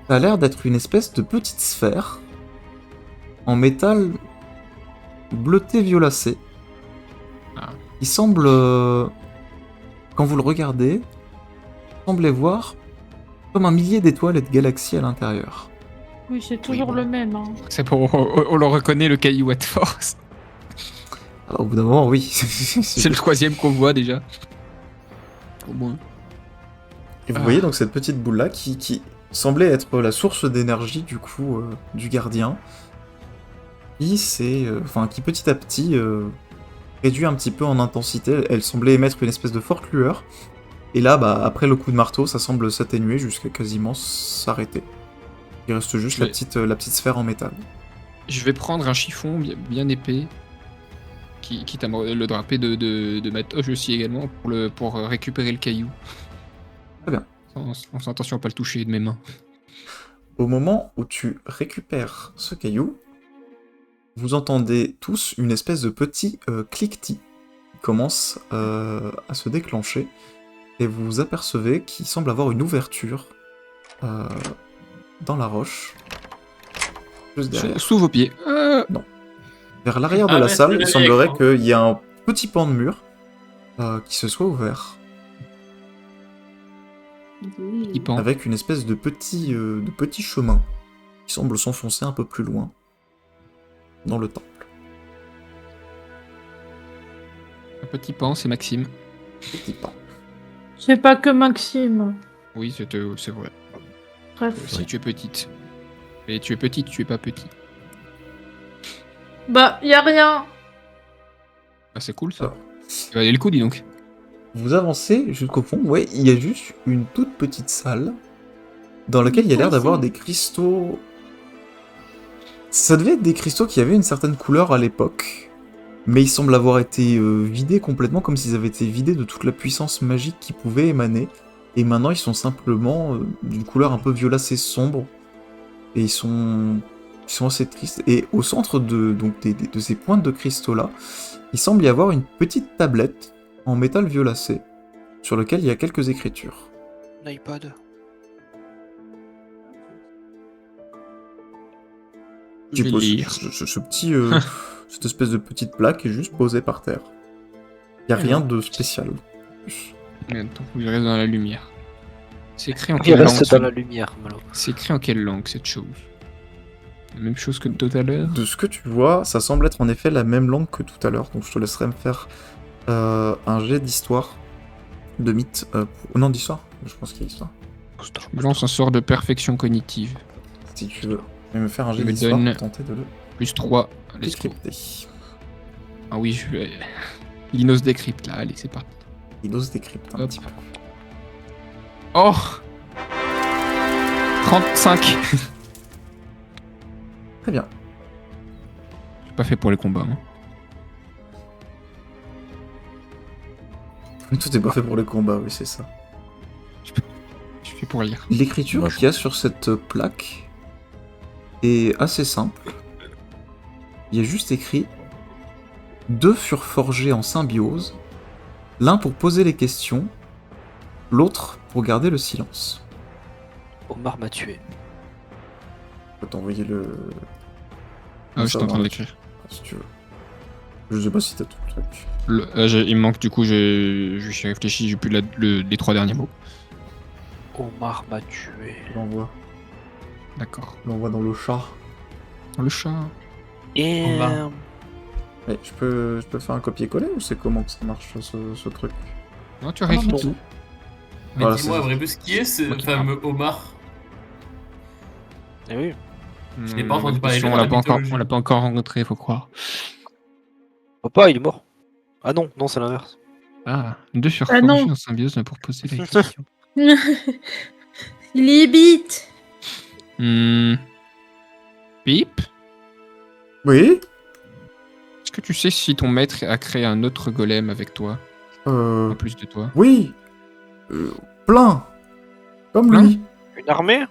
ça a l'air d'être une espèce de petite sphère en métal bleuté violacé.
Ah.
Il semble, quand vous le regardez, semblez voir comme un millier d'étoiles et de galaxies à l'intérieur.
Oui, c'est toujours le même. Hein.
C'est pour... On le reconnaît, le caillou at force.
Alors, au bout d'un moment, oui.
C'est le troisième qu'on voit déjà. Au moins.
Et vous voyez donc cette petite boule là qui semblait être la source d'énergie du coup du gardien, qui petit à petit réduit un petit peu en intensité. Elle semblait émettre une espèce de forte lueur. Et là, après le coup de marteau, ça semble s'atténuer jusqu'à quasiment s'arrêter. Il reste juste la petite sphère en métal.
Je vais prendre un chiffon bien épais, quitte à le draper de ma toche aussi également, pour récupérer le caillou.
Très bien.
Sans attention à pas le toucher de mes mains.
Au moment où tu récupères ce caillou, vous entendez tous une espèce de petit cliquetis qui commence à se déclencher, et vous vous apercevez qu'il semble avoir une ouverture dans la roche, juste derrière.
Sous vos pieds.
Non. Vers l'arrière de
Ah
la
ouais,
salle,
c'est
il
le
semblerait
écran.
qu'il y ait un petit pan de mur qui se soit ouvert,
Il pend.
avec une espèce de petit chemin qui semble s'enfoncer un peu plus loin dans le temple.
Un petit pan, c'est Maxime.
Petit pan.
C'est pas que Maxime.
Oui, c'est vrai.
Bref.
Si tu es petite. Et tu es petite, tu es pas petit.
Bah, y a rien.
Ah, c'est cool ça.
Alors.
Il va aller le coup, dis donc.
Vous avancez jusqu'au fond, ouais, il y a juste une toute petite salle dans laquelle il y a l'air d'avoir des cristaux. Ça devait être des cristaux qui avaient une certaine couleur à l'époque, mais ils semblent avoir été vidés complètement, comme s'ils avaient été vidés de toute la puissance magique qui pouvait émaner, et maintenant ils sont simplement d'une couleur un peu violacée sombre, et ils sont assez tristes. Et au centre de ces pointes de cristaux là, il semble y avoir une petite tablette en métal violacé, sur lequel il y a quelques écritures.
Un iPad.
Je vais lire.
Cette espèce de petite plaque est juste posée par terre. Il n'y a rien de spécial.
Mais attends, il reste dans la lumière. C'est écrit en
Il
quelle langue
reste dans la lumière, Malo.
C'est écrit en quelle langue cette chose? La même chose que tout à l'heure?
De ce que tu vois, ça semble être en effet la même langue que tout à l'heure, donc je te laisserai me faire un jet d'histoire, de mythe, non d'histoire, je pense qu'il y a histoire,
Je lance un sort de perfection cognitive.
si tu veux. Je vais me faire un jet
Je me
d'histoire
donne
pour tenter de le
Plus 3. Let's go.
décrypter.
Ah oui, je vais... Linos décrypte là, allez, c'est parti.
Il ose décrypter un
Hop.
petit peu.
Oh 35.
Très bien.
Je suis pas fait pour les combats. Hein.
Tout est pas fait pour les combats, oui, c'est ça.
Je suis fait pour lire.
L'écriture
Moi,
qu'il y a sur cette plaque est assez simple. Il y a juste écrit « Deux furent forgés en symbiose, l'un pour poser les questions, l'autre pour garder le silence.
Omar m'a tué. »
Je peux t'envoyer le...
Ah, je suis en train de l'écrire.
si tu veux. Je sais pas si t'as tout le truc.
Il me manque du coup, je suis réfléchi, j'ai plus les 3 derniers mots.
Omar m'a tué.
Je l'envoie.
D'accord.
Je l'envoie dans le chat.
Le chat.
Et...
Omar.
Mais je peux faire un copier-coller ou c'est comment que ça marche ce truc?
Non, tu réécris
non.
tout.
Mais
Voilà,
dis-moi,
c'est-
Vrébus, qui est ce
Moi qui
fameux Omar?
Eh oui.
Je n'ai pas entendu parler de
On
la
l'a pas encore,
mythologie.
on l'a pas encore rencontré, faut croire.
Papa, il est mort. Ah non, non, c'est l'inverse.
Ah, 2 sur
Ah non.
en symbiose pour poser la question.
Il y habite.
Pip,
Oui.
est-ce que tu sais si ton maître a créé un autre golem avec toi, en plus de toi?
Oui. Plein. Comme
Plein
lui.
Une armée?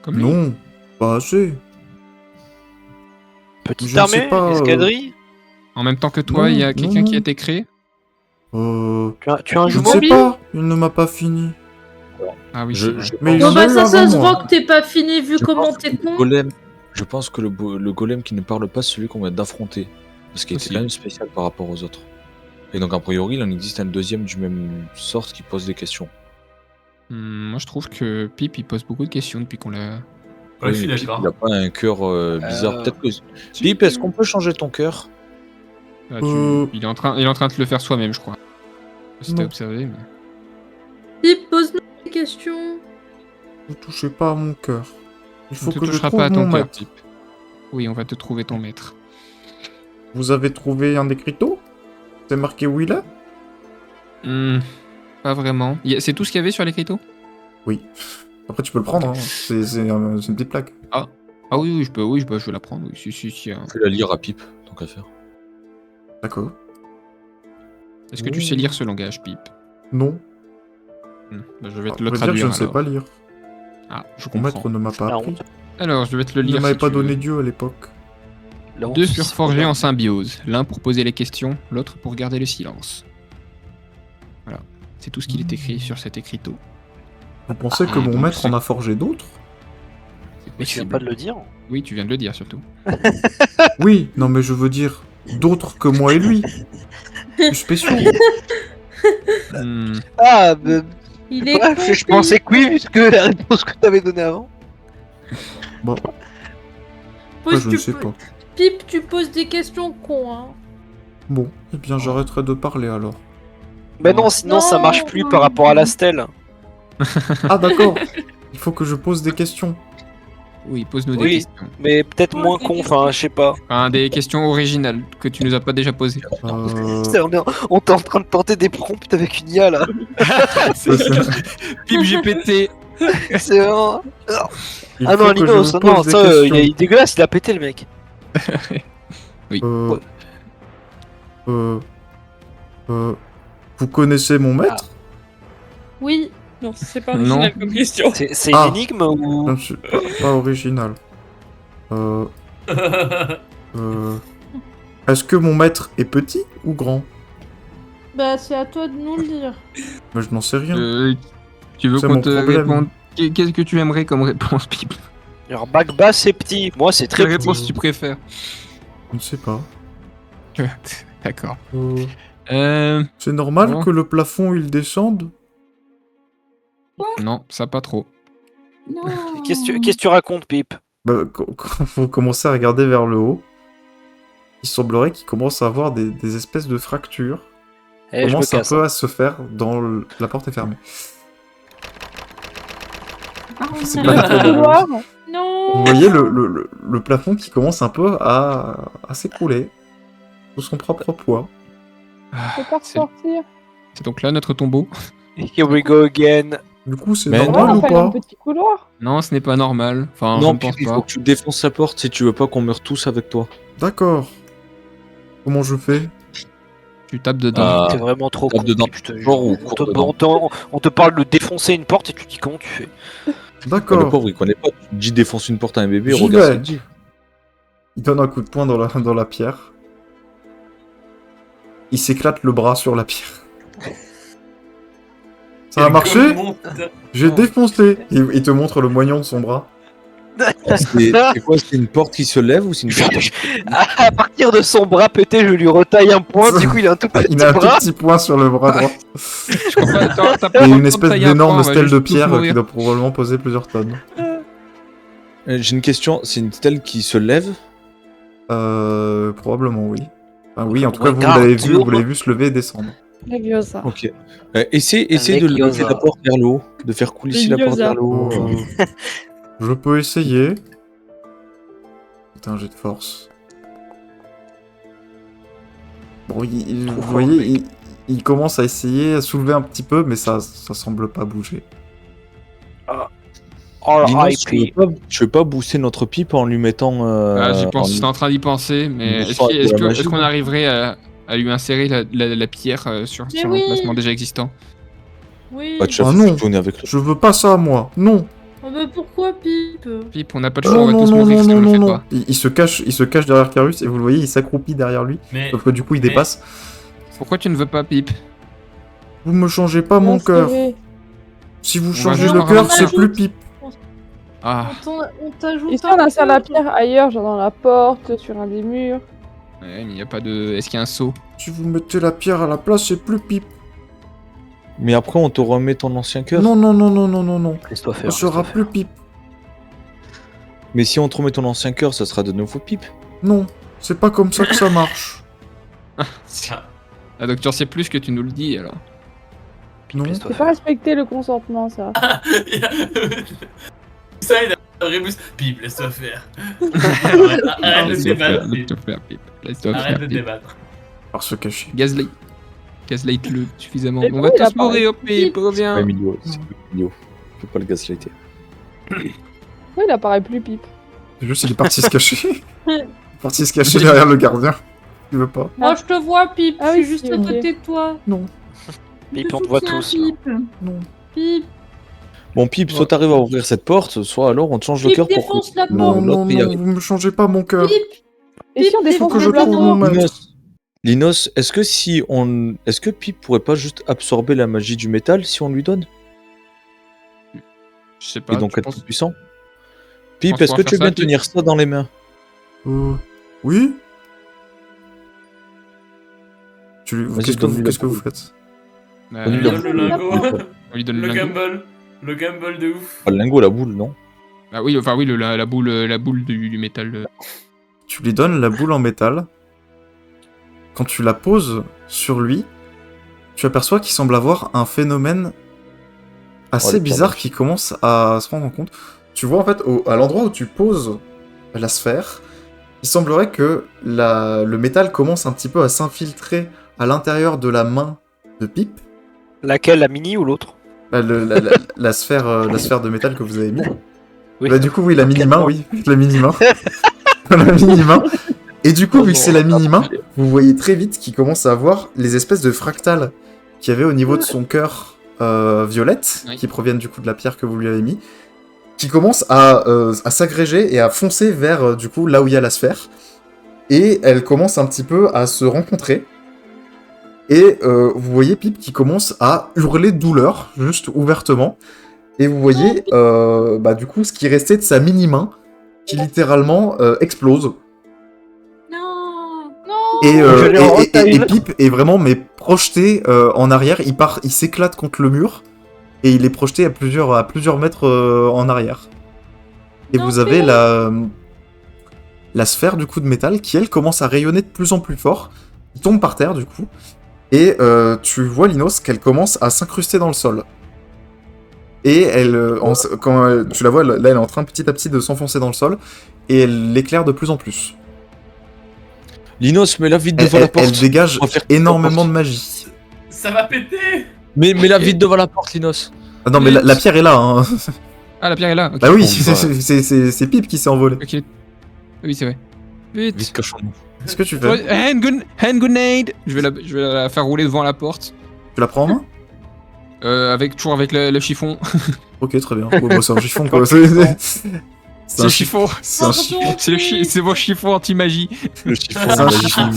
Comme lui
Non. Pas assez.
Petite
Je ne sais
armée?
pas,
Escadrille?
En même temps que toi, il y a
Non,
quelqu'un
non.
qui a été créé?
Tu as un
Je ne
jumeau?
sais pas. Il ne m'a pas fini.
Ah oui,
Je-
c'est vrai.
je
Mais il
Bon
en a
bah
eu
ça
avant
se
moi.
voit que t'es pas fini vu
Je
comment
pense
t'es
que
con.
le golem, je pense que le golem qui ne parle pas, c'est celui qu'on vient d'affronter. Parce qu'il était
Possible.
quand même spécial par rapport aux autres. Et donc, a priori, il en existe un deuxième du même sorte qui pose des questions.
Moi, je trouve que Pip, il pose beaucoup de questions depuis qu'on l'a...
Ouais, je suis
mais Pip,
d'accord.
il a pas un cœur bizarre. Peut-être que. Pip, est-ce qu'on peut changer ton cœur?
Ah,
Euh.
il est en train de le faire soi-même, je crois. Si t'as
Non.
observé, mais...
Pip, pose-nous des questions.
Ne touchez pas à mon cœur. Il
On
faut
ne
que je
touchera
trouve
pas à ton
mon
cœur,
maître.
Pip. Oui, on va te trouver ton maître.
Vous avez trouvé un écriteau? C'est marqué où il est?
Pas vraiment. C'est tout ce qu'il y avait sur l'écriteau?
Oui. Après, tu peux le prendre, hein. C'est une petite plaque.
Ah oui, je veux la prendre. Oui, si. Hein.
Fais la lire à Pipe, tant qu'à faire.
D'accord.
Est-ce que tu sais lire ce langage, Pipe?
Non.
Bah, je vais te
À
le
vrai dire,
traduire.
je ne sais
alors.
pas lire.
Ah, je
Mon
comprends.
maître ne m'a pas
La
appris.
honte.
Alors, je vais te le
Il
lire.
ne m'avait
si
pas
tu
donné
veux.
Dieu à l'époque.
La honte,
Deux
c'est
furent
pas
forgés
grave.
en symbiose, l'un pour poser les questions, l'autre pour garder le silence. Voilà, c'est tout ce qu'il est écrit sur cet écriteau.
Vous pensez que
Et
mon
donc,
maître
c'est-
en a forgé d'autres?
C'est
Mais tu viens
possible.
pas de le dire.
Oui, tu viens de le dire surtout.
Oui, non mais je veux dire d'autres que moi et lui. Plus spéciaux.
Hmm,
Ah,
Il est
bref, je pensais que oui, puisque la réponse que t'avais donnée avant.
Bon,
Pose-
je ne
tu
sais
peux-
pas.
Pipe, tu poses des questions cons, hein.
Bon, eh bien j'arrêterai de parler alors.
Mais non, sinon ça
Non,
marche plus
non.
par rapport à la stèle.
Ah d'accord. Il faut que je pose des questions.
Oui, pose-nous des
Oui.
questions.
Mais peut-être
Ouais,
moins
des
con,
questions.
enfin, je sais pas.
Enfin, des questions originales que tu nous as pas déjà posées.
On est en train de tenter des prompts avec une IA là.
Pipe GPT.
C'est vraiment.
Il
Ah
faut
non,
que je
Lino,
vous
ça,
pose
non,
des
ça,
questions.
il est dégueulasse, il a pété le mec.
Vous connaissez mon maître?
Oui.
Non, c'est pas original comme question.
C'est
Ah.
une énigme ou.
Non, c'est pas original. Est-ce que mon maître est petit ou grand?
Bah, c'est à toi de nous le dire.
Mais je n'en sais rien.
Tu veux
C'est
qu'on
mon
te
problème.
réponde? Qu'est-ce que tu aimerais comme réponse, Pipe?
Alors, bac bas, c'est petit. Moi, c'est très
Quelle réponse
petit.
tu préfères?
Je ne sais pas.
D'accord.
C'est normal
Bon.
que le plafond il descende?
Non, ça pas trop.
Non.
Qu'est-ce que tu racontes, Pipe?
Bah, quand vous commencez à regarder vers le haut, il semblerait qu'il commence à avoir des espèces de fractures.
Eh, je me
Commence un
casse.
peu à se faire dans la porte est fermée. C'est
non.
pas
Le
très
couloir.
Non.
Vous voyez le plafond qui commence un peu à s'écrouler sous son propre poids.
Faut pas
C'est
ressortir.
c'est donc là notre tombeau?
Here we go again.
Du coup, c'est
Mais
On
normal
va
ou
faire
pas?
un petit couloir.
Non, ce n'est pas normal. Enfin, je
Non,
ne pense
Pipe, il
pas.
faut que tu défonces la porte si tu veux pas qu'on meure tous avec toi.
D'accord. Comment je fais?
Tu tapes dedans.
Ah.
T'es vraiment trop
Tape
con,
dedans.
Pipe, je te jure.
Genre ou
On
cours
te-
dedans.
on te parle de défoncer une porte et tu dis comment tu fais.
Bah, le
D'accord.
pauvre, il connaît pas. Tu dis défonce une porte à un bébé,
J'y
regarde ce
vais.
qu'il dit.
Il donne un coup de poing dans la pierre. Il s'éclate le bras sur la pierre. Ça a marché? J'ai défoncé. Il te montre le moignon de son bras.
C'est quoi? C'est une porte qui se lève ou c'est une porte qui...
À partir de son bras pété, je lui retaille un point, du coup il a un tout petit
Il a un tout
bras.
petit point sur le bras droit.
Je comprends pas, t'as pas
Et
le temps
une
de
espèce
tailler un
d'énorme
point, on va
stèle de
juste tous
pierre
mourir.
qui doit probablement peser plusieurs tonnes.
J'ai une question, c'est une stèle qui se lève?
Probablement oui. Enfin, oui, en tout cas, vous
Regarde,
l'avez
tourne.
vu se lever et descendre.
La gyoza.
Ok. Essaye de
Avec
lever
Yosa.
la porte vers le haut, de faire couler ici la porte
Yosa.
vers le haut.
Je peux essayer. C'est un jet de force. Bon, vous
Trop fort,
voyez,
mec.
il commence à essayer, à soulever un petit peu, mais ça semble pas bouger.
Linus,
R.I.P.
tu veux pas booster notre Pipe en lui mettant...
Ah, j'y pense,
en-
j'étais en train d'y penser, mais
Une
est-ce
sorte de la magie,
est-ce qu'on
non
arriverait à lui insérer la pierre sur
Mais
un
oui.
emplacement déjà existant?
Oui.
Bah, tu vas
Ah non.
fusionner avec le...
Je veux pas ça, moi. Non.
Oh, bah pourquoi, Pipe?
Pipe, on n'a pas le choix, on
Non,
va
non,
tous
non,
mourir
non,
si on
non,
le
non,
fait
non.
pas.
Il se cache derrière Carus et vous le voyez, il s'accroupit derrière lui.
Mais
Sauf que du coup, il
Mais-
dépasse.
Pourquoi tu ne veux pas, Pipe?
Vous me changez pas mon
Non,
cœur.
c'est vrai.
Si vous
va
changez
juste
le
en
cœur,
rajouter
c'est
un.
plus pipe.
Ah,
On t'ajoute
Et si on insère la pierre ailleurs, genre dans la porte, sur un des murs?
ouais, mais il n'y a pas de... Est-ce qu'il y a un seau?
Si vous mettez la pierre à la place, c'est plus pipe.
Mais après, on te remet ton ancien cœur.
Non, non, non, non, non, non, non.
Laisse-toi
Ça
faire.
sera
laisse-toi
plus
faire.
pipe.
Mais si on te remet ton ancien cœur, ça sera de nouveau Pipe.
Non, c'est pas comme ça que ça marche.
Ah, donc tu en sais plus que tu nous le dis, alors.
Non.
Laisse-toi
C'est pas
faire.
respecter le consentement, ça.
ça aide à Rébus. Pipe, laisse-toi faire. Arrête de
Laisse-toi faire,
débattre.
laisse-toi faire, Pipe. Laisse-toi
Arrête
faire,
de
Pipe.
débattre.
Par se cacher.
Gaslight. Gaslight-le suffisamment.
Mais
On va
pourquoi il a
tous mourir, Pipe,
C'est
reviens.
pas Emilio, c'est pas Emilio. Je peux pas le gaslighter.
Oui, il apparaît plus pipe.
C'est juste, il est parti se cacher. Il est parti se cacher derrière le gardien. Il veut pas.
Moi, je te vois, Pipe.
Ah
je
oui,
suis juste
si,
à
ok.
côté de toi.
Non.
Pipe, on te voit
Soutien,
tous.
Pipe.
Non.
Pipe,
Bon, Pipe, soit t'arrives à ouvrir cette porte, soit alors on te change le
Pipe
cœur pour
défonce
que...
la
Non,
porte.
non,
l'autre y
non,
arrive.
vous me changez pas mon cœur.
Pipe,
Et si on
Pipe,
Faut
défonce
que je
le
trouve mon
plateau
maître.
Linos, est-ce que si on... Est-ce que Pipe pourrait pas juste absorber la magie du métal si on lui donne?
Je sais pas.
Et donc
tu
être
penses-
plus puissant? Pipe,
penses
est-ce que
pouvoir
tu veux
faire
bien
ça, Pipe
tenir ça dans les mains?
Oui.
Vas-y,
Qu'est-ce que
donne-lui la
qu'est-ce que vous
boule.
faites?
Euh,
Donne-lui
on
la
Donne le lingot.
lui donne le
Le
lingot.
gamble. Le gamble de ouf.
Pas le lingot, la boule, non?
Ah oui, enfin oui, la boule du métal.
Tu lui donnes la boule en métal. Quand tu la poses sur lui, tu aperçois qu'il semble avoir un phénomène assez
les
bizarre
phalanges.
qui commence à se rendre en compte. Tu vois en fait, à l'endroit où tu poses la sphère, il semblerait que le métal commence un petit peu à s'infiltrer à l'intérieur de la main de Pipe.
Laquelle, la mini ou l'autre?
La sphère de métal que vous avez mis.
Oui.
Bah du coup oui, la
Ok,
mini-main,
bon.
oui, la mini-main. La mini-main. Et du coup, vu que c'est la mini-main, vous voyez très vite qu'il commence à avoir les espèces de fractales qu'il y avait au niveau de son cœur violette,
Oui.
qui proviennent du coup de la pierre que vous lui avez mis, qui commencent à s'agréger et à foncer vers du coup là où il y a la sphère. Et elles commencent un petit peu à se rencontrer. Et vous voyez Pipe qui commence à hurler de douleur, juste ouvertement. Et vous voyez bah, du coup ce qui restait de sa mini-main qui littéralement explose.
Non.
Et,
Je l'ai en
et
taille.
Pipe est vraiment mais projeté en arrière, il s'éclate contre le mur et il est projeté à plusieurs mètres en arrière. Et
Non,
vous avez la sphère du coup de métal qui elle commence à rayonner de plus en plus fort. Il tombe par terre du coup et tu vois Linos qu'elle commence à s'incruster dans le sol. Et elle, tu la vois là, elle est en train petit à petit de s'enfoncer dans le sol et elle l'éclaire de plus en plus.
Linos, mets-la vite
Elle,
devant la porte.
elle dégage
On va faire
énormément
la
de magie.
Ça va péter.
Mets-la vite devant la porte, Linos.
Ah non mais la pierre est là hein.
Ah, la pierre est là. ok.
Bah oui,
Bon,
c'est Pipe qui s'est envolé.
Ok. Oui, c'est vrai.
Vite,
Vite.
cachons-nous.
Qu'est-ce que tu fais?
Ouais, hand grenade. Je vais la faire rouler devant la porte.
Tu la prends en main?
Toujours avec le chiffon.
Ok, très bien. Bon, bah, c'est un chiffon quoi.
C'est le chiffon.
C'est un chiffon.
C'est mon chiffon anti-magie.
Le chiffon.
C'est un chiffon.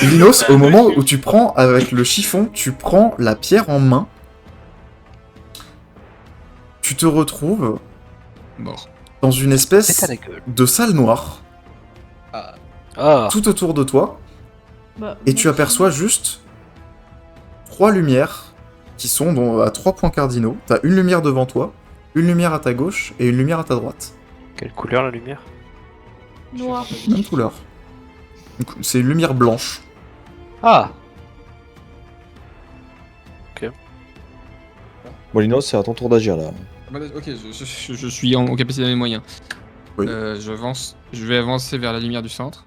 Linos, au moment où tu prends avec le chiffon, tu prends la pierre en main. Tu te retrouves
Mort.
dans une
Pète à
espèce
la gueule.
de salle noire
Ah,
tout autour de toi.
Bah,
Et tu aperçois juste 3 lumières qui sont à 3 points cardinaux. T'as une lumière devant toi, une lumière à ta gauche et une lumière à ta droite.
quelle couleur la lumière?
noir.
Même couleur. Donc, c'est une lumière blanche.
Ah,
Bon, Linos, c'est à ton tour d'agir là.
Ok, je suis en capacité de mes moyens.
Oui.
Je vais avancer vers la lumière du centre.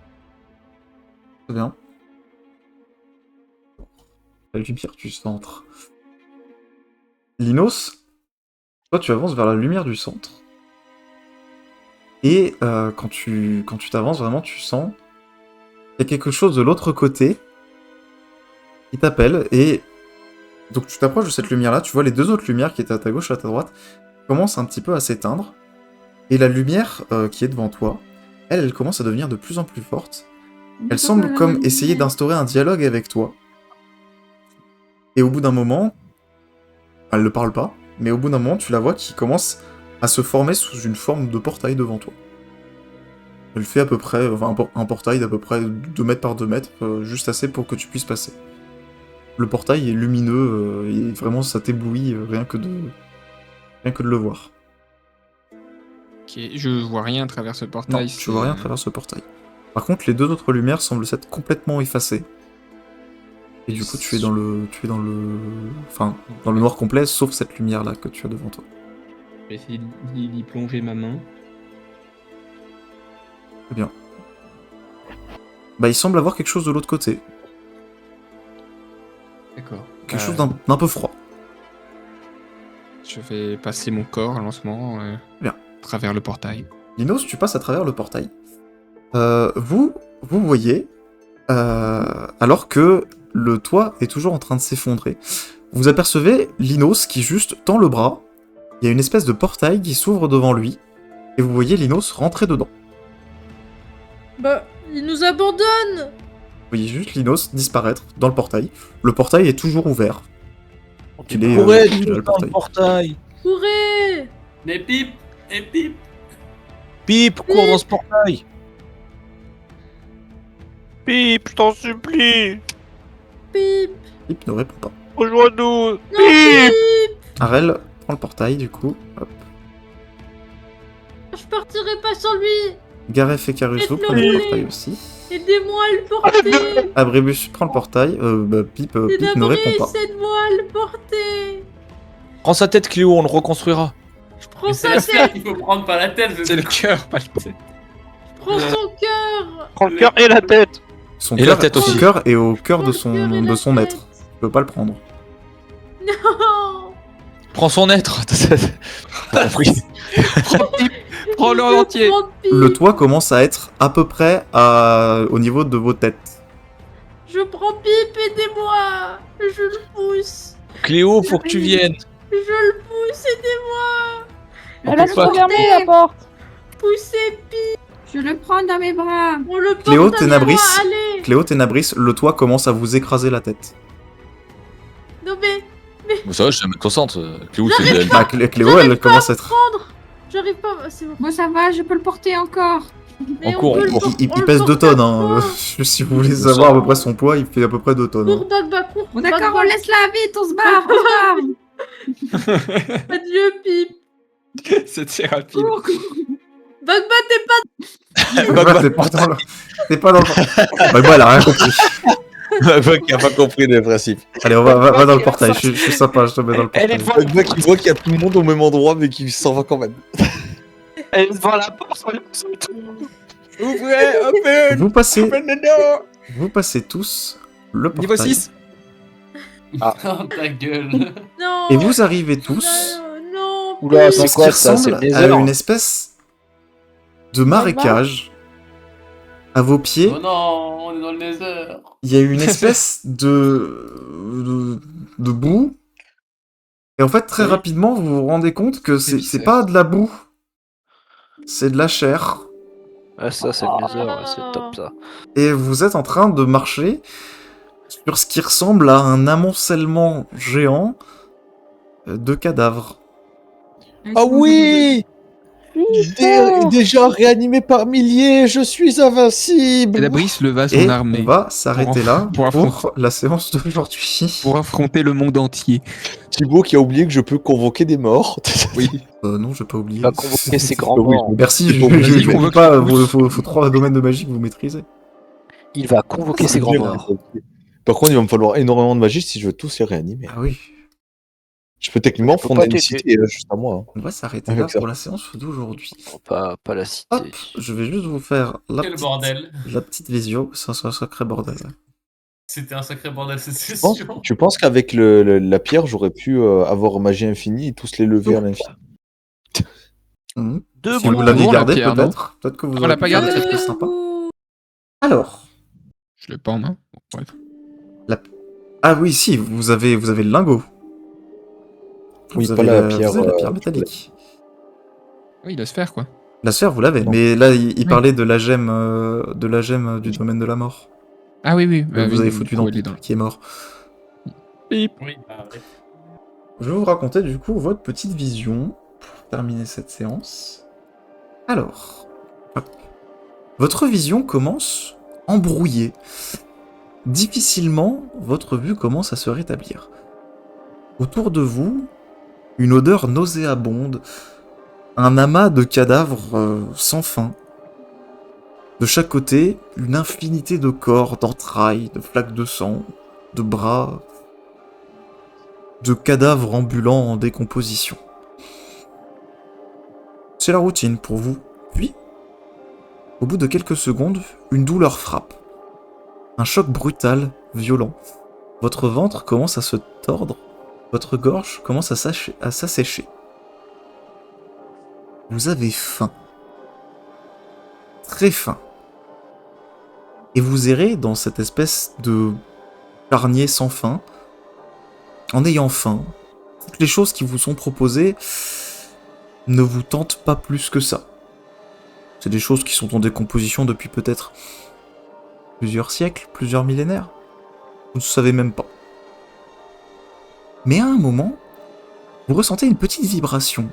Très bien. La lumière du centre. Linos, toi tu avances vers la lumière du centre. Et quand tu t'avances vraiment, tu sens qu'il y a quelque chose de l'autre côté qui t'appelle. Et donc tu t'approches de cette lumière-là, tu vois les deux autres lumières qui étaient à ta gauche et à ta droite commencent un petit peu à s'éteindre. Et la lumière qui est devant toi, elle commence à devenir de plus en plus forte. Elle semble comme essayer d'instaurer un dialogue avec toi. Et au bout d'un moment, elle ne parle pas, mais au bout d'un moment, tu la vois qui commence à se former sous une forme de portail devant toi. Elle fait à peu près, un portail d'à peu près 2 mètres par 2 mètres, juste assez pour que tu puisses passer. Le portail est lumineux, et vraiment ça t'éblouit rien que de le voir.
Ok, je vois rien à travers ce
Non,
portail.
tu vois rien à travers ce portail. Par contre, les deux autres lumières semblent s'être complètement effacées. Et du coup, tu es dans le noir complet, sauf cette lumière-là que tu as devant toi.
Je vais essayer d'y plonger ma main.
Très bien. Bah, il semble avoir quelque chose de l'autre côté.
D'accord.
Quelque chose d'un peu froid.
Je vais passer mon corps à lancement. travers le portail.
Linos, tu passes à travers le portail. Vous voyez, alors que le toit est toujours en train de s'effondrer, vous apercevez Linos qui juste tend le bras. Il y a une espèce de portail qui s'ouvre devant lui, et vous voyez Linos rentrer dedans.
Bah, il nous abandonne.
Vous voyez juste Linos disparaître dans le portail. Le portail est toujours ouvert. Il est,
Courez,
il est
tout
là,
le temps, le portail.
Courez.
Et Pip. Et Pip.
Pip, cours dans ce portail.
Pip, je t'en supplie.
Pip.
Pip ne répond pas.
Rejoins-nous.
Non, Pip.
Arel prend le portail du coup. Hop.
Je partirai pas sans lui.
Gareth et Carus, vous
Faites-le
prenez le
rouler.
portail aussi.
Aidez-moi à le porter.
Abribus prend le portail. Pip ne répond pas.
Aide-moi à le porter.
Prends sa tête, Cléo, on le reconstruira.
Je prends
Mais c'est
sa
la sphère
tête.
qu'il faut prendre par la tête.
C'est le cœur, pas le tête.
Je prends son cœur.
Prends le cœur et la tête.
Son
Et
cœur,
la tête
son
aussi.
cœur est au cœur
Prends
de
le cœur et
son
la
son
tête.
être. Tu peux pas le prendre.
Non.
Prends son être.
Prends-le en entier.
Je prends Pip.
Le toit commence à être à peu près au niveau de vos têtes.
Je prends Pip, aidez-moi. Je le pousse.
Cléo, faut que tu viennes.
Je le pousse, aidez-moi.
Elle a
le
trop fermé
porter.
la porte.
Poussez Pip.
Je le prends dans mes bras.
On le porte
Cléo,
avec
Ténabris.
moi, allez.
Cléo, Ténabris, le toit commence à vous écraser la tête.
Non mais,
Bon, ça va, je suis à 1m60. Cléo, c'est de
Ah, Cléo, elle commence à être...
prendre. J'arrive pas, c'est bon.
Moi, ça va, je peux le porter encore.
Mais
court,
peut le
on court.
porter- on
Il
le
pèse
porte
2 tonnes,
à
hein.
trois.
Si vous voulez
Ça
savoir à
va.
peu près son poids, il fait à peu près 2 tonnes.
Cours,
hein.
Bagba, cours.
Bon, d'accord, on
Bagba,
laisse la vite, on se barre, on se barre.
Adieu, Pip.
C'était rapide.
Cours, cours.
Bagba, t'es pas...
Bagba, t'es pas dans le... T'es pas dans le... Bagba, elle a rien compris.
Bug qui a pas compris le principe.
Allez, on va dans le portail. Je suis sympa, je te mets dans le
Elle est
portail.
devant,
Bug qui voit qu'il y a tout le monde au même endroit, mais qui s'en va quand même.
elle est devant la porte.
Ouvrez, open,
Vous passez,
open the door.
vous passez tous le
Niveau
portail.
6.
Oh ta gueule.
Non.
Et vous arrivez tous
Non,
Oula,
dans
c'est
ce
quoi
qui
ça? C'est
ressemble
le
à
Nether.
une espèce de marécage. À vos pieds,
Oh non, on est dans le Nether.
il y a une espèce de boue. Et en fait, très
Oui.
rapidement, vous vous rendez compte que c'est
bizarre.
pas de la boue. C'est de la chair.
Ah, ça, c'est le Nether, ouais, c'est top ça.
Et vous êtes en train de marcher sur ce qui ressemble à un amoncellement géant de cadavres.
Ah oui, déjà réanimé par milliers, je suis invincible.
Ténabris leva son
Et
armée
on va s'arrêter là
pour
pour la séance d'aujourd'hui.
pour affronter le monde entier.
Thibaut qui a oublié que je peux convoquer des morts.
Oui.
Non, j'ai pas oublié.
Il va convoquer ses grands
Oui,
morts.
Merci, je
Bon,
ne
vas-y,
dis
convoque
pas,
tous.
faut 3 domaines de magie que vous maîtrisez.
Il va convoquer ses grands morts.
Par contre, il va me falloir énormément de magie si je veux tous les réanimer.
Ah oui.
Je peux techniquement
Je peux
fonder
pas
une
t'aider.
cité juste à moi.
On va s'arrêter
Avec
là
ça.
pour la séance d'aujourd'hui.
Pas la cité.
Hop, je vais juste vous faire
Quel bordel.
la petite visio. C'est un sacré bordel.
C'était un sacré bordel cette
Hein.
session.
Tu penses qu'avec la pierre, j'aurais pu avoir magie infinie et tous les lever à l'infini?
Mhm.
Deux
Si vous
bouts.
l'aviez
bon, la
gardé,
pierre,
peut-être. Peut-être que vous
On
aurez
l'a pas
pu faire
gardé,
des
la
trucs
pierre
sympas. Alors,
Je l'ai pas en main. Bon, bref.
ah oui, si, vous avez le lingot.
Oui,
vous
pas
avez
la pierre,
vous avez la pierre métallique.
Oui, la sphère, quoi.
La sphère, vous l'avez,
Bon.
mais là, il
Oui.
parlait de la gemme du domaine de la mort.
Ah oui, oui.
Que vous avez foutu dans
les dents.
qui est mort.
Pip.
Oui, bah ouais.
Je vais vous raconter du coup votre petite vision pour terminer cette séance. Alors, hop. Votre vision commence embrouillée. Difficilement, votre vue commence à se rétablir. Autour de vous, une odeur nauséabonde, un amas de cadavres sans fin. De chaque côté, une infinité de corps, d'entrailles, de flaques de sang, de bras, de cadavres ambulants en décomposition. C'est la routine pour vous. Puis, au bout de quelques secondes, une douleur frappe. Un choc brutal, violent. Votre ventre commence à se tordre, votre gorge commence à s'assécher. Vous avez faim. Très faim. Et vous errez dans cette espèce de charnier sans fin, en ayant faim. Toutes les choses qui vous sont proposées ne vous tentent pas plus que ça. C'est des choses qui sont en décomposition depuis peut-être plusieurs siècles, plusieurs millénaires. Vous ne savez même pas. Mais à un moment, vous ressentez une petite vibration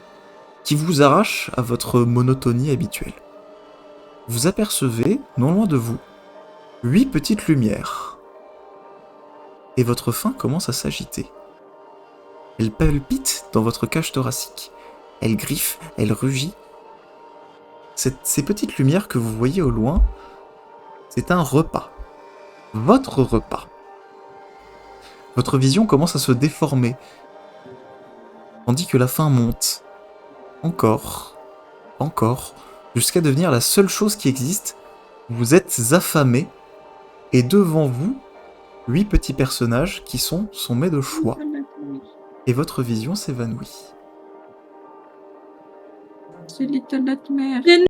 qui vous arrache à votre monotonie habituelle. Vous apercevez, non loin de vous, 8 petites lumières. Et votre faim commence à s'agiter. Elle palpite dans votre cage thoracique. Elle griffe, elle rugit. Ces petites lumières que vous voyez au loin, c'est un repas. Votre repas. Votre vision commence à se déformer, tandis que la faim monte. Encore, jusqu'à devenir la seule chose qui existe. Vous êtes affamé, et devant vous, 8 petits personnages qui sont son mets de choix. Et votre vision s'évanouit.
C'est Little Nightmare.